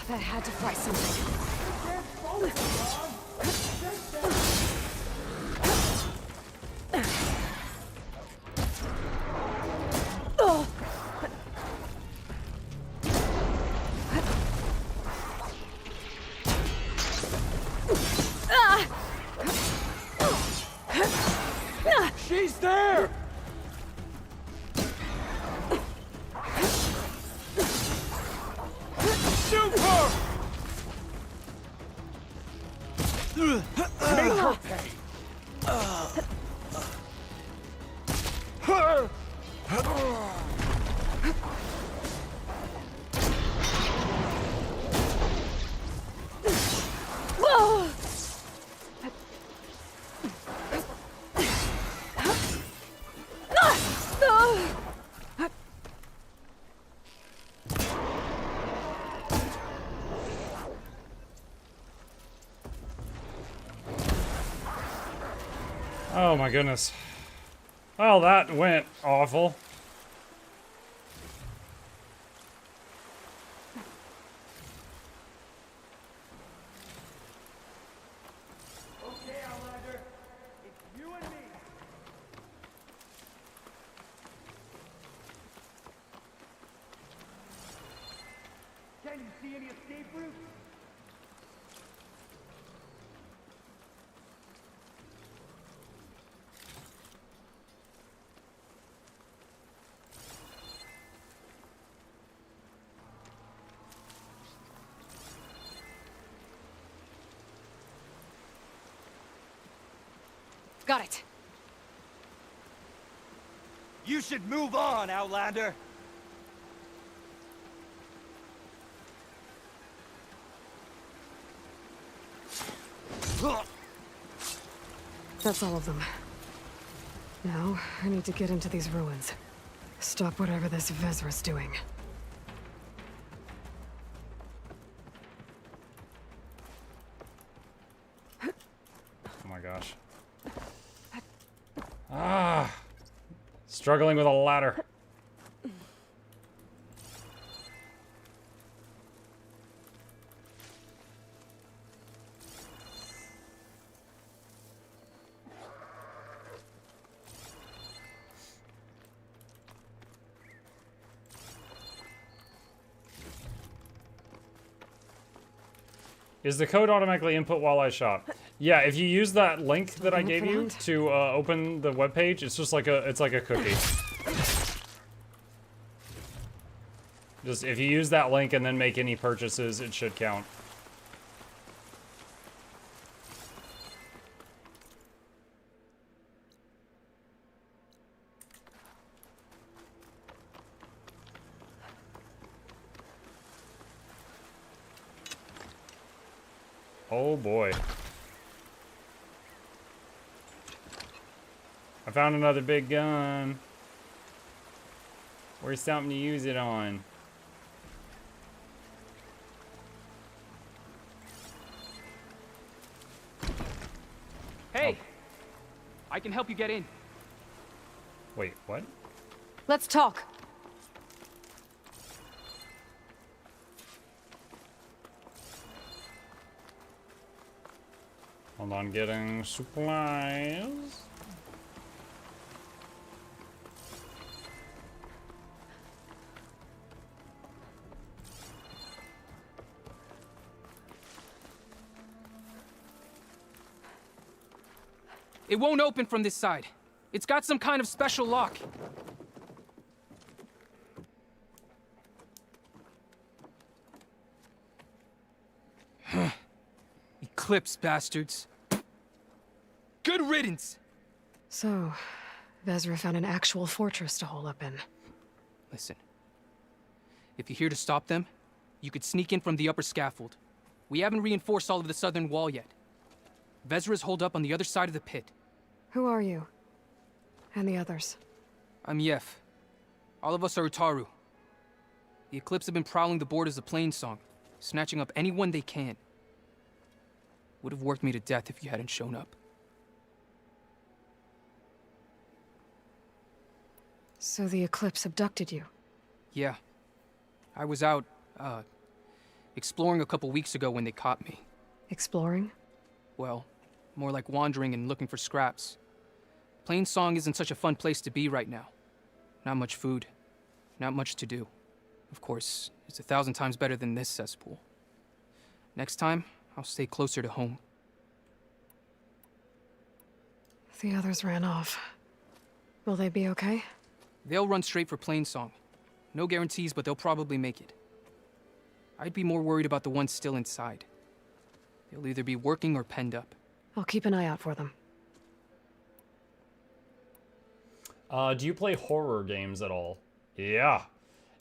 That had to fry something. She's there! Shoot her! Make her pay! Oh my goodness. Well, that went awful. Okay, Outlander. It's you and me. Can you see any escape routes? Got it. You should move on, Outlander. That's all of them. Now, I need to get into these ruins. Stop whatever this Vezra's doing. Oh my gosh. Ah, struggling with a ladder. Is the code automatically input while I shop? Yeah, if you use that link that I gave you to open the webpage, it's just like it's like a cookie. Just if you use that link and then make any purchases, it should count. Oh boy. I found another big gun. Where's something to use it on? Hey! I can help you get in. Wait, what? Let's talk. Hold on, getting supplies. It won't open from this side. It's got some kind of special lock. Eclipse bastards. Good riddance! So, Vezra found an actual fortress to hole up in. Listen. If you're here to stop them, you could sneak in from the upper scaffold. We haven't reinforced all of the southern wall yet. Vezra's holed up on the other side of the pit. Who are you? And the others? I'm Yef. All of us are Utaru. The Eclipse have been prowling the borders of Plainsong, snatching up anyone they can. Would have worked me to death if you hadn't shown up. So the Eclipse abducted you? Yeah. I was out, exploring a couple weeks ago when they caught me. Exploring? Well, more like wandering and looking for scraps. Plainsong isn't such a fun place to be right now. Not much food. Not much to do. Of course, it's 1,000 times better than this cesspool. Next time, I'll stay closer to home. The others ran off. Will they be okay? They'll run straight for Plainsong. No guarantees, but they'll probably make it. I'd be more worried about the ones still inside. They'll either be working or penned up. I'll keep an eye out for them. Do you play horror games at all? Yeah.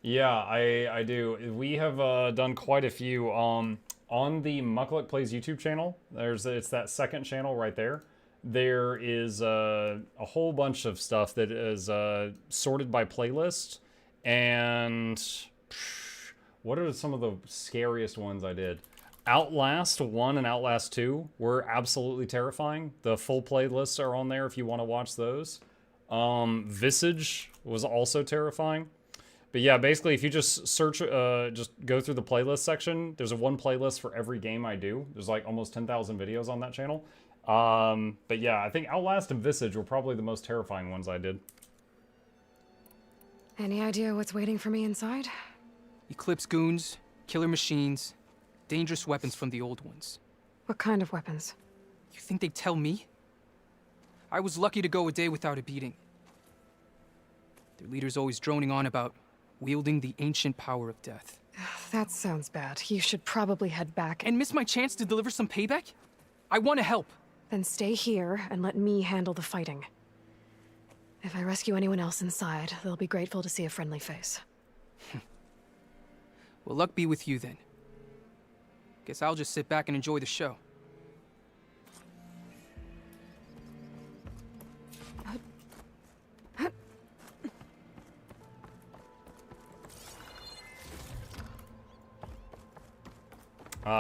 Yeah, I do. We have done quite a few. On the Mukluk Plays YouTube channel, it's that second channel right there. There is a whole bunch of stuff that is sorted by playlist. And what are some of the scariest ones I did? Outlast 1 and Outlast 2 were absolutely terrifying. The full playlists are on there if you want to watch those. Visage was also terrifying. But yeah, basically if you just search, just go through the playlist section, there's one playlist for every game I do. There's like almost 10,000 videos on that channel. But yeah, I think Outlast and Visage were probably the most terrifying ones I did. Any idea what's waiting for me inside? Eclipse goons, killer machines, dangerous weapons from the old ones. What kind of weapons? You think they'd tell me? I was lucky to go a day without a beating. Their leader's always droning on about wielding the ancient power of death. That sounds bad. You should probably head back. And miss my chance to deliver some payback? I want to help. Then stay here and let me handle the fighting. If I rescue anyone else inside, they'll be grateful to see a friendly face. Well, luck be with you then. Guess I'll just sit back and enjoy the show.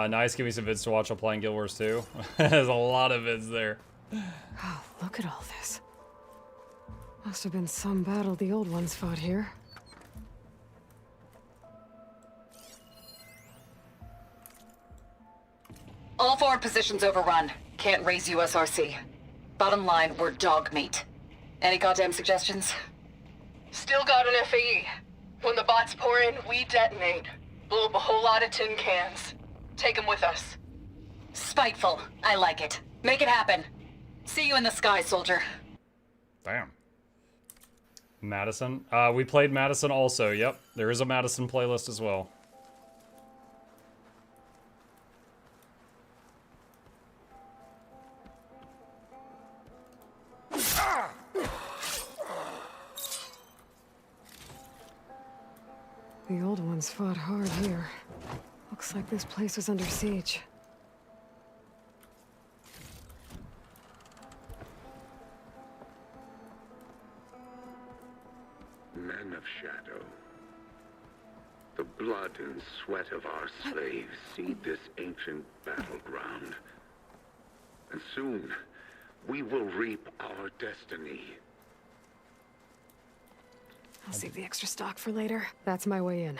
Nice, give me some vids to watch while playing Guild Wars 2. There's a lot of vids there. Oh, look at all this. Must have been some battle the old ones fought here. All forward positions overrun. Can't raise USRC. Bottom line, we're dog meat. Any goddamn suggestions? Still got an FAE. When the bots pour in, we detonate. Blow up a whole lot of tin cans. Take them with us. Spiteful. I like it. Make it happen. See you in the sky, soldier. Damn. Madison. We played Madison also. Yep. There is a Madison playlist as well. The old ones fought hard here. Looks like this place was under siege. Men of Shadow, the blood and sweat of our slaves seed this ancient battleground. And soon, we will reap our destiny. I'll save the extra stock for later. That's my way in.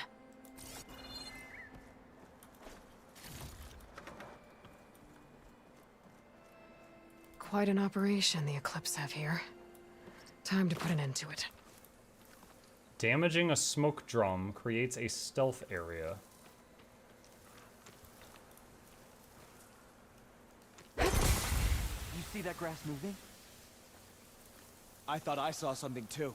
Quite an operation the Eclipse have here. Time to put an end to it. Damaging a smoke drum creates a stealth area. You see that grass moving? I thought I saw something too.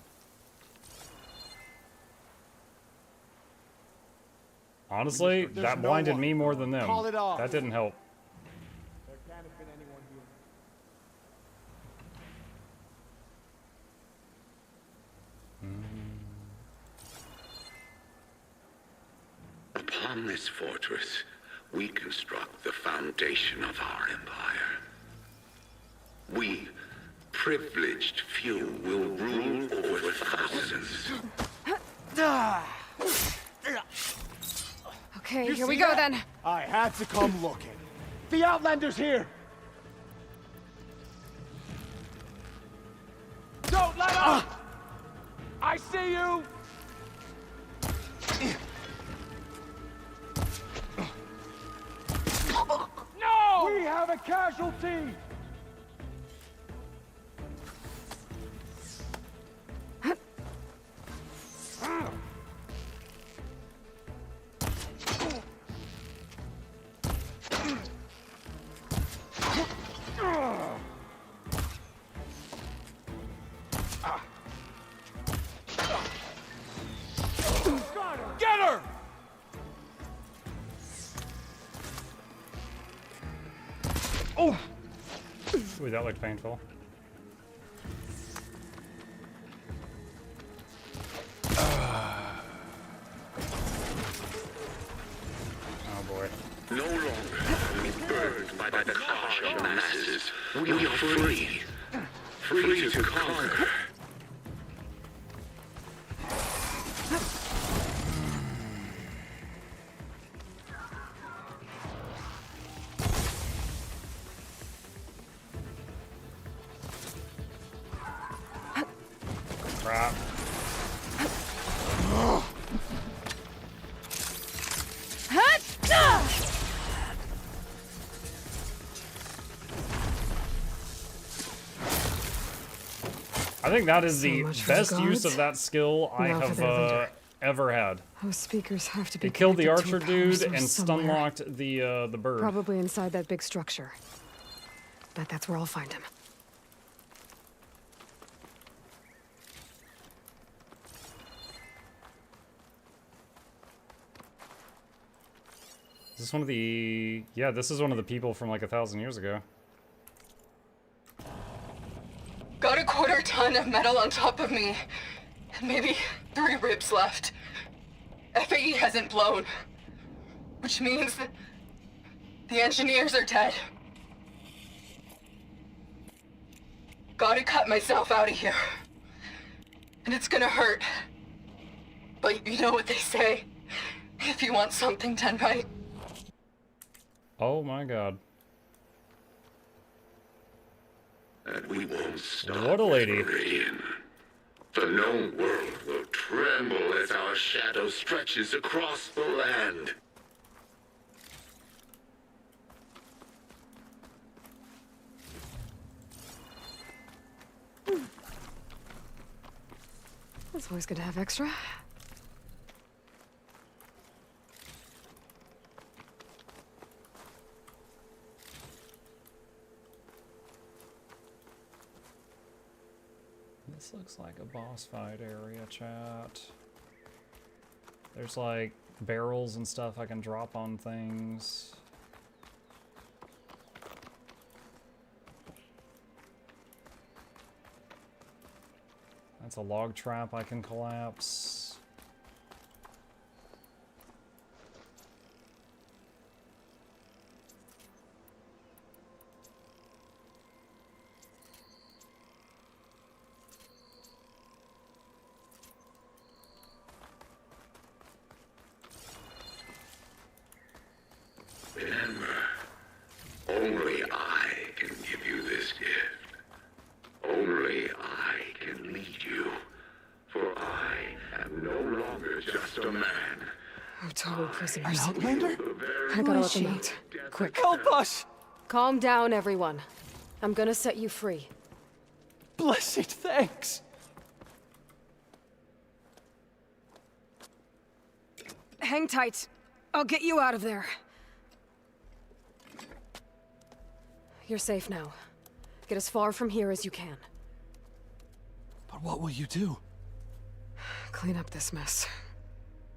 Honestly, that blinded me more than them. Call it off. That didn't help. There can't have been anyone here. Upon this fortress, we construct the foundation of our empire. We, privileged few, will rule over thousands. Okay, here we go then. I had to come looking. The Outlander's here! Don't let up! I see you! No! We have a casualty! Get her! Oh! Ooh, that looked painful. Oh boy. No longer are we burned by the clash of masses. We are free. Free to conquer. Crap. I think that is the best use of that skill I have ever had. Those speakers have to be. It killed the connected to archer a power dude source and somewhere. stunlocked the bird. Probably inside that big structure. Bet that's where I'll find him. Is this one of the... Yeah, this is one of the people from like 1,000 years ago. Got a quarter ton of metal on top of me. And maybe 3 ribs left. FAE hasn't blown. Which means that the engineers are dead. Gotta cut myself out of here. And it's gonna hurt. But you know what they say. If you want something done right. Oh my god. And we won't stop. What a lady. Meridian. The known world will tremble as our shadow stretches across the land. It's always good to have extra. This looks like a boss fight area, chat. There's like barrels and stuff I can drop on things. That's a log trap I can collapse. Remember, only I can give you this gift. Only I can lead you, for I man. Oh, totally prisoners. An Outlander? I gotta let them out. Quick. Help us! Calm down, everyone. I'm gonna set you free. Blessed thanks! Hang tight. I'll get you out of there. You're safe now. Get as far from here as you can. But what will you do? Clean up this mess.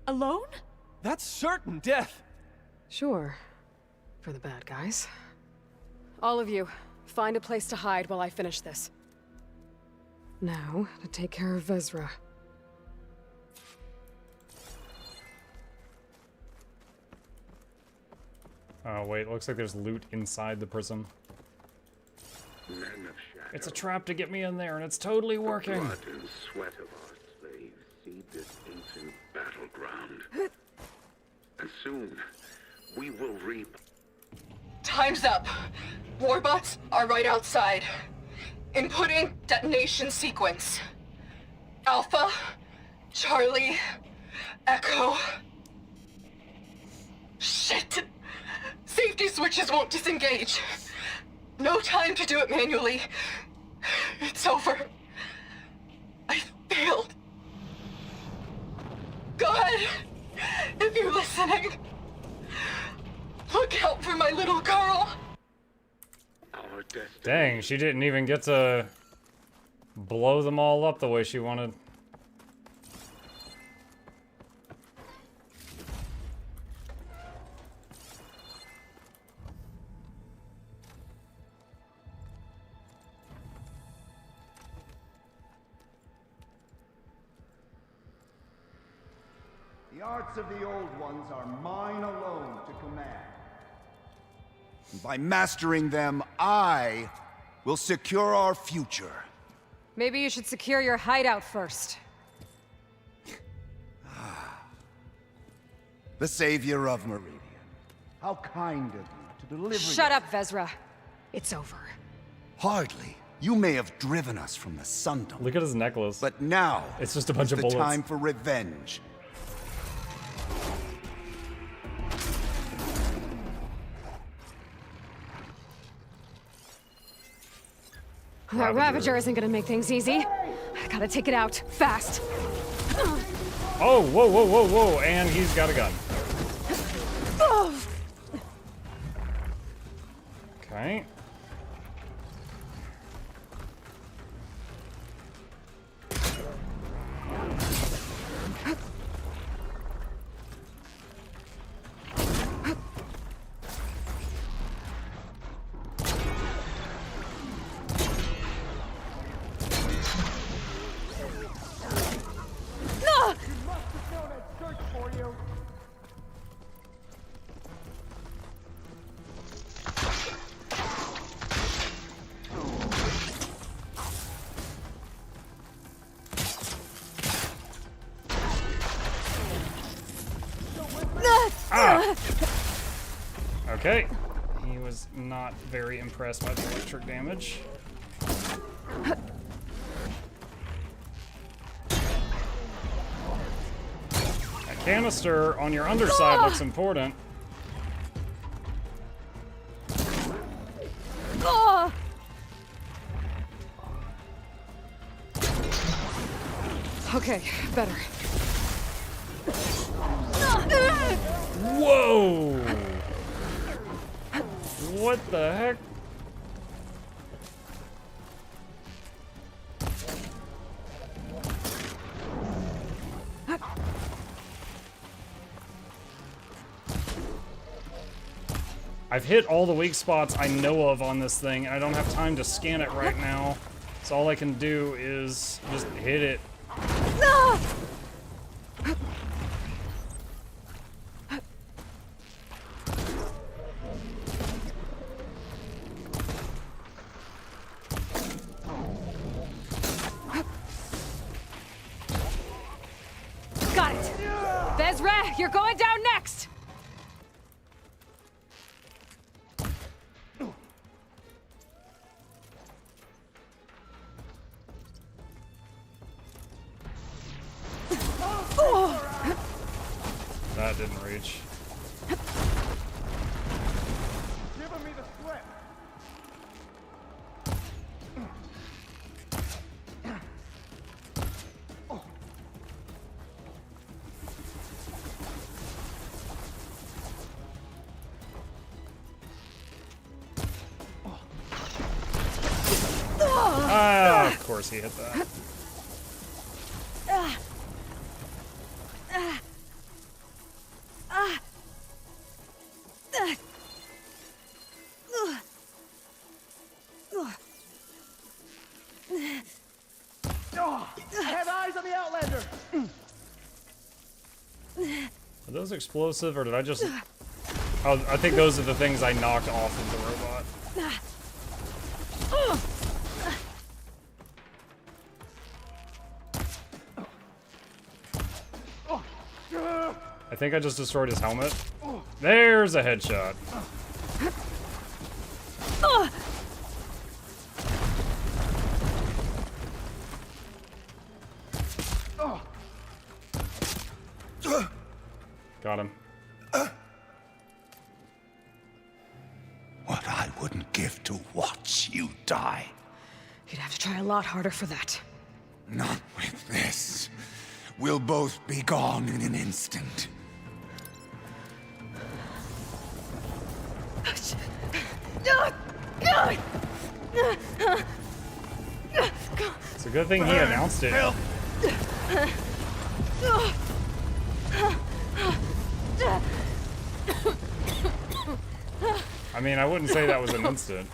Alone? That's certain death! Sure. For the bad guys. All of you, find a place to hide while I finish this. Now, to take care of Vezra. Oh, wait, looks like there's loot inside the prison. It's a trap to get me in there, and it's totally working. The blood and sweat of our slaves seed this ancient battleground. And soon, we will reap. Time's up. Warbots are right outside. Inputting detonation sequence. Alpha, Charlie, Echo. Shit! Safety switches won't disengage. No time to do it manually. It's over. I failed. God, if you're listening, look out for my little girl. Dang, she didn't even get to blow them all up the way she wanted. The arts of the old ones are mine alone to command. And by mastering them, I will secure our future. Maybe you should secure your hideout first. The savior of Meridian. How kind of you to deliver. Shut up, Vezra. It's over. Hardly. You may have driven us from the Sundom. Look at his necklace. But now it's just a bunch of the bullets. Time for revenge. That Ravager isn't gonna make things easy. I gotta take it out, fast. Oh, whoa, whoa, whoa, whoa, and he's got a gun. Okay. Okay. He was not very impressed by the electric damage. A canister on your underside looks important. Okay, better. Whoa! What the heck? I've hit all the weak spots I know of on this thing, and I don't have time to scan it right now. So all I can do is just hit it. Got it! Vezra, you're going down next! That didn't reach. Giving me the slip. Ah, of course he hit that. I have eyes on the Outlander. Are those explosive, or did I just... Oh, I think those are the things I knocked off of the robot. I think I just destroyed his helmet. There's a headshot. Got him. What I wouldn't give to watch you die. You'd have to try a lot harder for that. Not with this. We'll both be gone in an instant. It's a good thing he announced it. I mean, I wouldn't say that was an instant.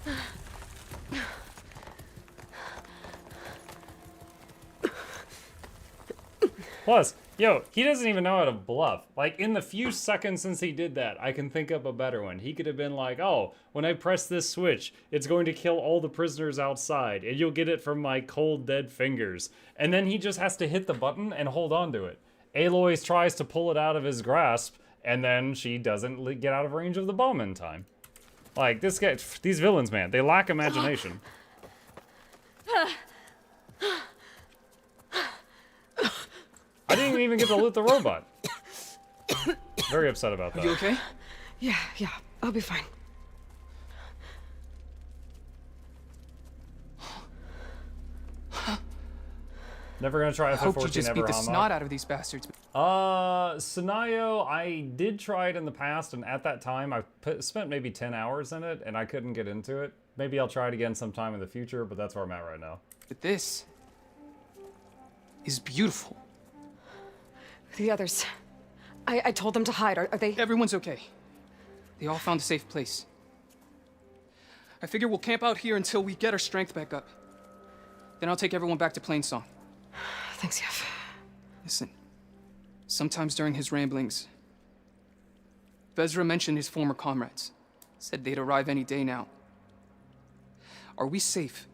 Plus, yo, he doesn't even know how to bluff. Like, in the few seconds since he did that, I can think up a better one. He could have been like, oh, when I press this switch, it's going to kill all the prisoners outside, and you'll get it from my cold, dead fingers. And then he just has to hit the button and hold on to it. Aloy tries to pull it out of his grasp, and then she doesn't get out of range of the bomb in time. Like, this guy, these villains, man, they lack imagination. I didn't even get to loot the robot. Very upset about that. Are you okay? Yeah, I'll be fine. Never gonna try I hope you FF14 just ever, beat the Hama. snot out of these bastards. Scenario, I did try it in the past, and at that time, I spent maybe 10 hours in it, and I couldn't get into it. Maybe I'll try it again sometime in the future, but that's where I'm at right now. But this is beautiful. The others. I told them to hide. Are they... Everyone's okay. They all found a safe place. I figure we'll camp out here until we get our strength back up. Then I'll take everyone back to Plainsong. Thanks, Yef. Listen, sometimes during his ramblings, Vezra mentioned his former comrades. Said they'd arrive any day now. Are we safe?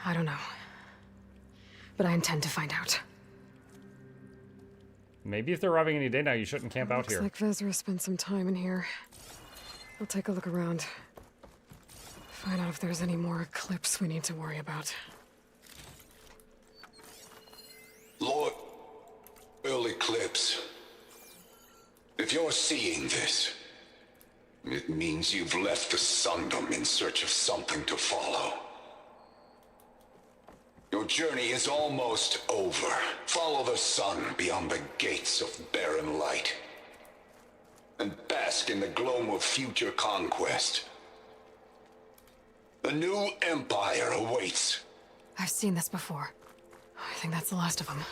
I don't know. But I intend to find out. Maybe if they're arriving any day now, you shouldn't camp out here. Looks like Vezra spent some time in here. I'll take a look around. Find out if there's any more eclipse we need to worry about. Lord, Earl Eclipse, if you're seeing this, it means you've left the Sundom in search of something to follow. Your journey is almost over. Follow the sun beyond the gates of barren light, and bask in the gloam of future conquest. The new empire awaits. I've seen this before. I think that's the last of them.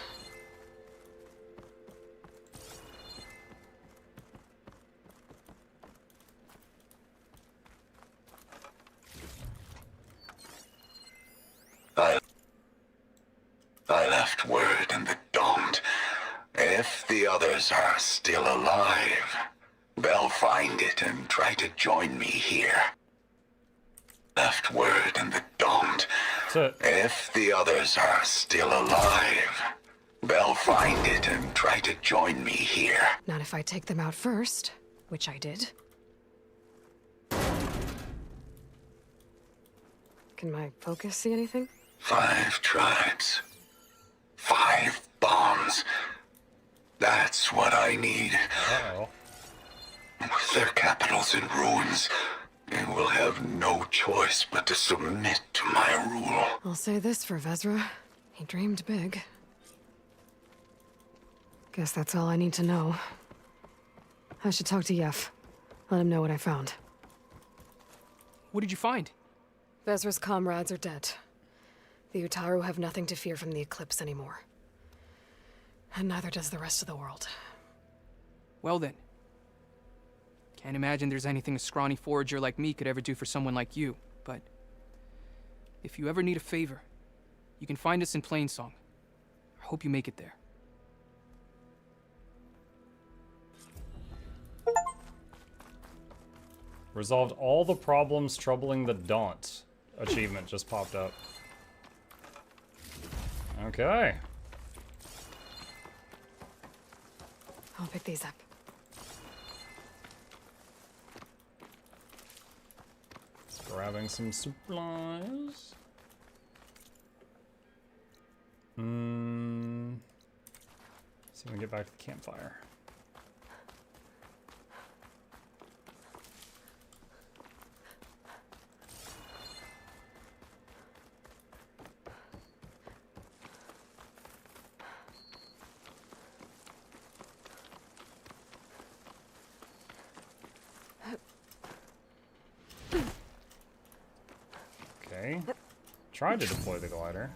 I left word in the Domed. If the others are still alive, they'll find it and try to join me here. Left word in the Domed. If the others are still alive, they'll find it and try to join me here. Not if I take them out first, which I did. Can my focus see anything? 5 tribes. 5 bombs. That's what I need. Uh-oh. With their capitals in ruins, they will have no choice but to submit to my rule. I'll say this for Vezra. He dreamed big. Guess that's all I need to know. I should talk to Yef. Let him know what I found. What did you find? Vezra's comrades are dead. The Utaru have nothing to fear from the Eclipse anymore. And neither does the rest of the world. Well then. Can't imagine there's anything a scrawny forager like me could ever do for someone like you, but if you ever need a favor, you can find us in Plainsong. I hope you make it there. Resolved all the problems troubling the Daunt. Achievement just popped up. Okay. I'll pick these up. Just grabbing some supplies. See if we can get back to the campfire. Okay. Tried to deploy the glider.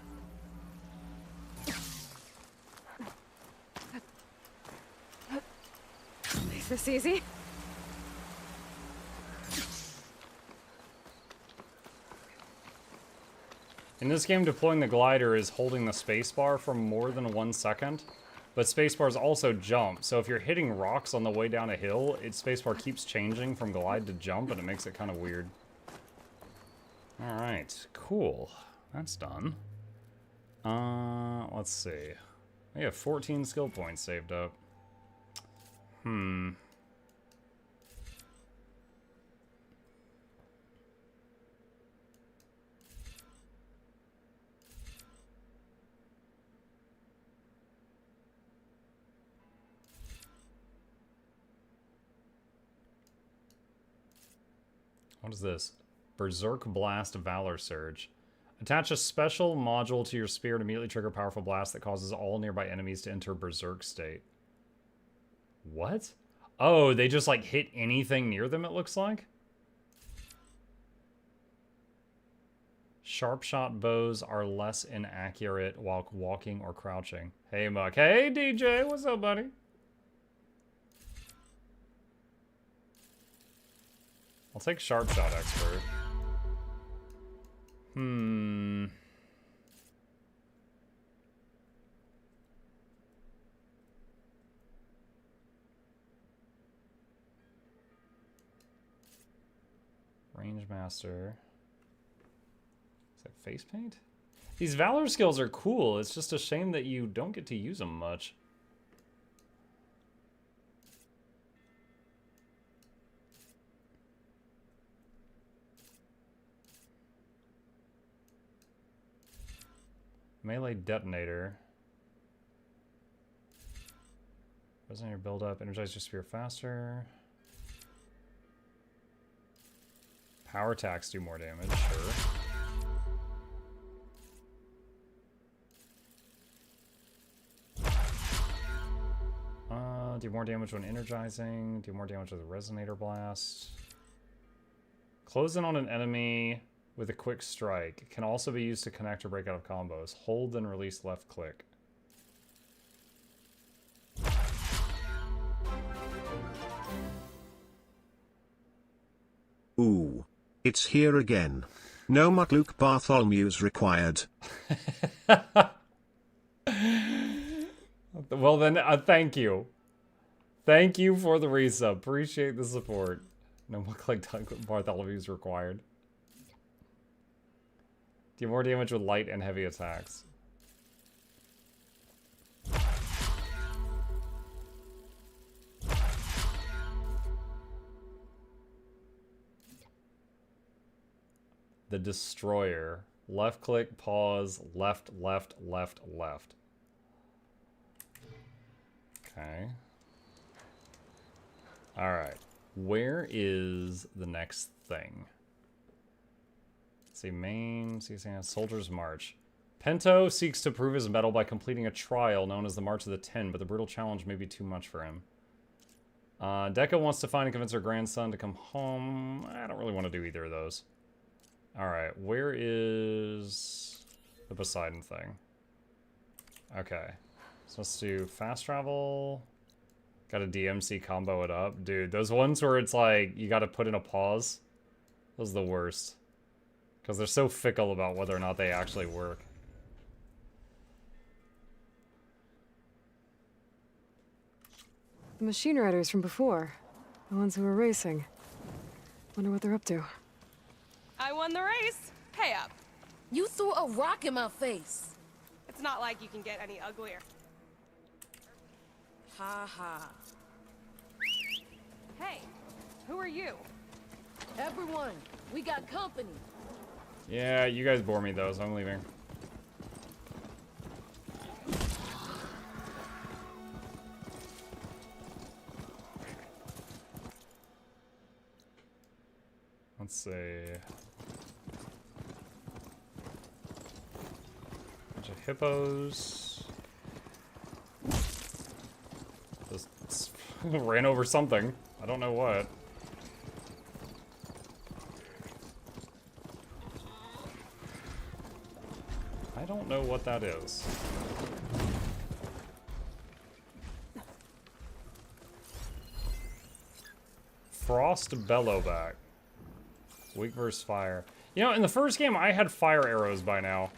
Is this easy? In this game, deploying the glider is holding the spacebar for more than 1 second, but spacebars also jump, so if you're hitting rocks on the way down a hill, its spacebar keeps changing from glide to jump, and it makes it kind of weird. Alright, cool. That's done. Let's see. We have 14 skill points saved up. What is this? Berserk Blast Valor Surge. Attach a special module to your spear to immediately trigger a powerful blast that causes all nearby enemies to enter Berserk state. What? Oh, they just like hit anything near them, it looks like? Sharp shot bows are less inaccurate while walking or crouching. Hey, Muck. Hey, DJ. What's up, buddy? I'll take Sharp Shot Expert. Range Master. Is that face paint? These Valor skills are cool. It's just a shame that you don't get to use them much. Melee Detonator. Resonator build up. Energize your spear faster. Power attacks do more damage, sure. Do more damage when energizing. Do more damage with a Resonator Blast. Close in on an enemy with a quick strike. Can also be used to connect or break out of combos. Hold then release left click. Ooh. It's here again. No Mukluk Bartholomew's required. Well then, thank you. Thank you for the resub. Appreciate the support. No Mukluk Bartholomew's required. Do more damage with light and heavy attacks. The Destroyer. Left click, pause, left, left, left, left. Okay. Alright. Where is the next thing? Let's see, main, Soldier's March. Pento seeks to prove his mettle by completing a trial known as the March of the Ten, but the brutal challenge may be too much for him. Deca wants to find and convince her grandson to come home. I don't really want to do either of those. Alright, where is the Poseidon thing? Okay. So let's do fast travel. Gotta DMC combo it up. Dude, those ones where it's like, you gotta put in a pause. Those are the worst. Because they're so fickle about whether or not they actually work. The machine riders from before. The ones who were racing. Wonder what they're up to. I won the race. Pay up. You threw a rock in my face. It's not like you can get any uglier. Ha ha. Hey, who are you? Everyone, we got company. Yeah, you guys bore me though, so I'm leaving. Let's see. Bunch of hippos. Just ran over something. I don't know what. I don't know what that is. Frost Bellowback. Weak versus fire. You know, in the first game, I had fire arrows by now.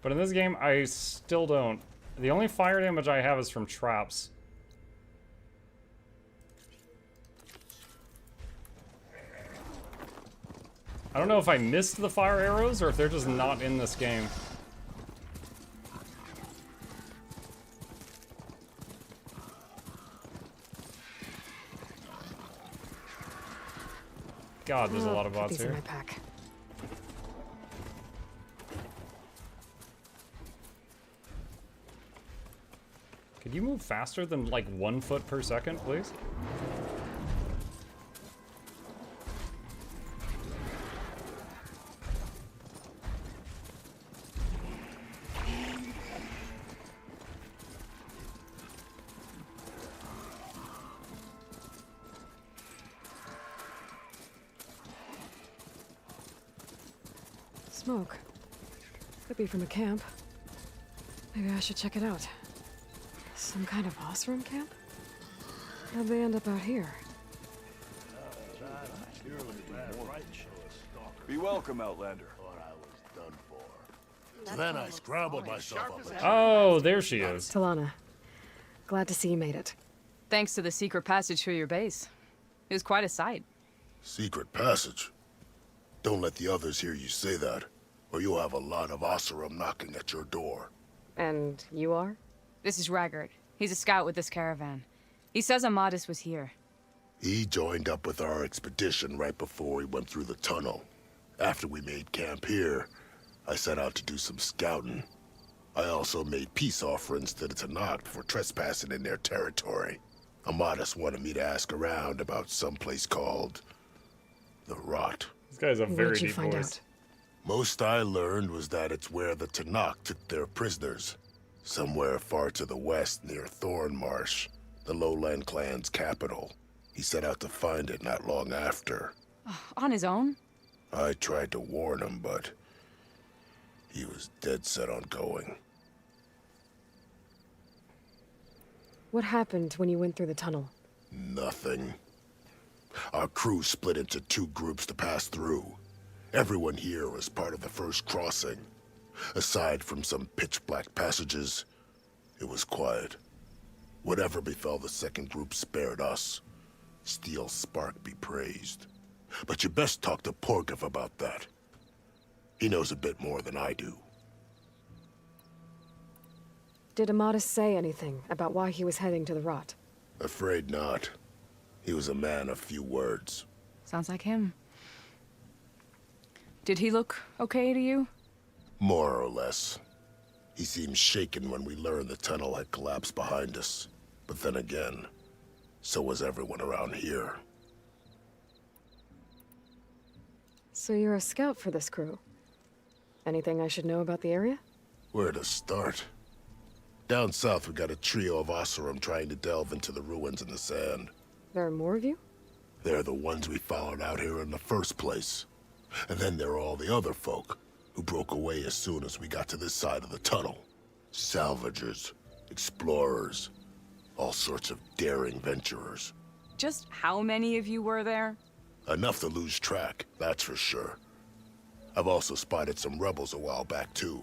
But in this game, I still don't. The only fire damage I have is from traps. I don't know if I missed the fire arrows or if they're just not in this game. God, there's a lot of bots here. In my pack. Could you move faster than like 1 foot per second, please? Smoke. Could be from a camp. Maybe I should check it out. Some kind of Osram camp? How'd they end up out here? Be welcome, Outlander. Then I scrambled myself up. Oh, there she is. Talana. Glad to see you made it. Thanks to the secret passage through your base. It was quite a sight. Secret passage? Don't let the others hear you say that, or you'll have a lot of Oseram knocking at your door. And you are? This is Raggard. He's a scout with this caravan. He says Amadis was here. He joined up with our expedition right before we went through the tunnel. After we made camp here, I set out to do some scouting. I also made peace offerings to the Tanakh for trespassing in their territory. Amadis wanted me to ask around about some place called the Rot. This guy's a very What'd you deep find voice. out? Most I learned was that it's where the Tanakh took their prisoners. Somewhere far to the west near Thornmarsh, the Lowland clan's capital. He set out to find it not long after. On his own? I tried to warn him, but he was dead set on going. What happened when you went through the tunnel? Nothing. Our crew split into 2 groups to pass through. Everyone here was part of the first crossing. Aside from some pitch-black passages, it was quiet. Whatever befell the second group spared us. Steel Spark be praised. But you best talk to Porgov about that. He knows a bit more than I do. Did Amadis say anything about why he was heading to the Rot? Afraid not. He was a man of few words. Sounds like him. Did he look okay to you? More or less. He seemed shaken when we learned the tunnel had collapsed behind us. But then again, so was everyone around here. So you're a scout for this crew. Anything I should know about the area? Where to start? Down south, we got a trio of Oseram trying to delve into the ruins in the sand. There are more of you? They're the ones we followed out here in the first place. And then there are all the other folk, who broke away as soon as we got to this side of the tunnel. Salvagers, explorers, all sorts of daring venturers. Just how many of you were there? Enough to lose track, that's for sure. I've also spotted some rebels a while back, too.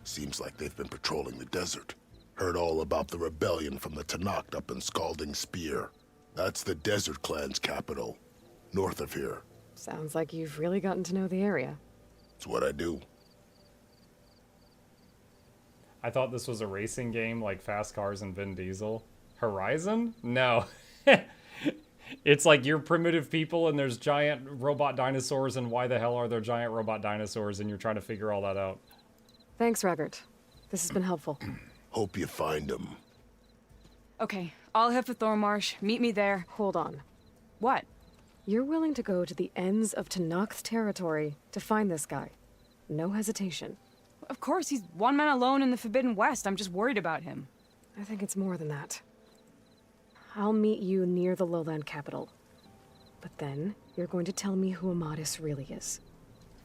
Seems like they've been patrolling the desert. Heard all about the rebellion from the Tenakth up in Scalding Spear. That's the Desert Clan's capital, north of here. Sounds like you've really gotten to know the area. It's what I do. I thought this was a racing game like Fast Cars and Vin Diesel. Horizon? No. It's like you're primitive people and there's giant robot dinosaurs, and why the hell are there giant robot dinosaurs, and you're trying to figure all that out. Thanks, Raggart. This has been helpful. Hope you find them. Okay, I'll head for Thormarsh. Meet me there. Hold on. What? You're willing to go to the ends of Tenakth territory to find this guy. No hesitation. Of course, he's one man alone in the Forbidden West. I'm just worried about him. I think it's more than that. I'll meet you near the lowland capital. But then, you're going to tell me who Amadis really is.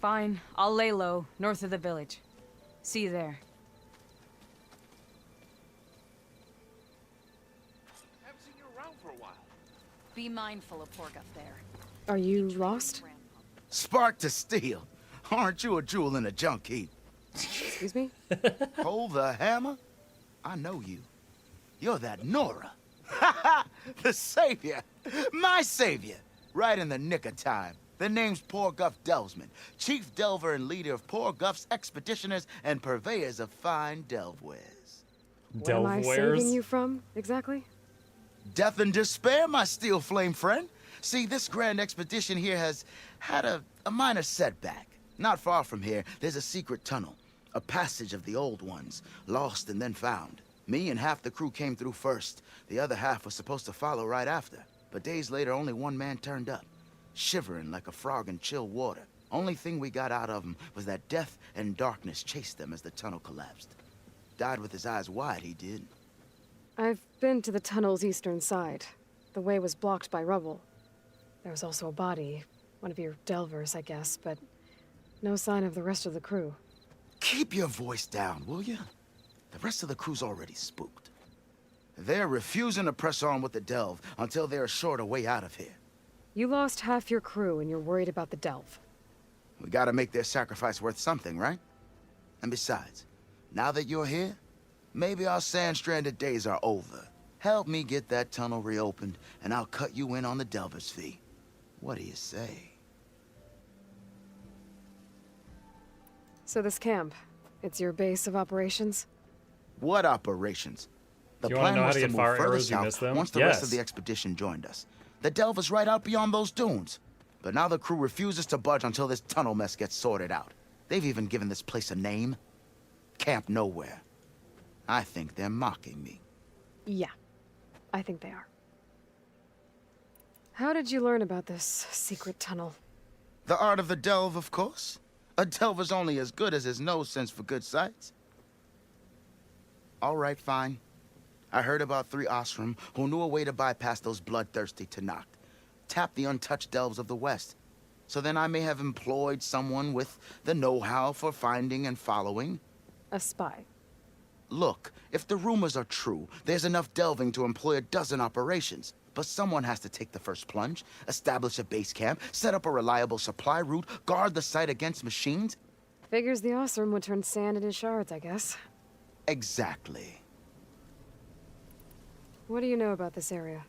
Fine, I'll lay low, north of the village. See you there. Haven't seen you around for a while. Be mindful of Pork up there. Are you lost? Spark to steel. Aren't you a jewel in a junk heap? Excuse me? Hold the hammer? I know you. You're that Nora. The savior. My savior. Right in the nick of time. The name's Poor Guff Delvesman, chief delver and leader of Poor Guff's expeditioners and purveyors of fine delve wares. Where am I saving you from, exactly? Death and despair, my steel flame friend. See, this grand expedition here has had a minor setback. Not far from here, there's a secret tunnel, a passage of the old ones, lost and then found. Me and half the crew came through first. The other half was supposed to follow right after. But days later, only one man turned up, shivering like a frog in chill water. Only thing we got out of him was that death and darkness chased them as the tunnel collapsed. Died with his eyes wide, he did. I've been to the tunnel's eastern side. The way was blocked by rubble. There was also a body, one of your delvers, I guess, but no sign of the rest of the crew. Keep your voice down, will you? The rest of the crew's already spooked. They're refusing to press on with the delve until they're assured a way out of here. You lost half your crew and you're worried about the delve. We gotta make their sacrifice worth something, right? And besides, now that you're here, maybe our sand-stranded days are over. Help me get that tunnel reopened, and I'll cut you in on the delver's fee. What do you say? So this camp, it's your base of operations? What operations? The Do you want to plan know how was to to get move fire further arrows? You south missed them? once the rest of the expedition joined us. The delve is right out beyond those dunes. But now the crew refuses to budge until this tunnel mess gets sorted out. They've even given this place a name. Camp Nowhere. I think they're mocking me. Yeah, I think they are. How did you learn about this secret tunnel? The art of the delve, of course. A delver's only as good as his nose sense for good sights. All right, fine. I heard about 3 Oseram who knew a way to bypass those bloodthirsty Tenakth. Tap the untouched delves of the West. So then I may have employed someone with the know-how for finding and following. A spy. Look, if the rumors are true, there's enough delving to employ a dozen operations. But someone has to take the first plunge, establish a base camp, set up a reliable supply route, guard the site against machines. Figures the Oseram would turn sand into shards, I guess. Exactly. What do you know about this area?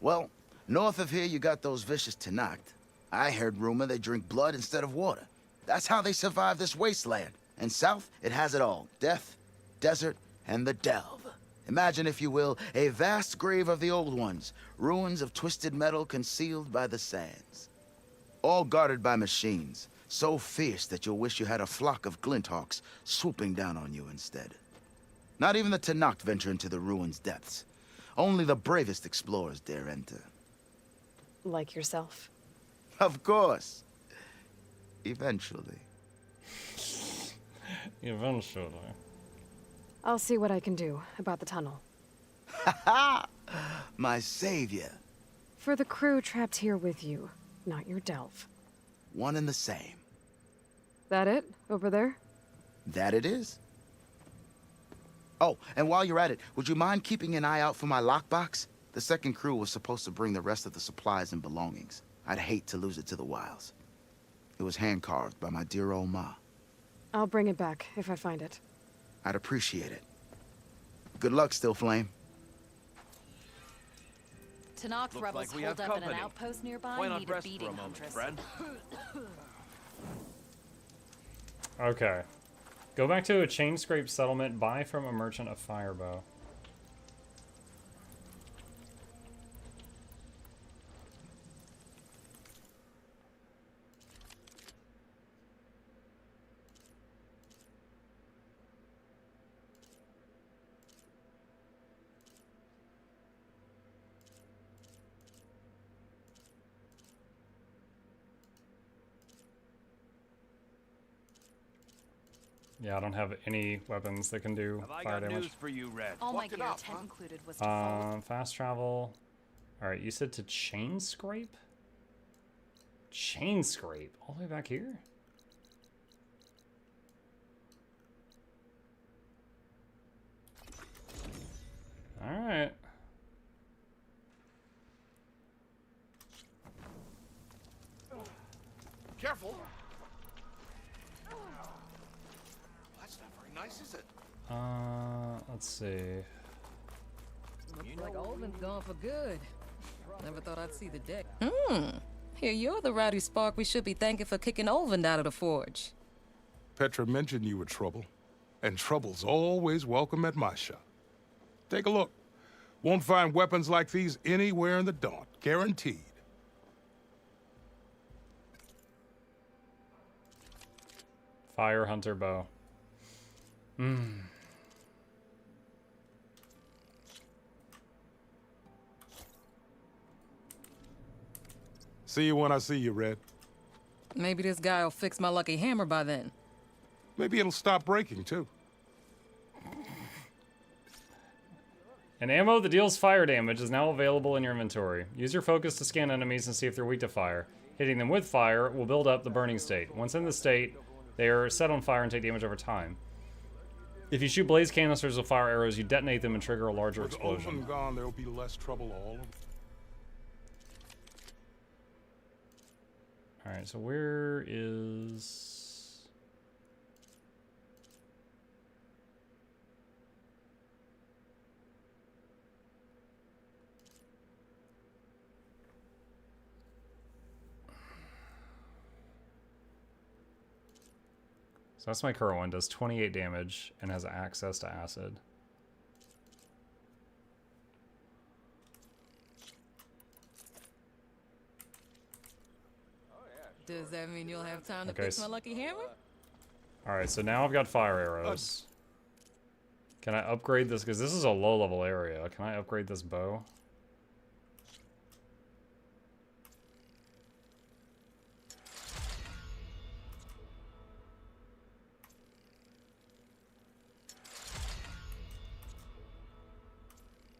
Well, north of here you got those vicious Tenakth. I heard rumor they drink blood instead of water. That's how they survive this wasteland. And south, it has it all. Death, desert, and the delve. Imagine, if you will, a vast grave of the old ones. Ruins of twisted metal concealed by the sands. All guarded by machines. So fierce that you'll wish you had a flock of glinthawks swooping down on you instead. Not even the Tenakth venture into the ruins' depths. Only the bravest explorers dare enter. Like yourself. Of course. Eventually. Eventually. I'll see what I can do about the tunnel. My savior. For the crew trapped here with you, not your delve. One and the same. That it? Over there? That it is. Oh, and while you're at it, would you mind keeping an eye out for my lockbox? The second crew was supposed to bring the rest of the supplies and belongings. I'd hate to lose it to the wilds. It was hand-carved by my dear old ma. I'll bring it back if I find it. I'd appreciate it. Good luck, Still Flame. Tanakh rebels like we holed have up in an company. outpost nearby. Why not Need a rest for a beating, moment, Huntress. friend? Okay. Go back to a chain scrape settlement. Buy from a merchant a firebow. Yeah, I don't have any weapons that can do Have I fire got damage. news for you, Red? All my Walk it gear, up, tent huh? included, was default. Fast travel. Alright, you said to chain scrape? Chain scrape? All the way back here? Alright. Careful. That's not very nice, is it? Let's see. Looks like Olvin's gone for good. Never thought I'd see the day. Here, you're the rowdy spark we should be thanking for kicking Olvin out of the forge. Petra mentioned you were trouble, and trouble's always welcome at my shop. Take a look. Won't find weapons like these anywhere in the Daunt, guaranteed. Fire hunter bow. See you when I see you, Red. Maybe this guy'll fix my lucky hammer by then. Maybe it'll stop breaking, too. An ammo that deals fire damage is now available in your inventory. Use your focus to scan enemies and see if they're weak to fire. Hitting them with fire will build up the burning state. Once in the state, they are set on fire and take damage over time. If you shoot blaze canisters with fire arrows, you detonate them and trigger a larger With explosion. Olvin gone, there'll be less trouble all over. Alright, so where is... So that's my current one, does 28 damage and has access to acid. Does that mean you'll have time to Okay, fix my lucky hammer? Alright, so now I've got fire arrows. Can I upgrade this? Because this is a low-level area. Can I upgrade this bow?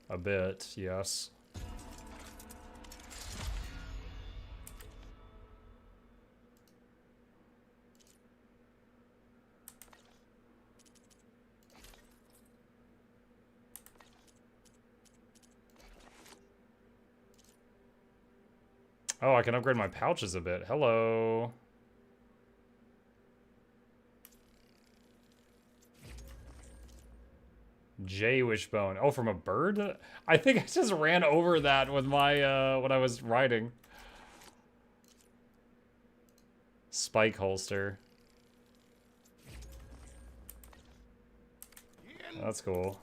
A bit, yes. Oh, I can upgrade my pouches a bit. Hello. J wishbone. Oh, from a bird? I think I just ran over that with my, when I was riding. Spike holster. That's cool.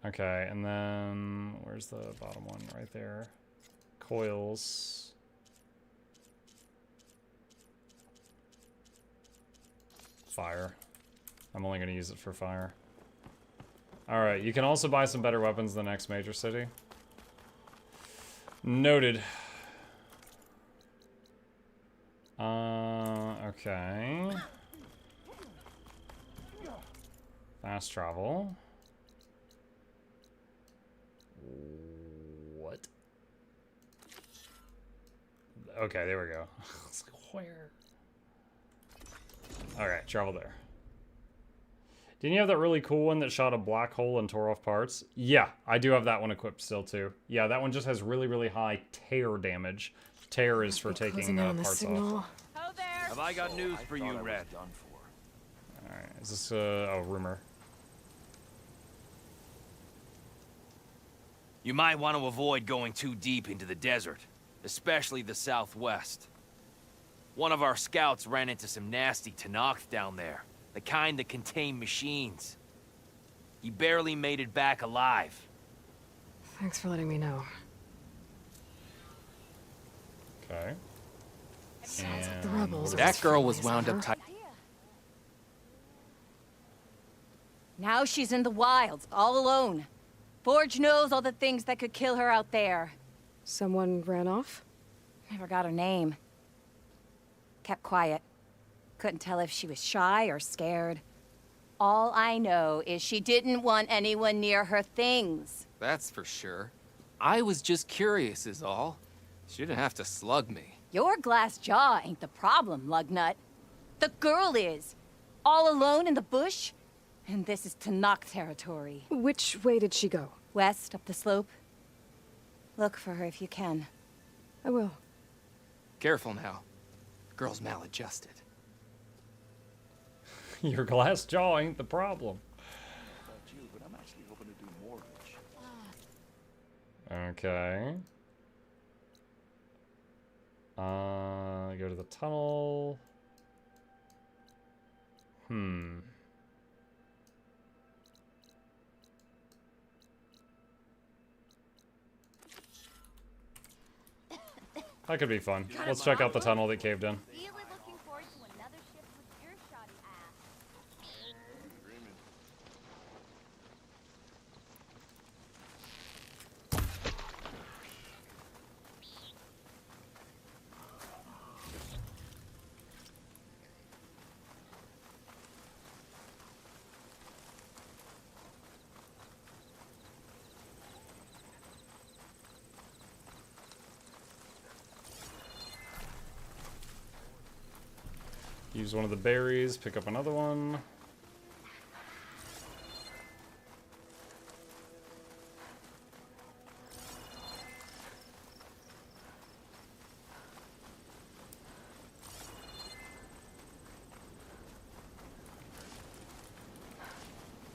Okay, and then where's the bottom one? Right there. Coils. Fire. I'm only going to use it for fire. Alright, you can also buy some better weapons in the next major city. Noted. Okay. Fast travel. What? Okay, there we go. Where? Alright, travel there. Didn't you have that really cool one that shot a black hole and tore off parts? Yeah, I do have that one equipped still too. Yeah, that one just has really, really high tear damage. Tear is for taking parts off. Have I got news for you, Red? Alright, is this a rumor? You might want to avoid going too deep into the desert, especially the southwest. One of our scouts ran into some nasty Tenakth down there, the kind that contain machines. He barely made it back alive. Thanks for letting me know. Okay. Sounds like the rebels. That girl was wound up tight. Now she's in the wilds, all alone. Forge knows all the things that could kill her out there. Someone ran off? Never got her name. Kept quiet. Couldn't tell if she was shy or scared. All I know is she didn't want anyone near her things. That's for sure. I was just curious is all. She didn't have to slug me. Your glass jaw ain't the problem, lugnut. The girl is. All alone in the bush. And this is Tenakth territory. Which way did she go? West, up the slope. Look for her if you can. I will. Careful now. Girl's maladjusted. Your glass jaw ain't the problem. Okay. Go to the tunnel. That could be fun. Let's check out the tunnel that caved in. Use one of the berries, pick up another one.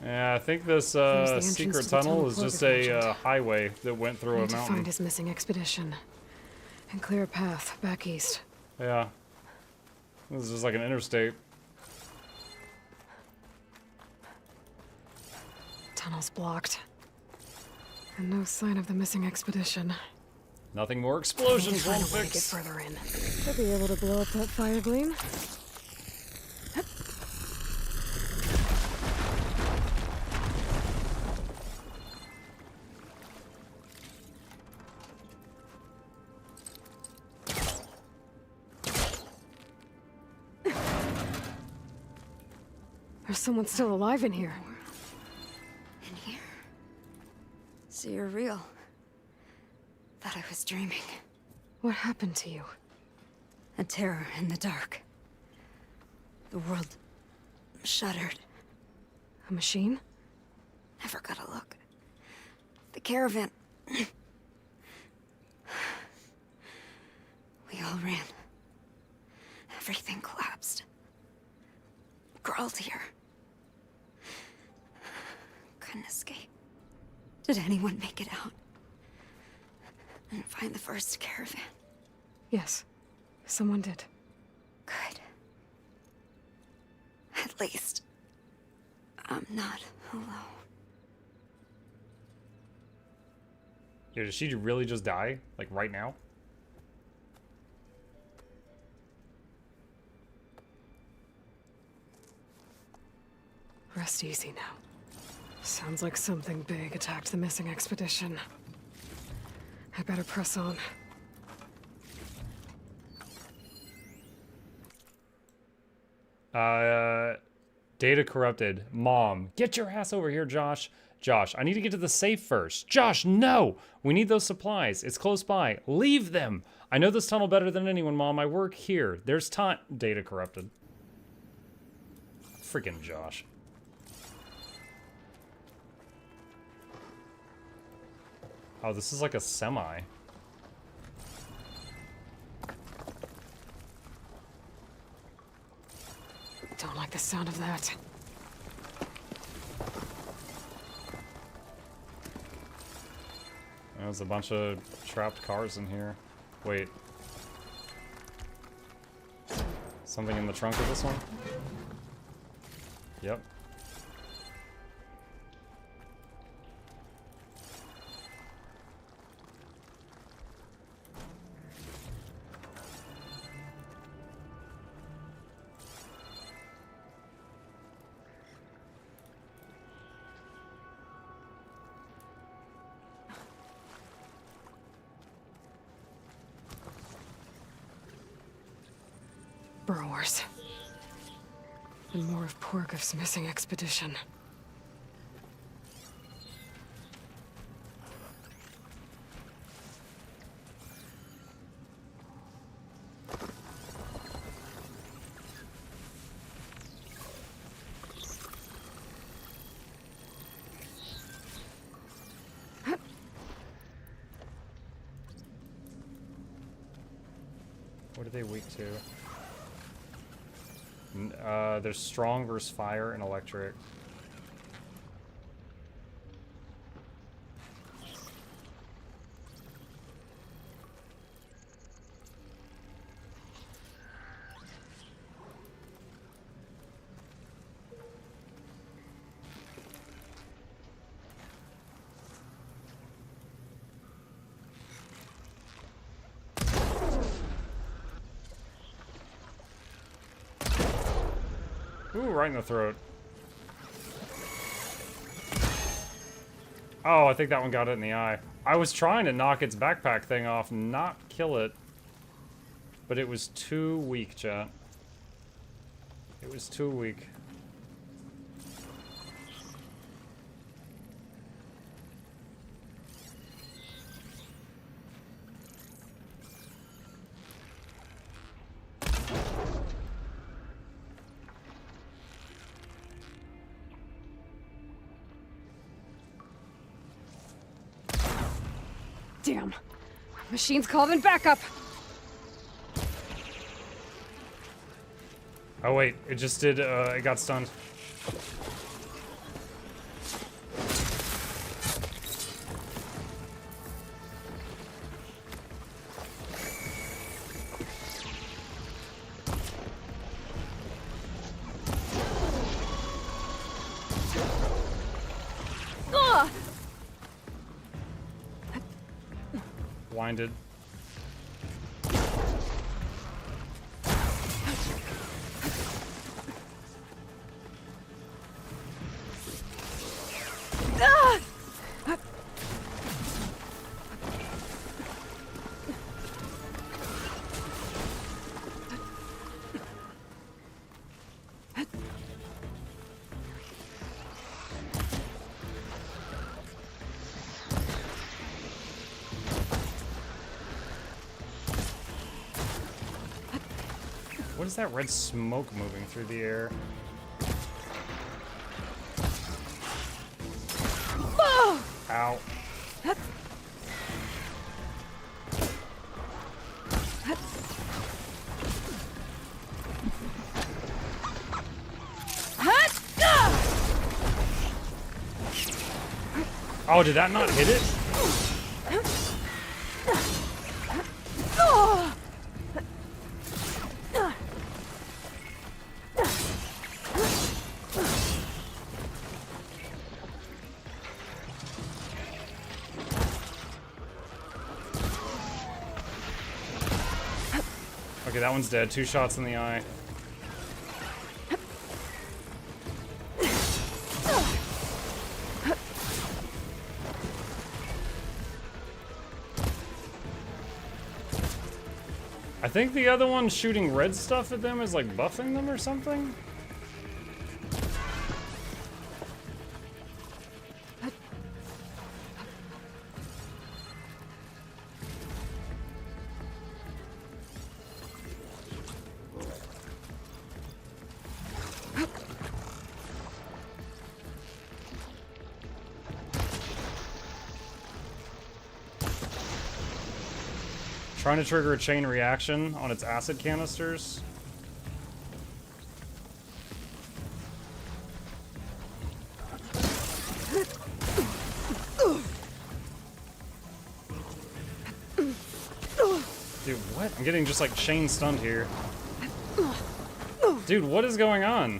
Yeah, I think this secret tunnel is just a highway that went through a mountain. To find his missing expedition and clear a path back east. Yeah. This is just like an interstate. Tunnel's blocked. And no sign of the missing expedition. Nothing more explosions won't Find a way to get fix. further in. Should be able to blow up that fire gleam. There's someone still alive in here. In here? So you're real. Thought I was dreaming. What happened to you? A terror in the dark. The world shuddered. A machine? Never got a look. The caravan. We all ran. Everything collapsed. Crawled here. Couldn't escape. Did anyone make it out? And find the first caravan? Yes. Someone did. Good. At least, I'm not alone. Yo, did she really just die? Like right now? Rest easy now. Sounds like something big attacked the missing expedition. I better press on. Data corrupted. Mom, get your ass over here, Josh. Josh, I need to get to the safe first. Josh, no! We need those supplies. It's close by. Leave them! I know this tunnel better than anyone, Mom. I work here. There's time. Data corrupted. Freaking Josh. Oh, this is like a semi. Don't like the sound of that. There's a bunch of trapped cars in here. Wait. Something in the trunk of this one? Yep. Burrowers. And more of Porgoff's missing expedition. What are they weak to? There's strong versus fire and electric. Ooh, right in the throat. Oh, I think that one got it in the eye. I was trying to knock its backpack thing off, not kill it. But it was too weak, chat. It was too weak. Damn. Machine's calling backup. Oh wait, it just did, it got stunned. Blinded. What is that red smoke moving through the air? Ow. Oh, did that not hit it? Okay, that one's dead. 2 shots in the eye. I think the other one shooting red stuff at them is like buffing them or something. Trying to trigger a chain reaction on its acid canisters. Dude, what? I'm getting just like chain stunned here. Dude, what is going on?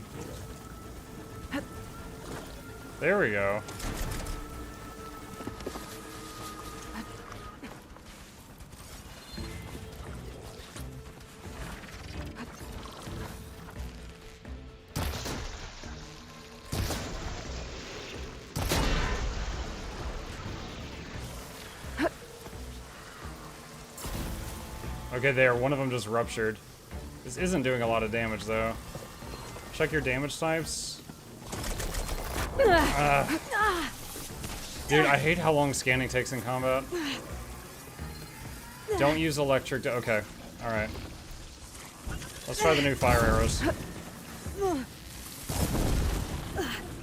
There we go. Okay, there. One of them just ruptured. This isn't doing a lot of damage, though. Check your damage types. Dude, I hate how long scanning takes in combat. Don't use electric. Okay. Alright. Let's try the new fire arrows.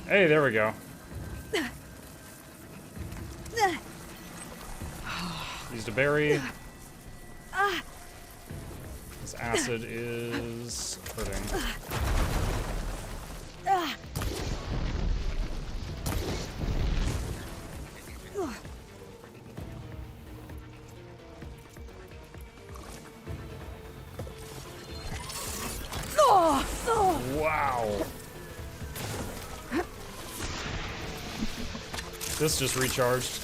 Hey, there we go. Used a berry. This acid is hurting. Wow. This just recharged.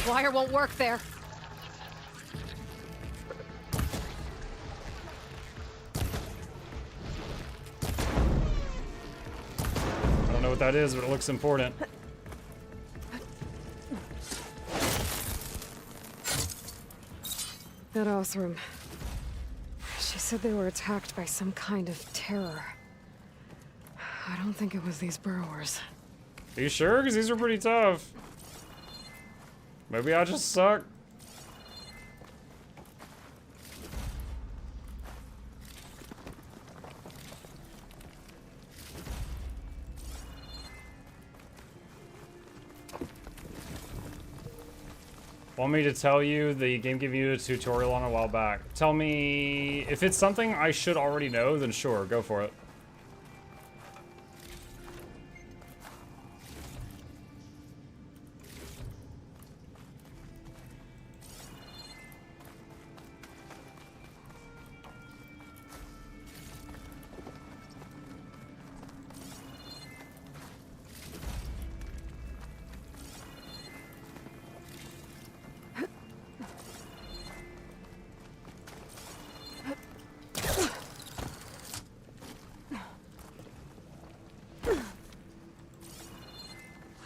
Wire won't work there. I don't know what that is, but it looks important. That Othram. She said they were attacked by some kind of terror. I don't think it was these burrowers. Are you sure? Because these are pretty tough. Maybe I just suck. Want me to tell you the game gave you a tutorial on a while back? Tell me if it's something I should already know, then sure, go for it.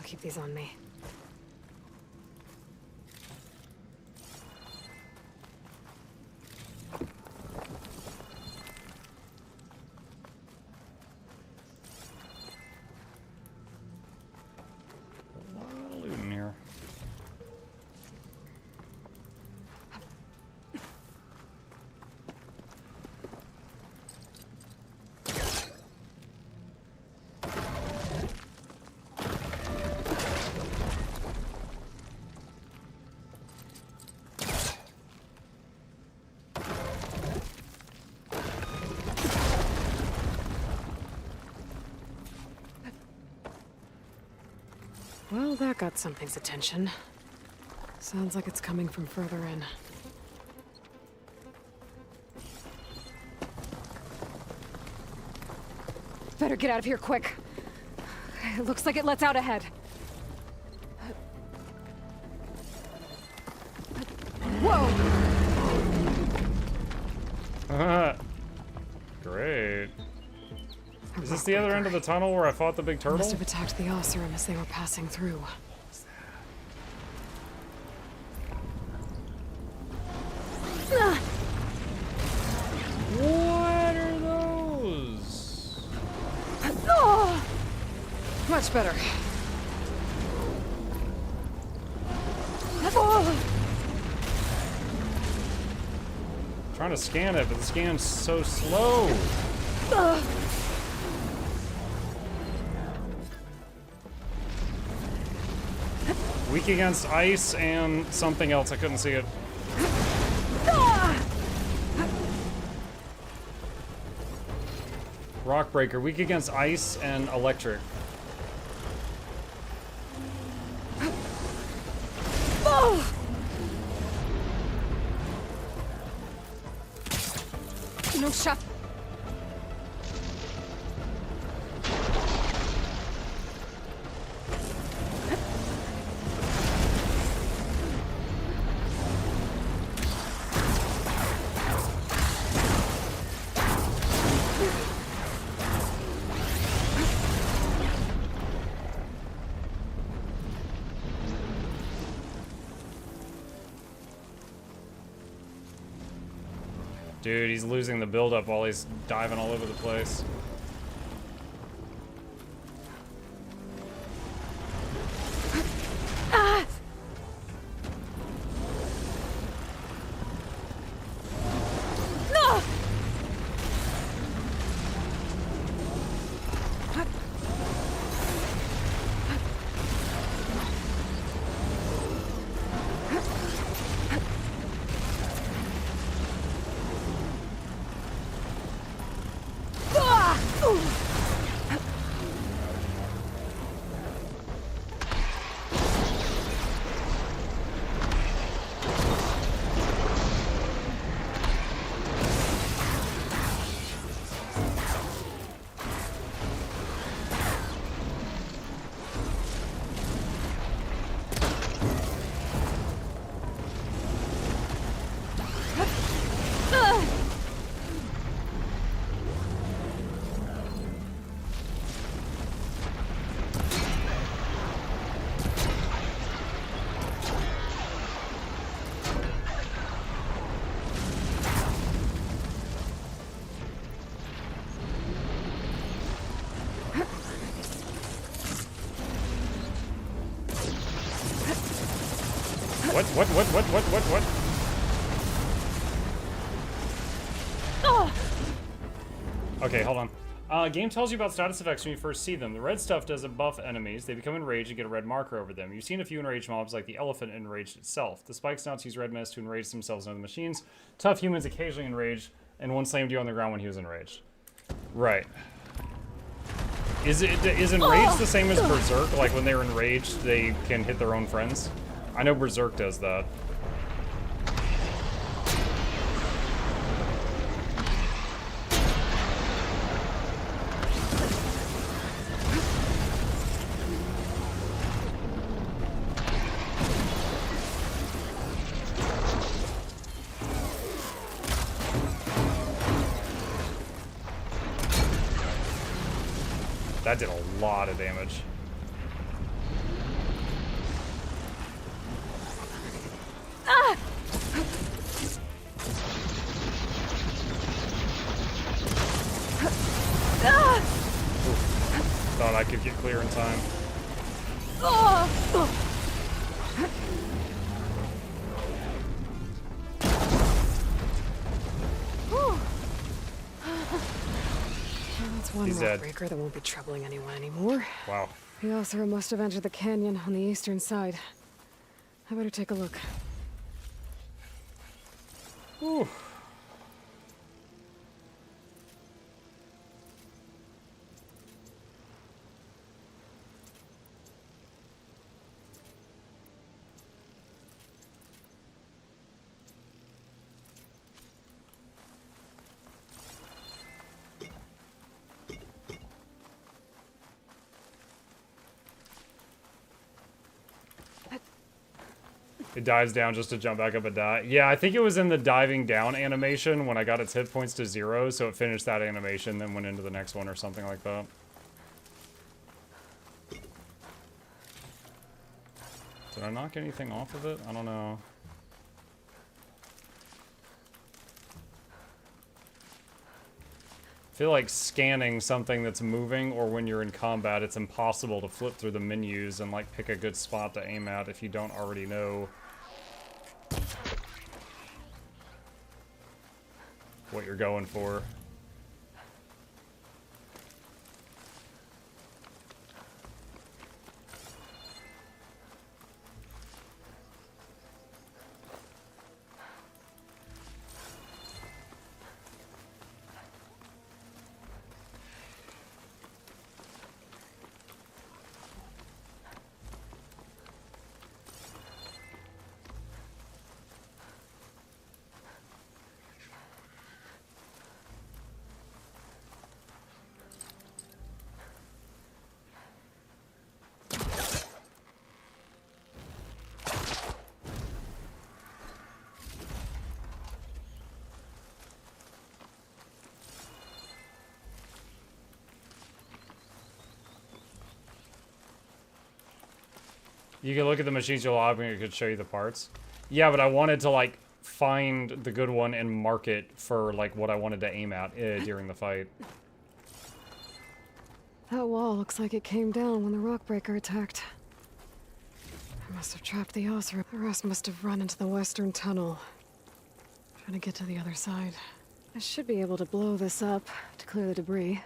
Keep these on me. A lot of loot in here. Well, that got something's attention. Sounds like it's coming from further in. Better get out of here quick. It looks like it lets out ahead. Great. Is this the other end of the tunnel where I fought the big turtle? Must have attacked the Oseram as they were passing through. What are those? Much better. Trying to scan it, but the scan's so slow. Weak against ice and something else. I couldn't see it. Rock breaker. Weak against ice and electric. No shot. Dude, he's losing the build-up while he's diving all over the place. What? Okay, hold on. Game tells you about status effects when you first see them. The red stuff doesn't buff enemies. They become enraged and get a red marker over them. You've seen a few enraged mobs like the elephant enraged itself. The spike snouts use red mist to enrage themselves into the machines. Tough humans occasionally enrage, and one slammed you on the ground when he was enraged. Right. Is enraged the same as berserk? Like when they're enraged, they can hit their own friends? I know berserk does that. That did a lot of damage. Thought I could get clear in time. That's one He's rock dead. breaker that won't be troubling anyone anymore. Wow. The Oseram must have entered the canyon on the eastern side. I better take a look. Ooh. It dives down just to jump back up and die. Yeah, I think it was in the diving down animation when I got its hit points to 0, so it finished that animation, then went into the next one or something like that. Did I knock anything off of it? I don't know. I feel like scanning something that's moving, or when you're in combat, it's impossible to flip through the menus and like pick a good spot to aim at if you don't already know what you're going for. You can look at the machines you'll have and it could show you the parts. Yeah, but I wanted to like find the good one and mark it for like what I wanted to aim at during the fight. That wall looks like it came down when the rockbreaker attacked. I must have trapped the Osra. The rest must have run into the western tunnel, trying to get to the other side. I should be able to blow this up to clear the debris.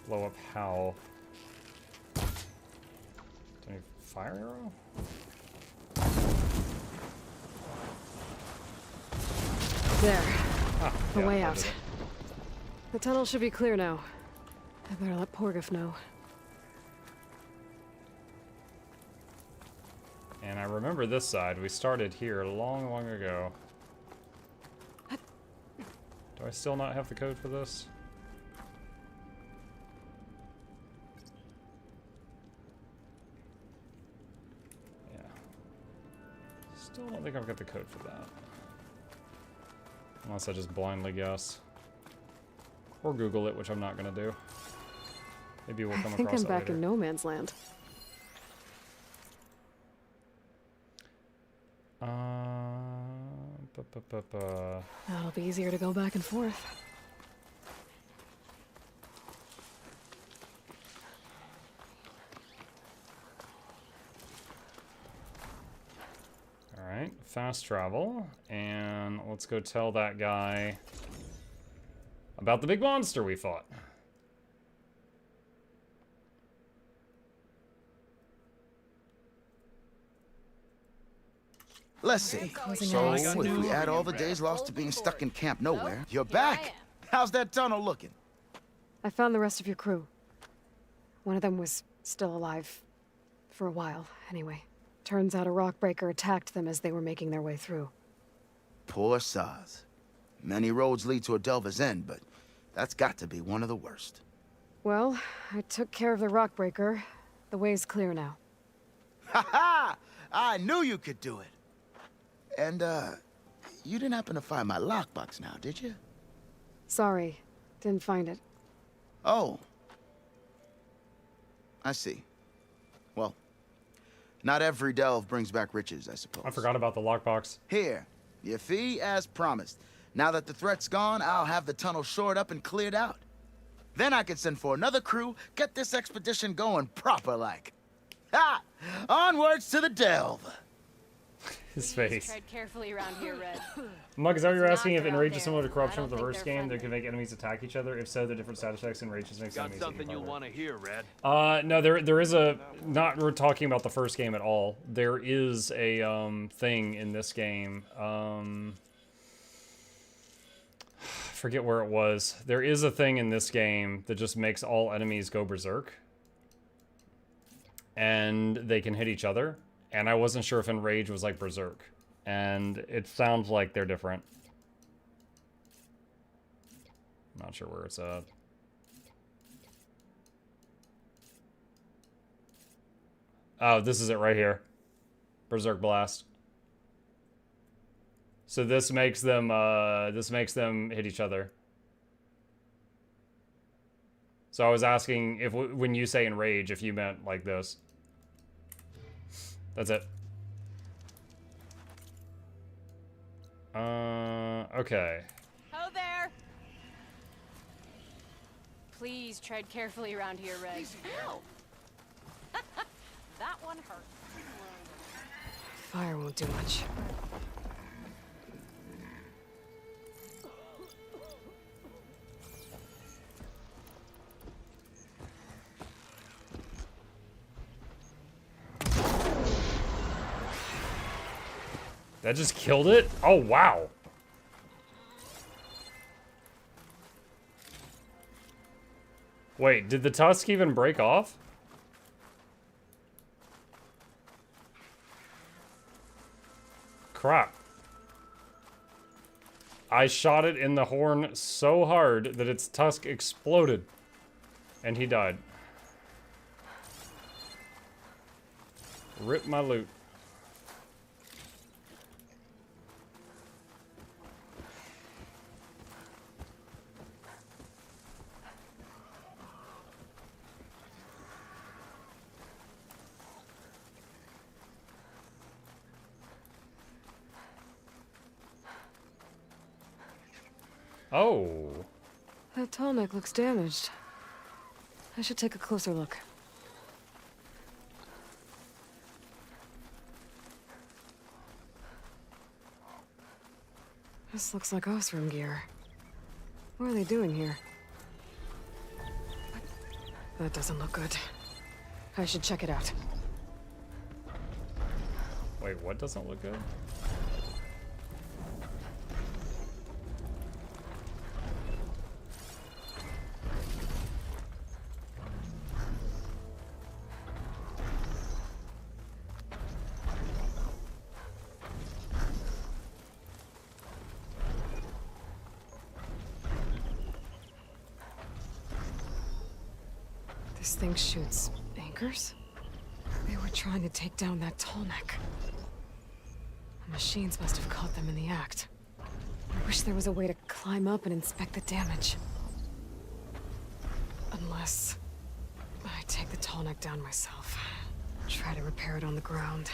Blow up how? Any fire arrow? There. Ah, the yeah, way that out. did it. The tunnel should be clear now. I better let Porgif know. And I remember this side. We started here long, long ago. Do I still not have the code for this? Yeah. Still don't think I've got the code for that. Unless I just blindly guess. Or Google it, which I'm not gonna do. Maybe we'll come I think across I'm it back later. in no man's land. That'll be easier to go back and forth. Alright, fast travel. And let's go tell that guy about the big monster we fought. Let's see. So, if we add all the days lost to being stuck in Camp Nowhere, you're back. How's that tunnel looking? I found the rest of your crew. One of them was still alive. For a while, anyway. Turns out a rockbreaker attacked them as they were making their way through. Poor Saz. Many roads lead to a Delver's End, but that's got to be one of the worst. Well, I took care of the rockbreaker. The way's clear now. Ha ha! I knew you could do it. And, you didn't happen to find my lockbox now, did you? Sorry, didn't find it. Oh. I see. Well, not every delve brings back riches, I suppose. I forgot about the lockbox. Here, your fee as promised. Now that the threat's gone, I'll have the tunnel shored up and cleared out. Then I can send for another crew, get this expedition going proper-like. Ha! Onwards to the delve! His face. Tread carefully around here, Red. Mug, is that what you're It's asking? not If down Enrage there. is similar to Corruption I with the don't think first they're game that friendly. can make enemies attack each other? If so, the different status effects Enrage just makes Got enemies something even you'll harder. want to hear, Red. No, there is a, not we're talking about the first game at all. There is a thing in this game. Forget where it was. There is a thing in this game that just makes all enemies go berserk. And they can hit each other. And I wasn't sure if Enrage was like berserk. And it sounds like they're different. Not sure where it's at. Oh, this is it right here. Berserk Blast. So this makes them hit each other. So I was asking if when you say enrage, if you meant like this. That's it. Okay. Ho there! Please tread carefully around here, Reg. Ow! That one hurt. Fire won't do much. That just killed it? Oh, wow. Wait, did the tusk even break off? Crap. I shot it in the horn so hard that its tusk exploded. And he died. Rip my loot. Oh. That tall neck looks damaged. I should take a closer look. This looks like Osram gear. What are they doing here? That doesn't look good. I should check it out. Wait, what doesn't look good? This thing shoots anchors? They were trying to take down that tall neck. The machines must have caught them in the act. I wish there was a way to climb up and inspect the damage. Unless I take the tall neck down myself. Try to repair it on the ground.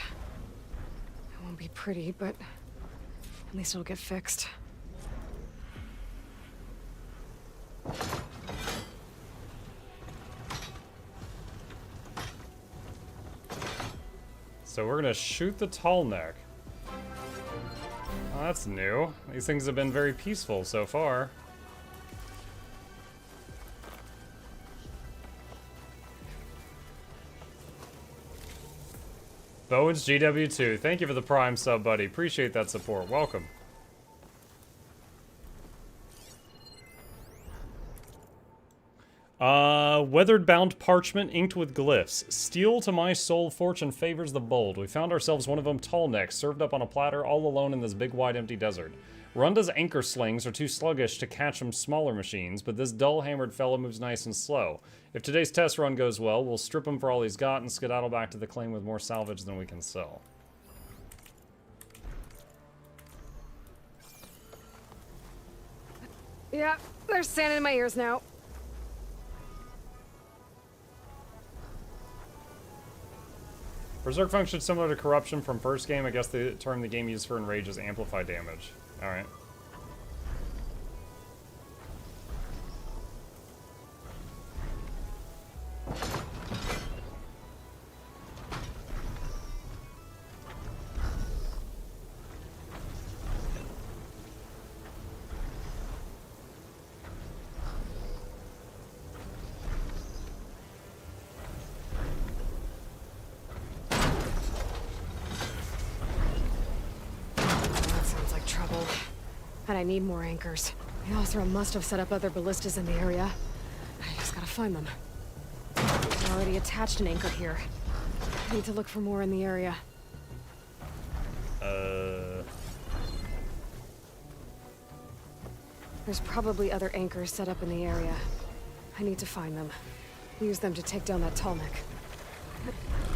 It won't be pretty, but at least it'll get fixed. So we're gonna shoot the tall neck. Oh, that's new. These things have been very peaceful so far. Bowen's GW2, thank you for the Prime sub, buddy. Appreciate that support. Welcome. Weathered bound parchment inked with glyphs. Steel to my soul, fortune favors the bold. We found ourselves one of them tall necks, served up on a platter, all alone in this big wide empty desert. Runda's anchor slings are too sluggish to catch some smaller machines, but this dull-hammered fellow moves nice and slow. If today's test run goes well, we'll strip him for all he's got and skedaddle back to the claim with more salvage than we can sell. Yeah, there's sand in my ears now. Berserk function similar to corruption from first game. I guess the term the game used for enrage is amplify damage. Alright. And I need more anchors. The Osram must have set up other ballistas in the area. I just gotta find them. I already attached an anchor here. I need to look for more in the area. There's probably other anchors set up in the area. I need to find them. Use them to take down that Tallneck.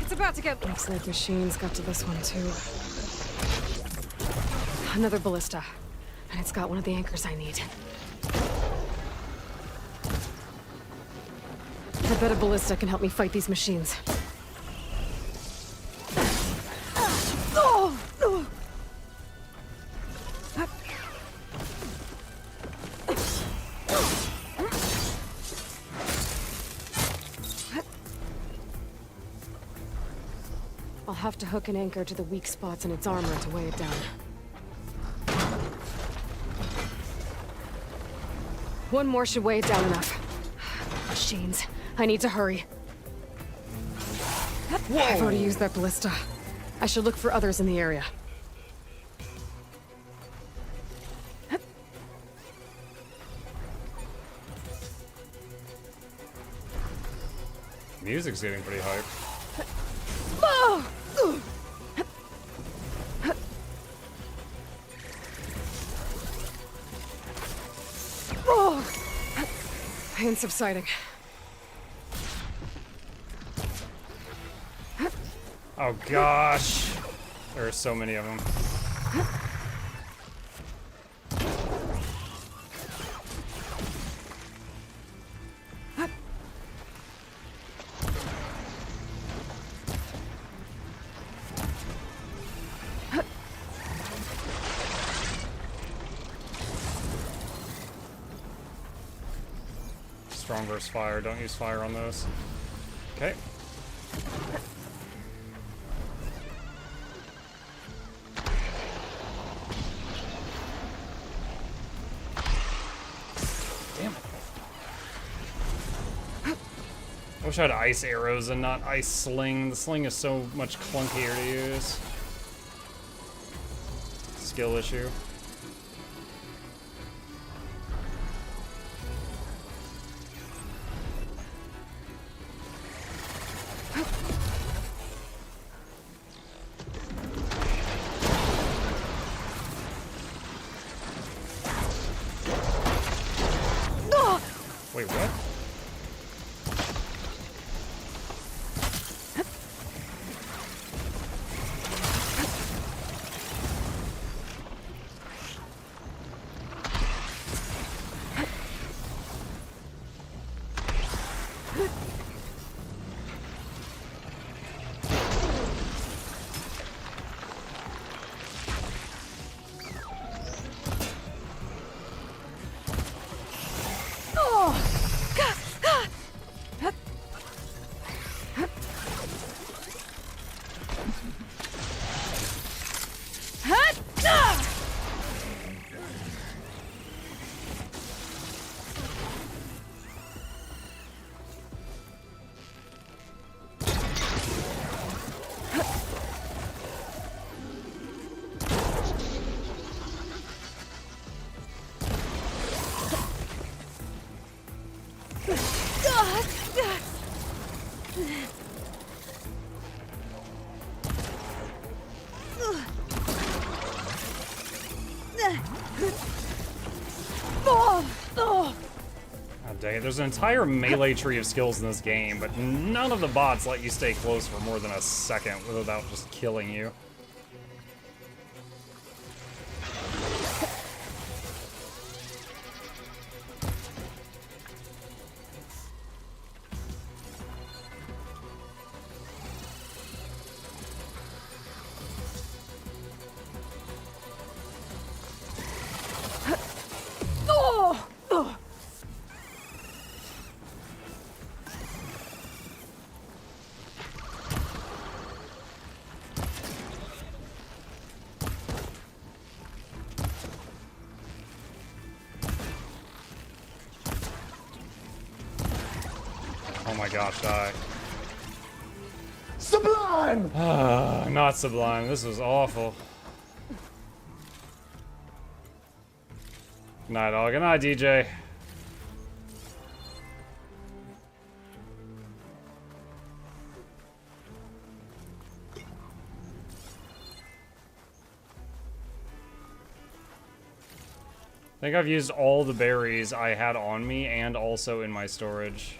It's about to get... Looks like machines got to this one, too. Another ballista. And it's got one of the anchors I need. I bet a ballista can help me fight these machines. I'll have to hook an anchor to the weak spots in its armor to weigh it down. One more should weigh it down enough. Machines. I need to hurry. Whoa. I've already used that ballista. I should look for others in the area. Music's getting pretty hype. Pain subsiding. Oh gosh. There are so many of them. Strong versus fire. Don't use fire on those. Okay. Damn it. I wish I had ice arrows and not ice sling. The sling is so much clunkier to use. Skill issue. Wait, what? Dang it, there's an entire melee tree of skills in this game, but none of the bots let you stay close for more than a second without just killing you. Oh my gosh, die. Sublime! Not sublime. This was awful. Good night, all. Good night, DJ. I think I've used all the berries I had on me and also in my storage.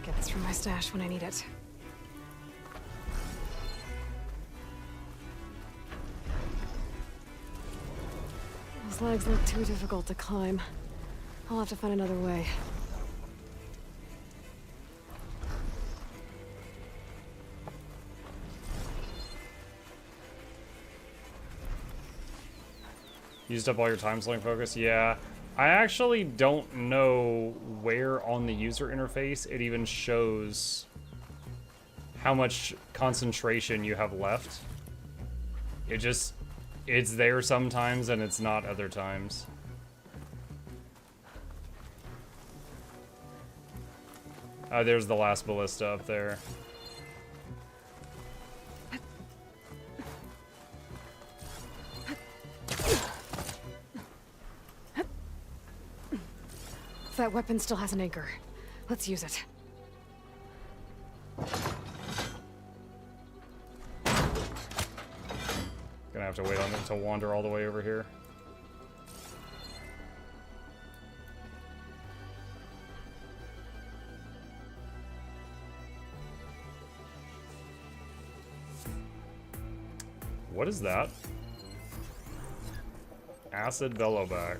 Get this from my stash when I need it. Those legs look too difficult to climb. I'll have to find another way. Used up all your time slowing focus? Yeah. I actually don't know where on the user interface it even shows how much concentration you have left. It's there sometimes and it's not other times. There's the last ballista up there. That weapon still has an anchor. Let's use it. Gonna have to wait on it to wander all the way over here. What is that? Acid bellowback.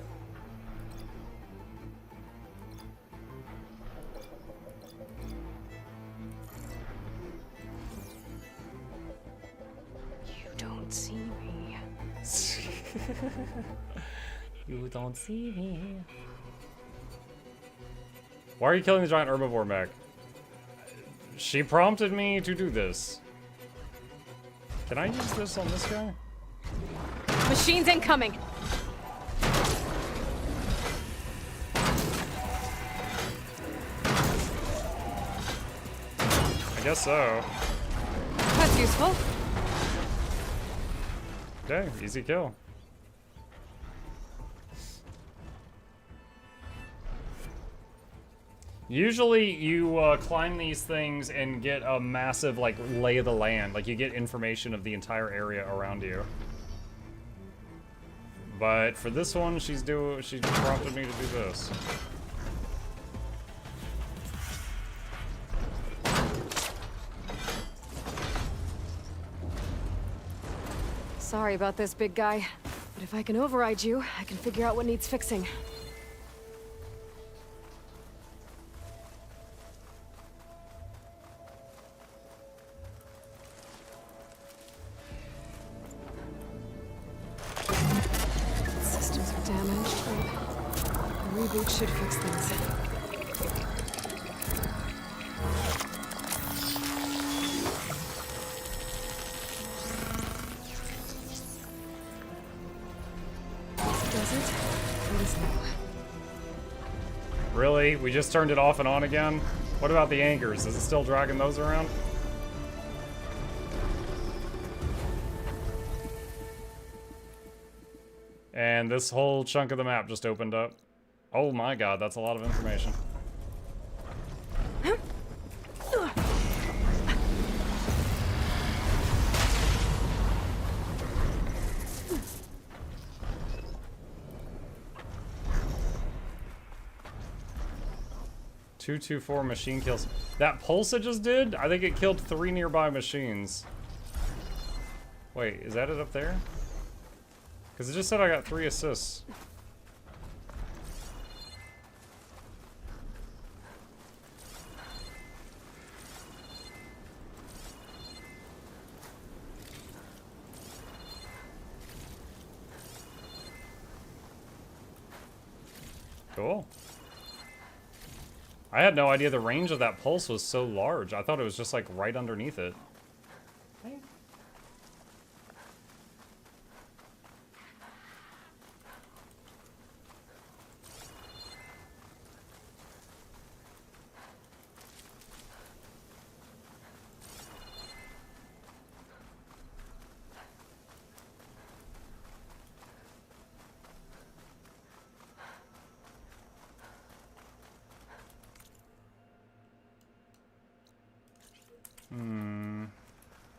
You don't see me. You don't see me. Why are you killing the giant herbivore mech? She prompted me to do this. Can I use this on this guy? Machines incoming! I guess so. That's useful. Okay, easy kill. Usually you climb these things and get a massive like lay of the land, like you get information of the entire area around you. But for this one, she prompted me to do this. Sorry about this, big guy. But if I can override you, I can figure out what needs fixing. Systems are damaged, but a reboot should fix things. Really? We just turned it off and on again? What about the anchors? Is it still dragging those around? And this whole chunk of the map just opened up. Oh my god, that's a lot of information. .224 machine kills. That pulse it just did? I think it killed 3 nearby machines. Wait, is that it up there? Because it just said I got 3 assists. Cool. I had no idea the range of that pulse was so large. I thought it was just like right underneath it.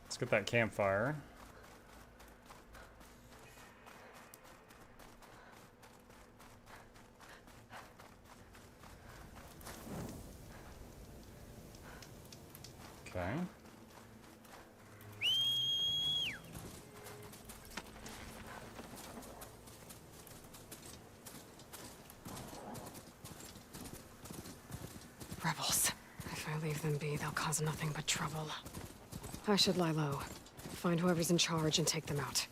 Let's get that campfire. Okay. Rebels. If I leave them be, they'll cause nothing but trouble. I should lie low. Find whoever's in charge and take them out.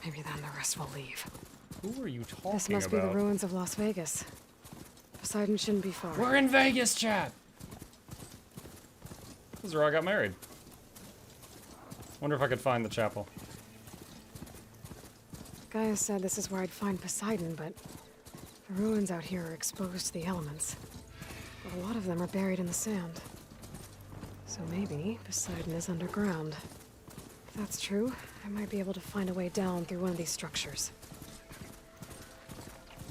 Maybe then the rest will leave. Who are you talking about? This must be the ruins of Las Vegas. Poseidon shouldn't be far. We're in Vegas, chat! This is where I got married. Wonder if I could find the chapel. Gaia said this is where I'd find Poseidon, but the ruins out here are exposed to the elements. But a lot of them are buried in the sand. So maybe Poseidon is underground. If that's true, I might be able to find a way down through one of these structures.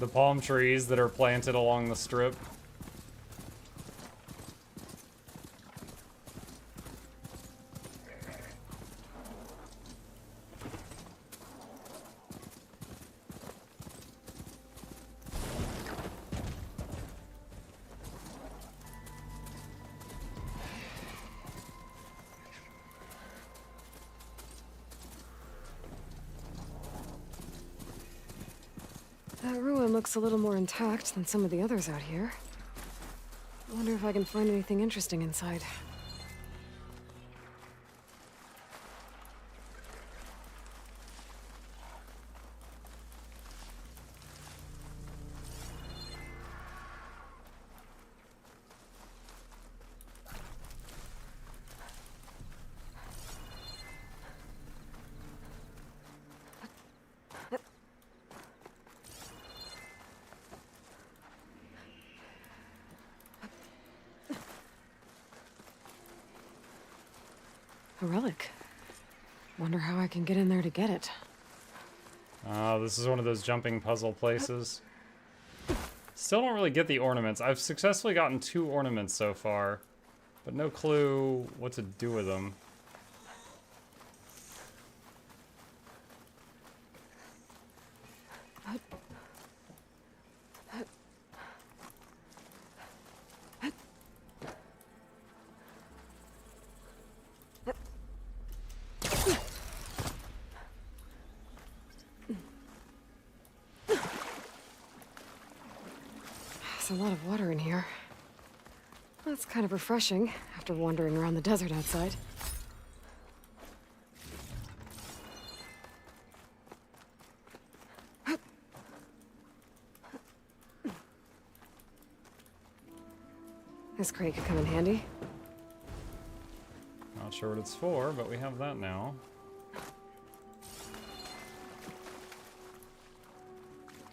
The palm trees that are planted along the strip. That ruin looks a little more intact than some of the others out here. I wonder if I can find anything interesting inside. A relic. Wonder how I can get in there to get it. This is one of those jumping puzzle places. Still don't really get the ornaments. I've successfully gotten 2 ornaments so far, but no clue what to do with them. There's a lot of water in here. That's kind of refreshing after wandering around the desert outside. This crate could come in handy. Not sure what it's for, but we have that now.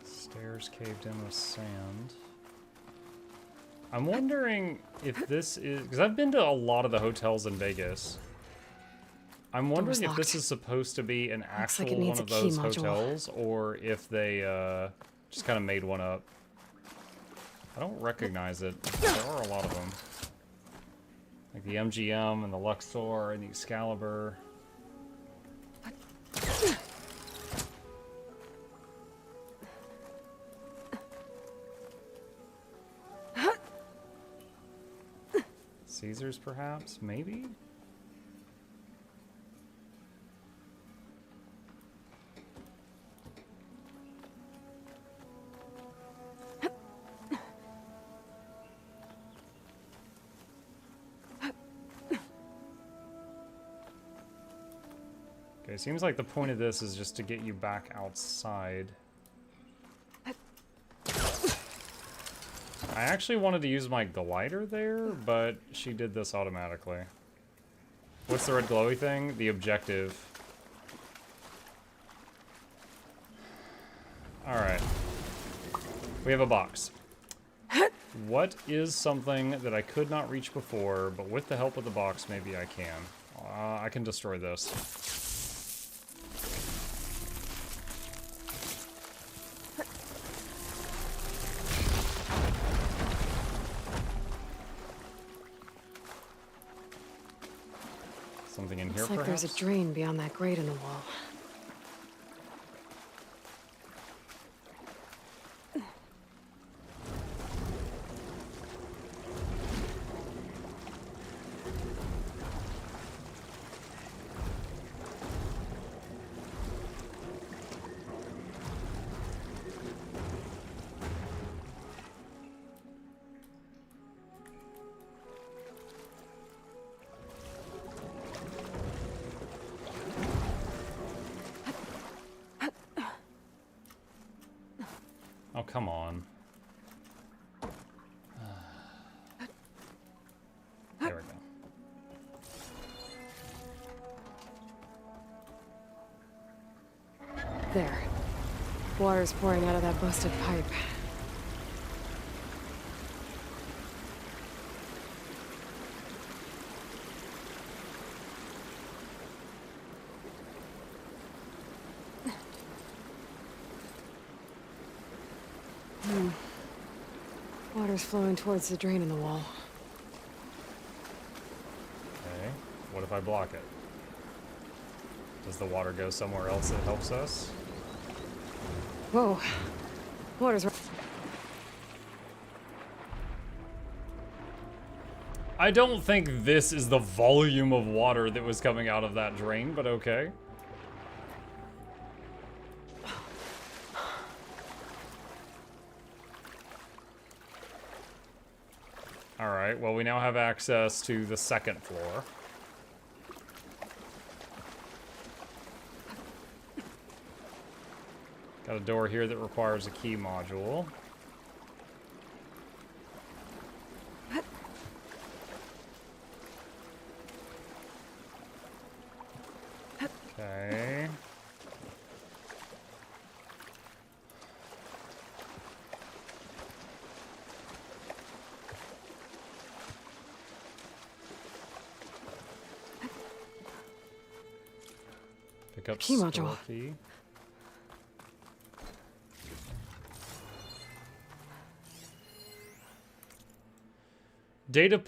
Stairs caved in with sand. I'm wondering if this is... because I've been to a lot of the hotels in Vegas. I'm wondering if this is supposed to be an actual one of those hotels, or if they just kind of made one up. I don't recognize it. There are a lot of them. Like the MGM and the Luxor and the Excalibur. Caesar's, perhaps? Maybe? Okay, seems like the point of this is just to get you back outside. I actually wanted to use my glider there, but she did this automatically. What's the red glowy thing? The objective. Alright. We have a box. What is something that I could not reach before, but with the help of the box, maybe I can? I can destroy this. Something in here, Looks like perhaps? there's a drain beyond that grate in the wall. come on. There we go. There. Water's pouring out of that busted pipe. Water's flowing towards the drain in the wall. Okay. What if I block it? Does the water go somewhere else that helps us? Whoa. Water's... I don't think this is the volume of water that was coming out of that drain, but okay. Alright, well we now have access to the second floor. Got a door here that requires a key module. Okay. Pick up key module. store key. Data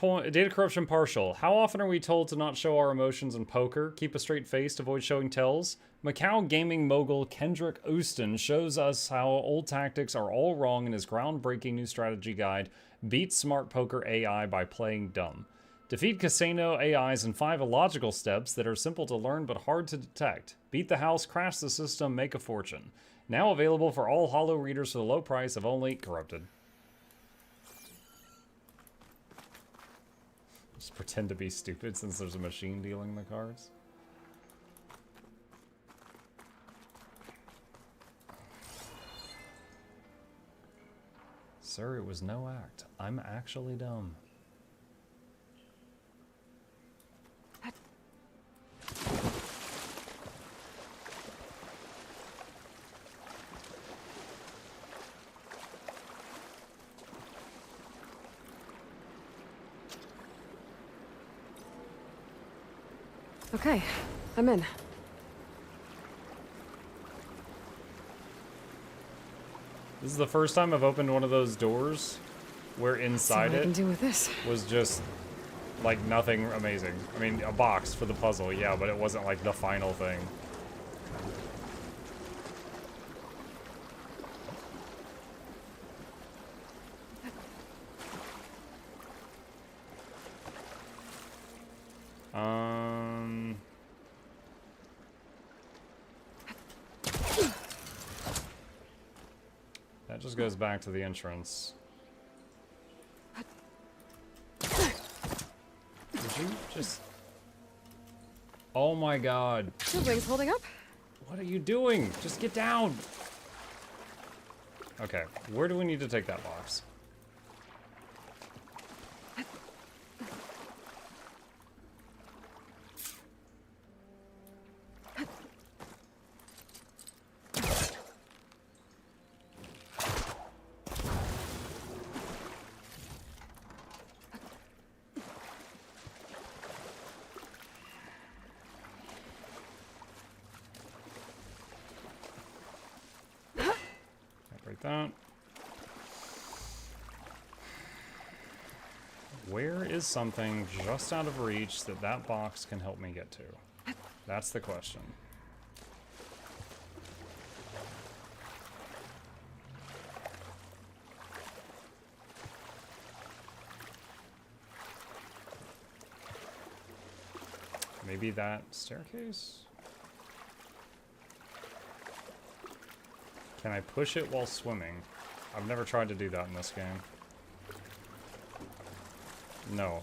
corruption partial. How often are we told to not show our emotions in poker? Keep a straight face to avoid showing tells. Macau gaming mogul Kendrick Ouston shows us how old tactics are all wrong in his groundbreaking new strategy guide, Beat Smart Poker AI by Playing Dumb. Defeat casino AIs in 5 illogical steps that are simple to learn but hard to detect. Beat the house, crash the system, make a fortune. Now available for all Hollow readers for the low price of only Corrupted. Just pretend to be stupid since there's a machine dealing the cards. Sir, it was no act. I'm actually dumb. Okay, I'm in. This is the first time I've opened one of those doors where inside See what I can it do with this. was just like nothing amazing. I mean, a box for the puzzle, yeah, but it wasn't like the final thing. That just goes back to the entrance. Did you just... Oh my god. Your wing's holding up? What are you doing? Just get down! Okay, where do we need to take that box? That. Where is something just out of reach that that box can help me get to? That's the question. Maybe that staircase? Can I push it while swimming? I've never tried to do that in this game. No.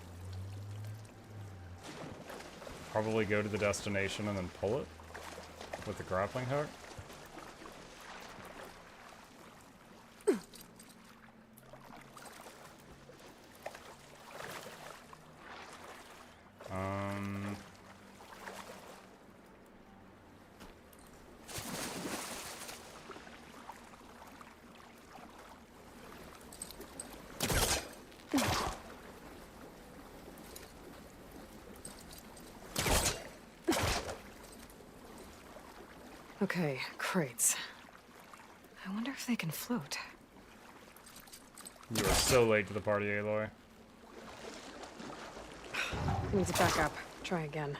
Probably go to the destination and then pull it with the grappling hook. Okay, crates. I wonder if they can float. You are so late to the party, Aloy. I need to back up. Try again.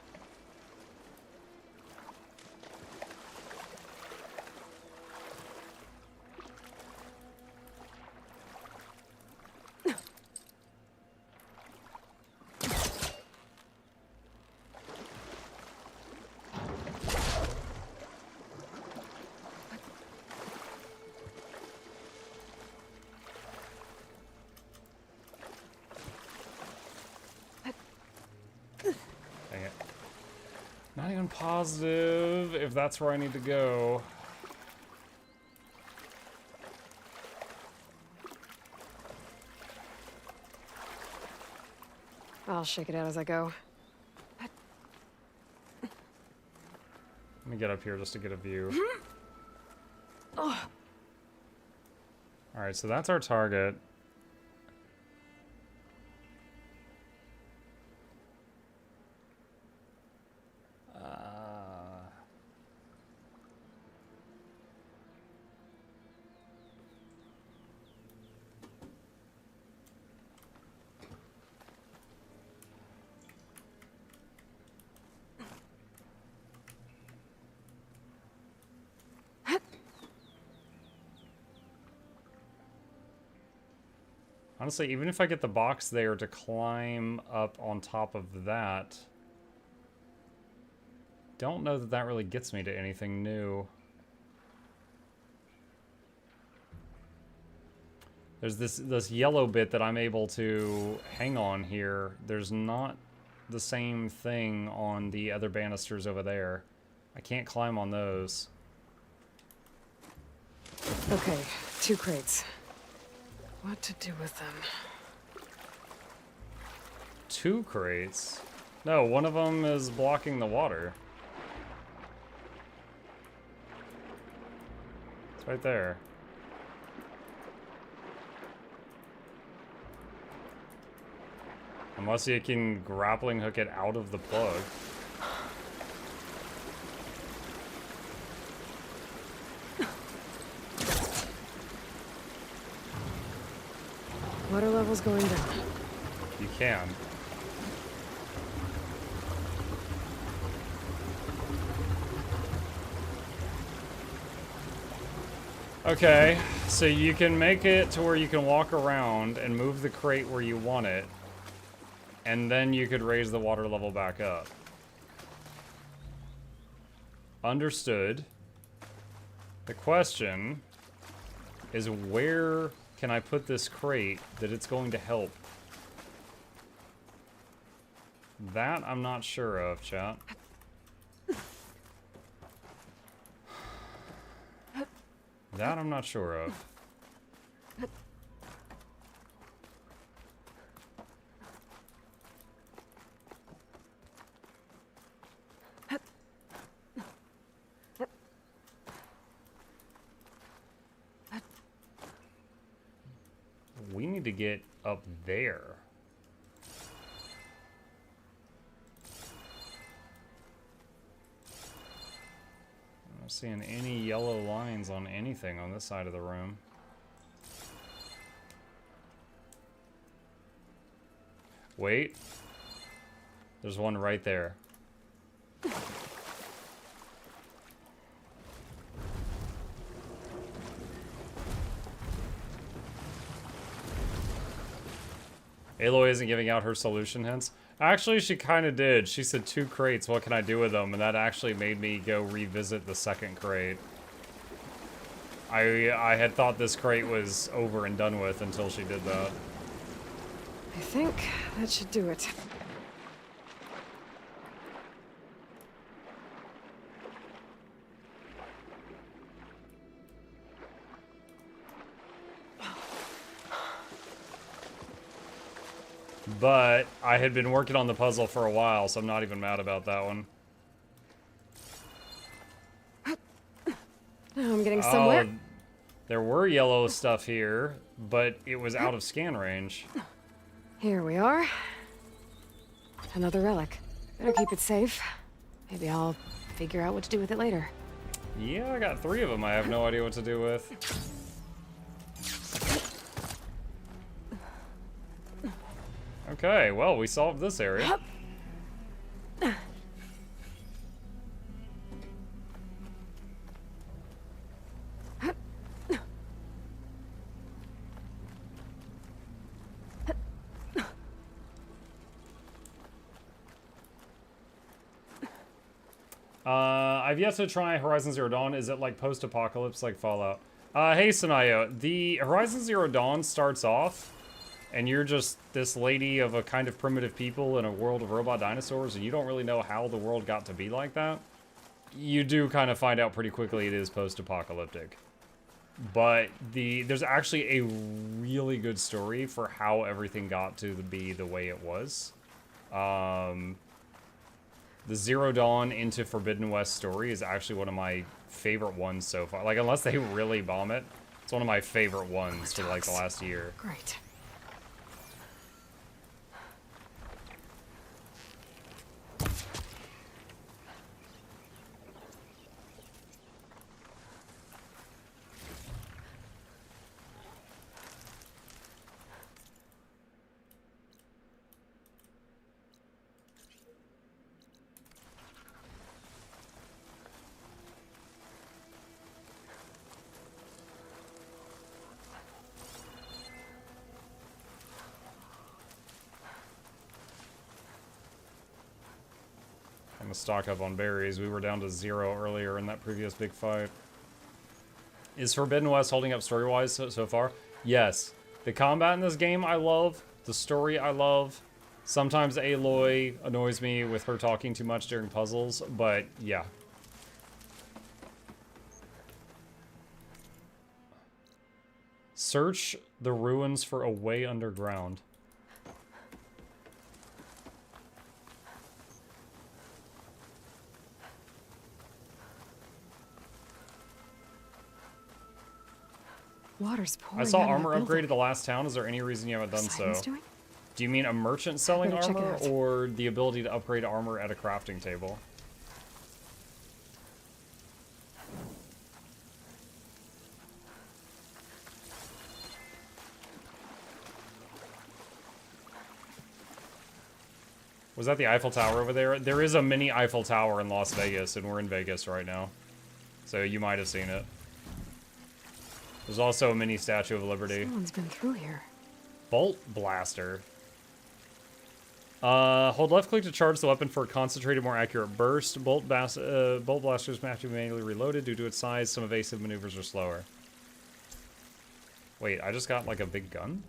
Dang it. Not even positive if that's where I need to go. I'll shake it out as I go. Let me get up here just to get a view. Oh. Alright, so that's our target. Honestly, even if I get the box there to climb up on top of that, don't know that that really gets me to anything new. There's this yellow bit that I'm able to hang on here. There's not the same thing on the other banisters over there. I can't climb on those. Okay, 2 crates. What to do with them? 2 crates? No, one of them is blocking the water. It's right there. Unless you can grappling hook it out of the plug. Water level's going down. You can. Okay, so you can make it to where you can walk around and move the crate where you want it, and then you could raise the water level back up. Understood. The question is, where can I put this crate that it's going to help? That I'm not sure of, chat. That I'm not sure of. We need to get up there. I'm not seeing any yellow lines on anything on this side of the room. Wait. There's one right there. Aloy isn't giving out her solution hints. Actually, she kind of did. She said 2 crates, what can I do with them? And that actually made me go revisit the second crate. I had thought this crate was over and done with until she did that. I think that should do it. But I had been working on the puzzle for a while, so I'm not even mad about that one. Now I'm getting somewhere. There were yellow stuff here, but it was out of scan range. Here we are. Another relic. Better keep it safe. Maybe I'll figure out what to do with it later. Yeah, I got 3 of them I have no idea what to do with. Okay, well, we solved this area. I've yet to try Horizon Zero Dawn. Is it like post-apocalypse, like Fallout? Hey, Sanaya, the Horizon Zero Dawn starts off, and you're just this lady of a kind of primitive people in a world of robot dinosaurs, and you don't really know how the world got to be like that. You do kind of find out pretty quickly it is post-apocalyptic. But there's actually a really good story for how everything got to be the way it was. The Zero Dawn into Forbidden West story is actually one of my favorite ones so far. Like, unless they really bomb it, it's one of my favorite ones for, like, the last year. Great. I'm gonna stock up on berries. We were down to 0 earlier in that previous big fight. Is Forbidden West holding up story-wise so far? Yes. The combat in this game I love. The story I love. Sometimes Aloy annoys me with her talking too much during puzzles, but yeah. Search the ruins for a way underground. Water's pouring. I saw out of armor that building. upgraded the last town. Is there any reason you haven't done so? Poseidon's doing? Do you mean a merchant selling Better check it armor, out. or the ability to upgrade armor at a crafting table? Was that the Eiffel Tower over there? There is a mini Eiffel Tower in Las Vegas, and we're in Vegas right now. So you might have seen it. There's also a mini Statue of Liberty. Someone's been through here. Bolt Blaster. Hold left click to charge the weapon for a concentrated, more accurate burst. Bolt blasters have to be manually reloaded due to its size. Some evasive maneuvers are slower. Wait, I just got like a big gun?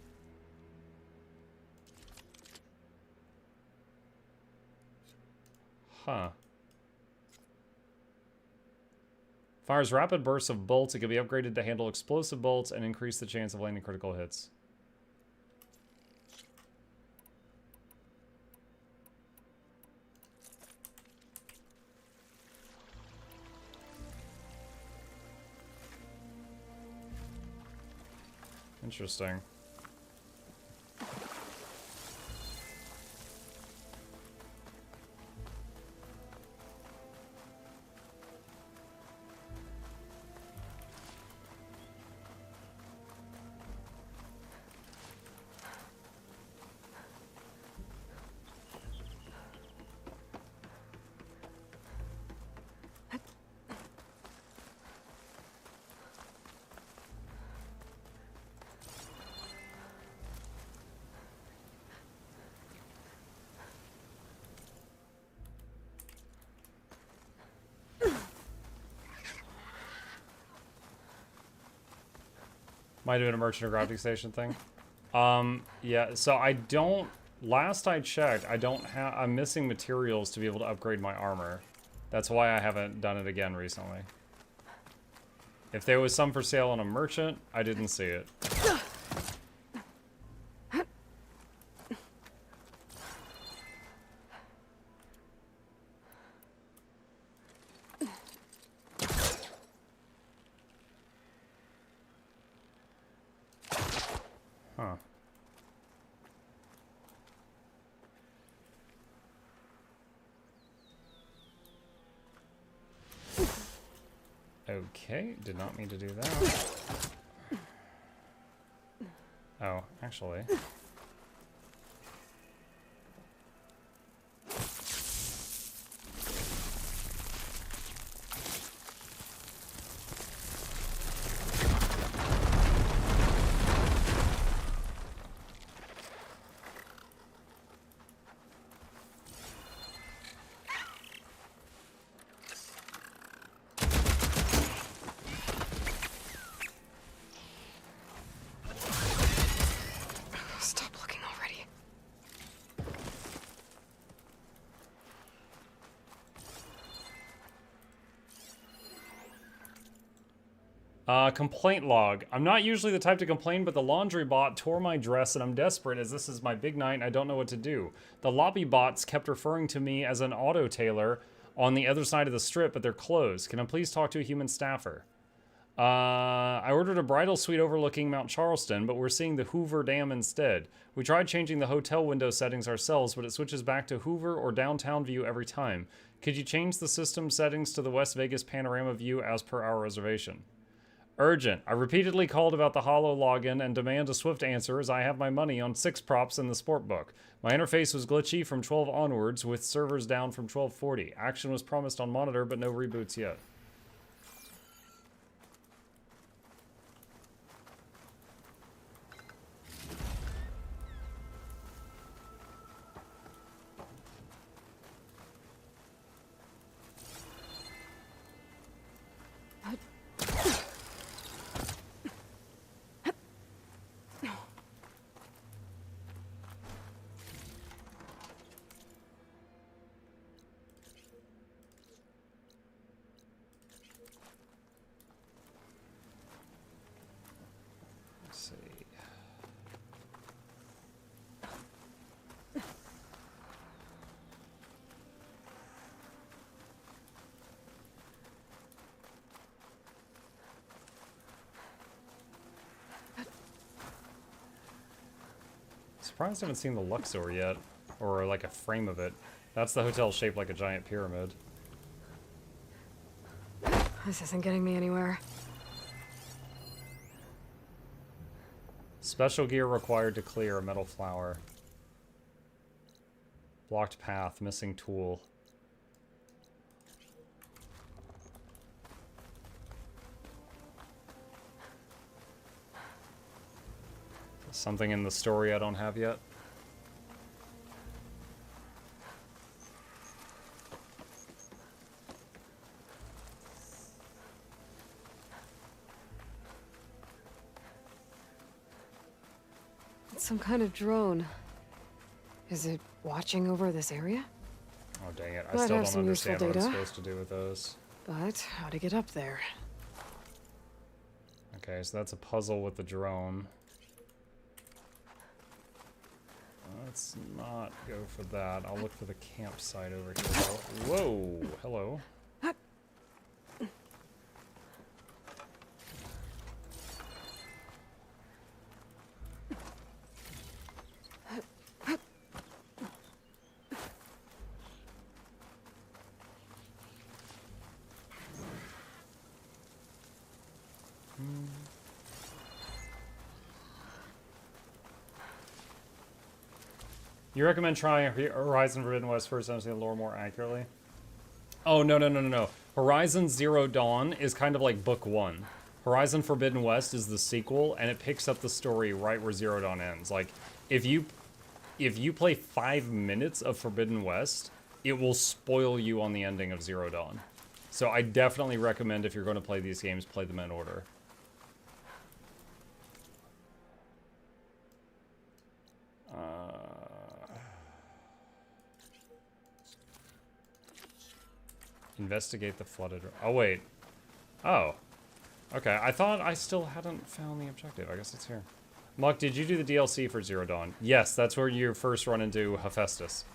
Huh. Fires rapid bursts of bolts. It can be upgraded to handle explosive bolts and increase the chance of landing critical hits. Interesting. Might have been a merchant or crafting station thing. Yeah, so I don't, last I checked, I don't have, I'm missing materials to be able to upgrade my armor. That's why I haven't done it again recently. If there was some for sale on a merchant, I didn't see it. Huh. Okay, did not mean to do that. Oh, actually. Stop looking already. Complaint log. I'm not usually the type to complain, but the laundry bot tore my dress and I'm desperate as this is my big night and I don't know what to do. The lobby bots kept referring to me as an auto tailor on the other side of the strip, but they're closed. Can I please talk to a human staffer? I ordered a bridal suite overlooking Mount Charleston, but we're seeing the Hoover Dam instead. We tried changing the hotel window settings ourselves, but it switches back to Hoover or downtown view every time. Could you change the system settings to the West Vegas panorama view as per our reservation? Urgent. I repeatedly called about the Holo login and demand a swift answer as I have my money on 6 props in the sport book. My interface was glitchy from 12 onwards with servers down from 1240. Action was promised on monitor, but no reboots yet. Surprised I haven't seen the Luxor yet, or like a frame of it. That's the hotel shaped like a giant pyramid. This isn't getting me anywhere. Special gear required to clear a metal flower. Blocked path, missing tool. Something in the story I don't have yet. It's some kind of drone. Is it watching over this area? Oh dang it, I Might still have don't some useful understand what I'm data. supposed to do with those. But how to get up there? Okay, so that's a puzzle with the drone. Let's not go for that. I'll look for the campsite over here. Whoa, hello. You recommend trying Horizon Forbidden West first to understand the lore more accurately? Oh, no. Horizon Zero Dawn is kind of like book 1. Horizon Forbidden West is the sequel, and it picks up the story right where Zero Dawn ends. Like, if you play 5 minutes of Forbidden West, it will spoil you on the ending of Zero Dawn. So I definitely recommend if you're going to play these games, play them in order. Investigate the flooded... Oh, wait. Oh. Okay, I thought I still hadn't found the objective. I guess it's here. Muck, did you do the DLC for Zero Dawn? Yes, that's where you first run into Hephaestus.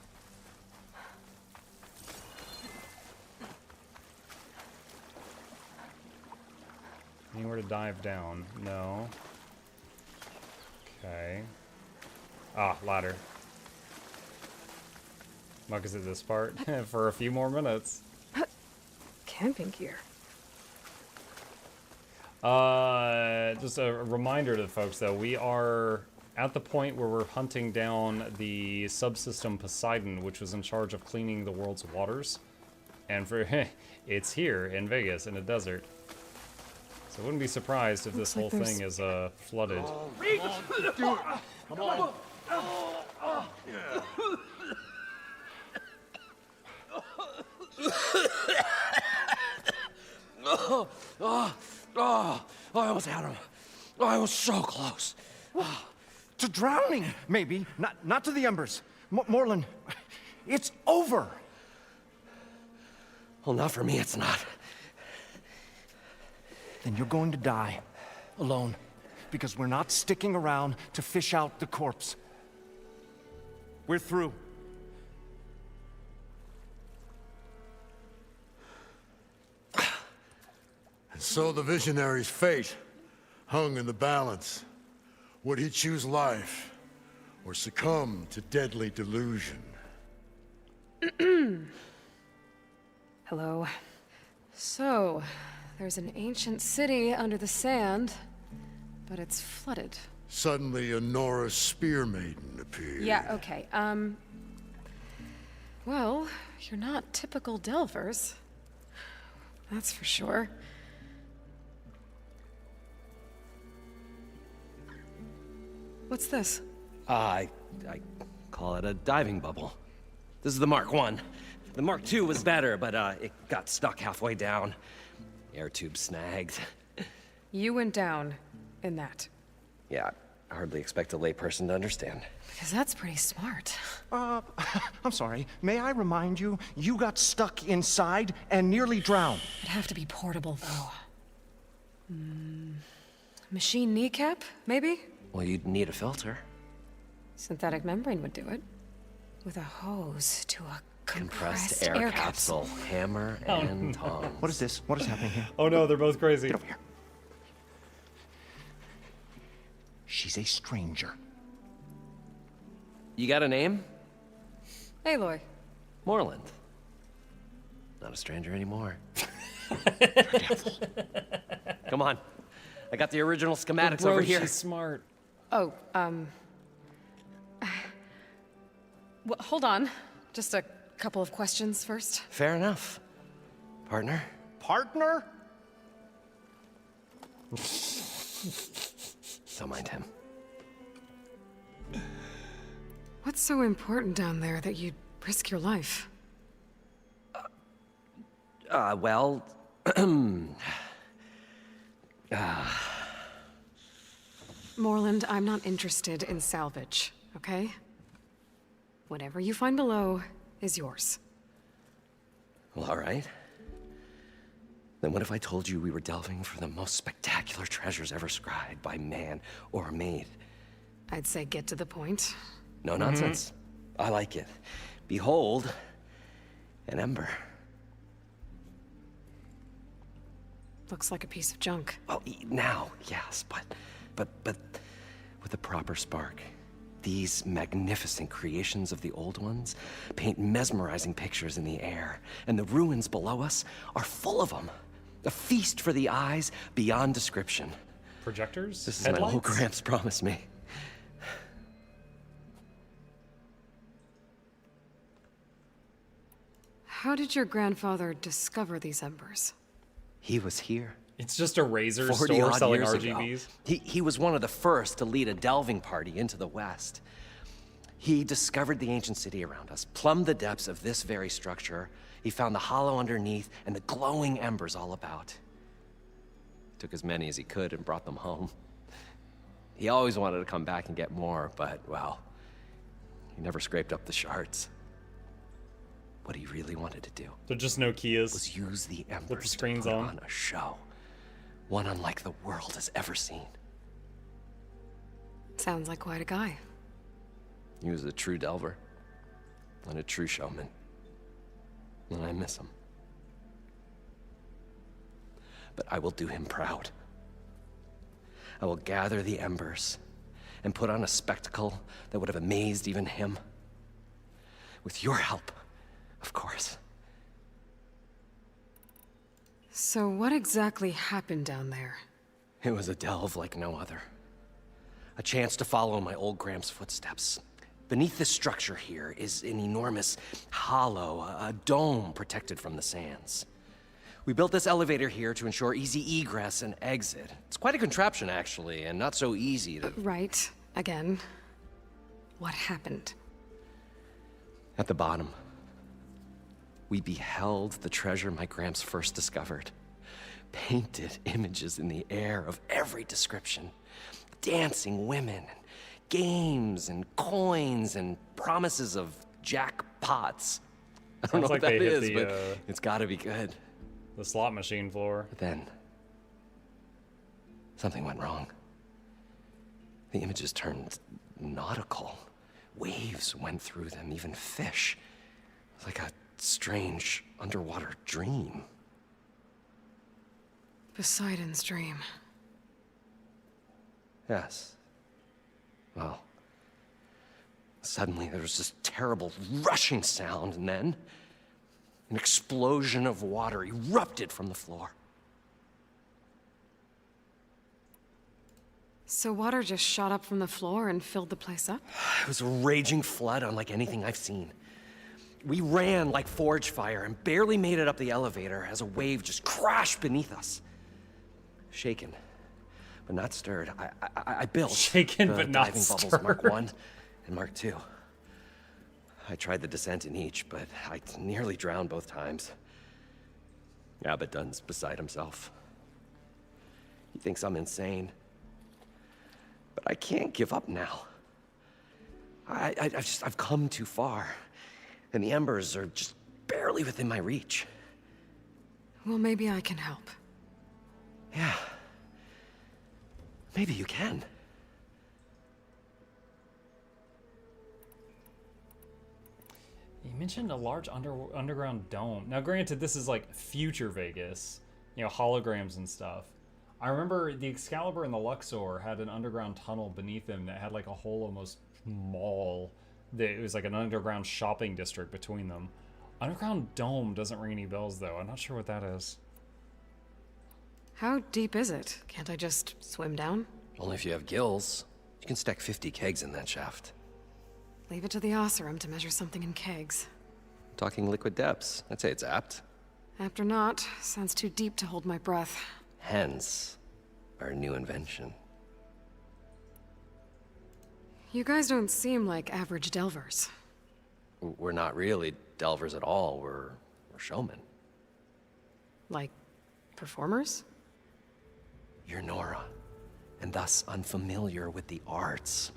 Anywhere to dive down? No. Okay. Ah, ladder. Muck, is it this part? For a few more minutes. Camping gear. Just a reminder to the folks, though, we are at the point where we're hunting down the subsystem Poseidon, which was in charge of cleaning the world's waters. And for it's here in Vegas, in a desert. So I wouldn't be surprised if this whole thing is flooded. Come on. I almost had him. Oh, I was so close. To drowning, maybe. Not to the embers. Moreland, it's over. Well, not for me, it's not. Then you're going to die. Alone. Because we're not sticking around to fish out the corpse. We're through. And so the visionary's fate hung in the balance. Would he choose life or succumb to deadly delusion? Hello. So, there's an ancient city under the sand, but it's flooded. Suddenly, a Nora spear maiden appeared. Yeah, okay. Well, you're not typical Delvers. That's for sure. What's this? I call it a diving bubble. This is the Mark 1. The Mark 2 was better, but it got stuck halfway down. Air tube snagged. You went down in that. Yeah, I hardly expect a layperson to understand. Because that's pretty smart. I'm sorry. May I remind you, you got stuck inside and nearly drowned. It'd have to be portable, though. Machine kneecap, maybe? Well, you'd need a filter. Synthetic membrane would do it. With a hose to a Compressed air capsule, hammer, and tongs. What is this? What is happening here? Oh no, they're both crazy. Get over here. She's a stranger. You got a name? Aloy. Moreland. Not a stranger anymore. Come on. I got the original schematics Bro, over here. She's smart. Oh, well, hold on. Just a couple of questions first. Fair enough. Partner? Partner? Don't mind him. What's so important down there that you'd risk your life? Well... Moreland, I'm not interested in salvage, okay? Whatever you find below is yours. Well, all right. Then what if I told you we were delving for the most spectacular treasures ever scribed by man or maid? I'd say get to the point. No nonsense. I like it. Behold, an ember. Looks like a piece of junk. Well, now, yes, but with a proper spark. These magnificent creations of the old ones paint mesmerizing pictures in the air, and the ruins below us are full of them. A feast for the eyes beyond description. Projectors? This is my old Gramps promised me. How did your grandfather discover these embers? He was here. It's just a razor 40 store odd selling years RGBs. ago. He was one of the first to lead a delving party into the West. He discovered the ancient city around us, plumbed the depths of this very structure. He found the hollow underneath and the glowing embers all about. Took as many as he could and brought them home. He always wanted to come back and get more, but, well, he never scraped up the shards. What he really wanted to do They're just Nokias. was use the embers With the screens to put on. a show. One unlike the world has ever seen. Sounds like quite a guy. He was a true delver and a true showman. And I miss him. But I will do him proud. I will gather the embers and put on a spectacle that would have amazed even him. With your help, of course. So what exactly happened down there? It was a delve like no other. A chance to follow my old Gramps' footsteps. Beneath this structure here is an enormous hollow, a dome protected from the sands. We built this elevator here to ensure easy egress and exit. It's quite a contraption, actually, and not so easy to... Right. Again. What happened? At the bottom, we beheld the treasure my Gramps first discovered. Painted images in the air of every description. Dancing women, and games, and coins, and promises of jackpots. I don't know what that is, but it's gotta be good. The slot machine floor. But then, something went wrong. The images turned nautical. Waves went through them, even fish. It was like a strange underwater dream. Poseidon's dream. Yes. Well, suddenly there was this terrible rushing sound, and then an explosion of water erupted from the floor. So water just shot up from the floor and filled the place up? It was a raging flood unlike anything I've seen. We ran like forge fire and barely made it up the elevator as a wave just crashed beneath us. Shaken, but not stirred, I built Shaken the but not diving stirred. bubbles Mark 1 and Mark 2. I tried the descent in each, but I nearly drowned both times. Abaddon's beside himself. He thinks I'm insane. But I can't give up now. I've come too far. And the embers are just barely within my reach. Well, maybe I can help. Yeah. Maybe you can. You mentioned a large underground dome. Now, granted, this is like future Vegas, you know, holograms and stuff. I remember the Excalibur and the Luxor had an underground tunnel beneath them that had like a whole almost mall. It was like an underground shopping district between them. Underground dome doesn't ring any bells, though. I'm not sure what that is. How deep is it? Can't I just swim down? Only if you have gills. You can stack 50 kegs in that shaft. Leave it to the Oseram to measure something in kegs. Talking liquid depths. I'd say it's apt. Apt or not, sounds too deep to hold my breath. Hence, our new invention. You guys don't seem like average delvers. We're not really delvers at all. We're showmen. Like, performers? You're Nora, and thus unfamiliar with the arts.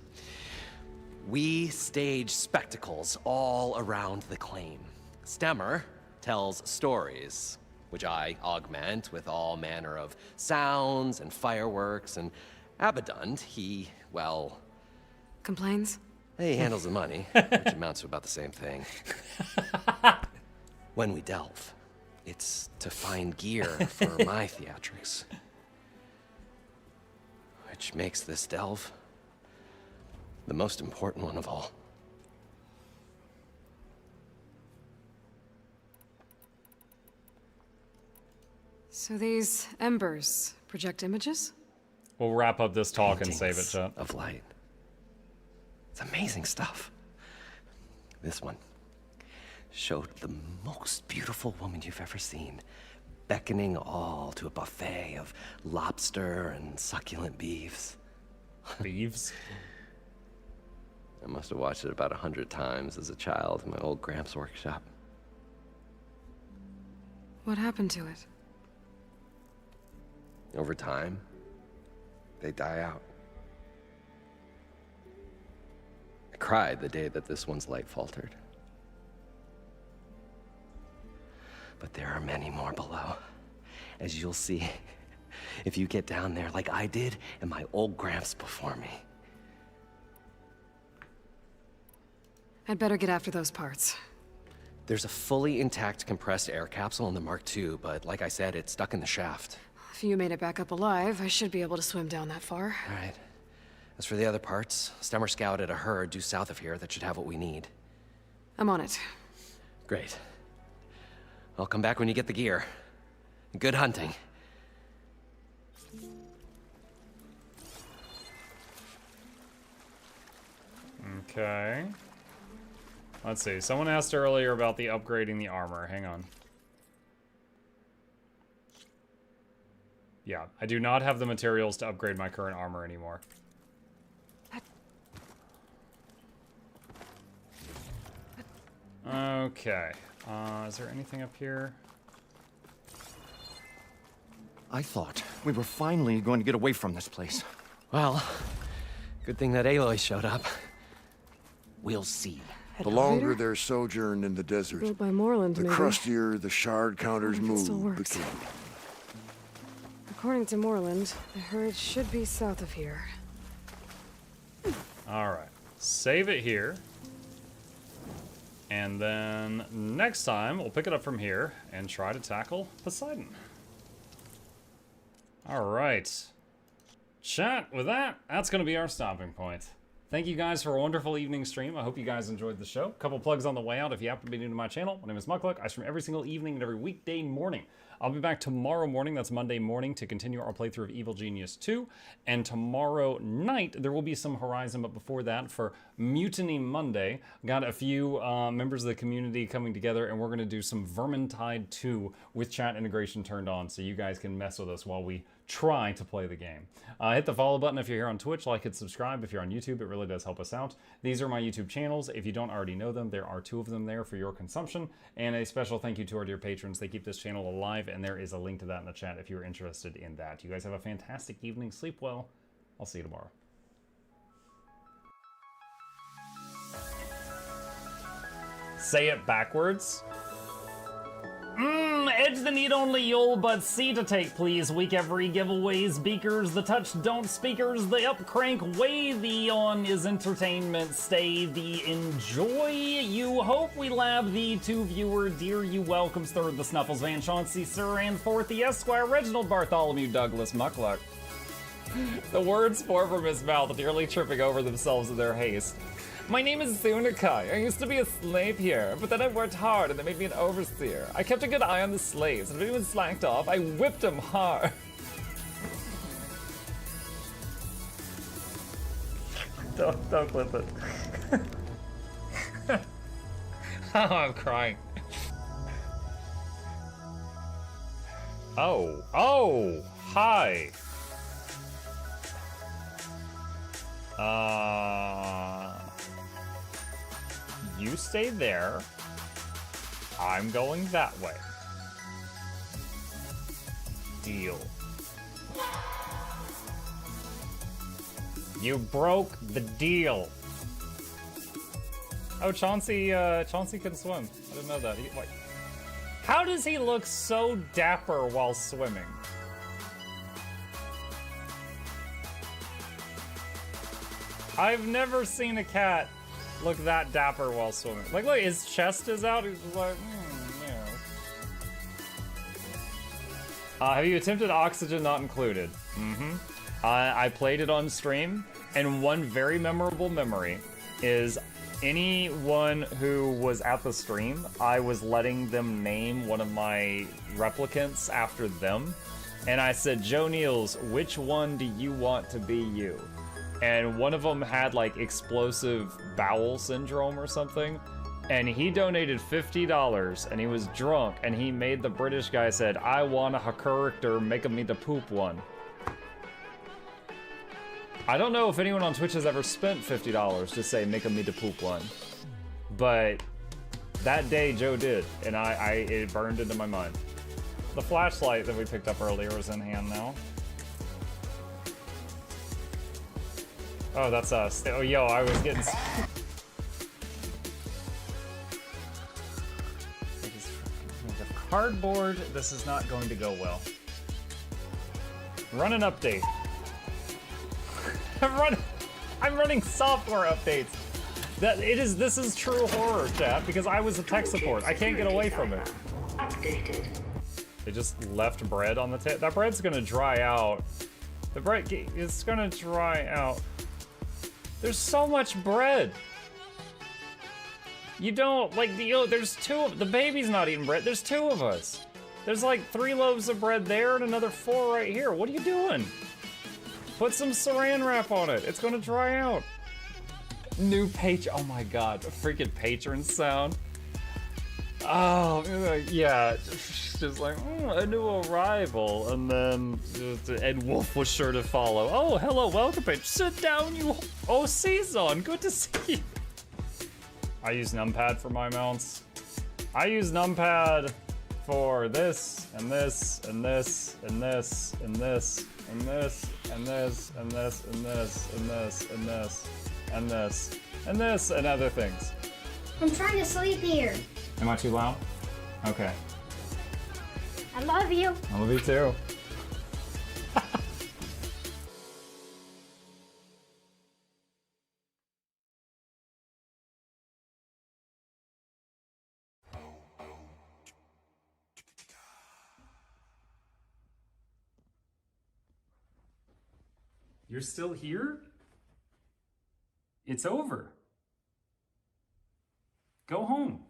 We stage spectacles all around the claim. Stemmer tells stories, which I augment with all manner of sounds and fireworks, and Abaddon, he, well... Complains? He handles the money, which amounts to about the same thing. When we delve, it's to find gear for my theatrics. Which makes this delve the most important one of all. So these embers project images? We'll wrap up this talk and save it, chat. Of light. It's amazing stuff. This one showed the most beautiful woman you've ever seen, beckoning all to a buffet of lobster and succulent beeves. Beeves? I must have watched it about 100 times as a child in my old Gramps' workshop. What happened to it? Over time, they die out. I cried the day that this one's light faltered. But there are many more below, as you'll see if you get down there like I did and my old Gramps before me. I'd better get after those parts. There's a fully intact compressed air capsule in the Mark II, but like I said, it's stuck in the shaft. If you made it back up alive, I should be able to swim down that far. All right. As for the other parts, Stemmer scouted a herd due south of here that should have what we need. I'm on it. Great. I'll come back when you get the gear. Good hunting. Okay. Let's see. Someone asked earlier about the upgrading the armor. Hang on. Yeah, I do not have the materials to upgrade my current armor anymore. Okay. Is there anything up here? I thought we were finally going to get away from this place. Well, good thing that Aloy showed up. We'll see. The longer their sojourn in the desert, Built by Moreland, the maybe. crustier the shard counters It still move. works. According to Moreland, I heard it should be south of here. Alright. Save it here. And then next time, we'll pick it up from here and try to tackle Poseidon. Alright. Chat, with that, that's going to be our stopping point. Thank you guys for a wonderful evening stream. I hope you guys enjoyed the show. Couple plugs on the way out if you happen to be new to my channel. My name is Mukluk. I stream every single evening and every weekday morning. I'll be back tomorrow morning, that's Monday morning, to continue our playthrough of Evil Genius 2. And tomorrow night, there will be some Horizon, but before that, for Mutiny Monday, got a few members of the community coming together, and we're going to do some Vermintide 2 with chat integration turned on, so you guys can mess with us while we try to play the game. Hit the follow button if you're here on Twitch, like and subscribe if you're on YouTube, it really does help us out. These are my YouTube channels. If you don't already know them, there are 2 of them there for your consumption. And a special thank you to our dear patrons. They keep this channel alive, and there is a link to that in the chat if you're interested in that. You guys have a fantastic evening. Sleep well. I'll see you tomorrow. Say it backwards. Edge the need only you'll but see to take, please. Week every giveaways, beakers, the touch don't speakers, the up crank way, the on is entertainment, stay the enjoy. You hope we lab the 2 viewer, dear you welcomes, third the Snuffles, Van Chauncey, Sir, and fourth the Esquire, Reginald Bartholomew, Douglas, Mukluk. The words pour from his mouth, nearly tripping over themselves in their haste. My name is Zunikai. I used to be a slave here, but then I worked hard and they made me an overseer. I kept a good eye on the slaves, and if anyone slacked off, I whipped them hard. Don't clip it. Oh, I'm crying. Oh, hi. You stay there. I'm going that way. Deal. You broke the deal. Oh, Chauncey can swim. I didn't know that. Wait. How does he look so dapper while swimming? I've never seen a cat look that dapper while swimming. Like, look, his chest is out. He's just like, yeah. Have you attempted Oxygen Not Included? I played it on stream, and one very memorable memory is anyone who was at the stream, I was letting them name one of my replicants after them. And I said, Joe Niels, which one do you want to be you? And one of them had like explosive bowel syndrome or something, and he donated $50, and he was drunk, and he made the British guy said, I want a character, make me the poop one. I don't know if anyone on Twitch has ever spent $50 to say make me the poop one, but that day Joe did, and it burned into my mind. The flashlight that we picked up earlier is in hand now. Oh, that's us. Oh, yo, I was getting... Cardboard, this is not going to go well. Run an update. I'm running software updates. This is true horror, chat, because I was a tech support. I can't get away from it. Updated. They just left bread on the table. That bread's gonna dry out. The bread is gonna dry out. There's so much bread. You don't, like, there's 2 of, the baby's not eating bread. There's 2 of us. There's like 3 loaves of bread there and another 4 right here. What are you doing? Put some saran wrap on it. It's gonna dry out. New patron. Oh my god, a freaking patron sound. Oh, yeah. Just like, a new arrival. And then Ed Wolf was sure to follow. Oh, hello, welcome, patron. Sit down, you. Oh, Season, good to see you. I use numpad for my mounts. I use numpad for this, and this, and this, and this, and this, and this, and this, and this, and this, and this, and this, and this, and this, and other things. I'm trying to sleep here. Am I too loud? Okay. I love you. I love you too. You're still here? It's over. Go home.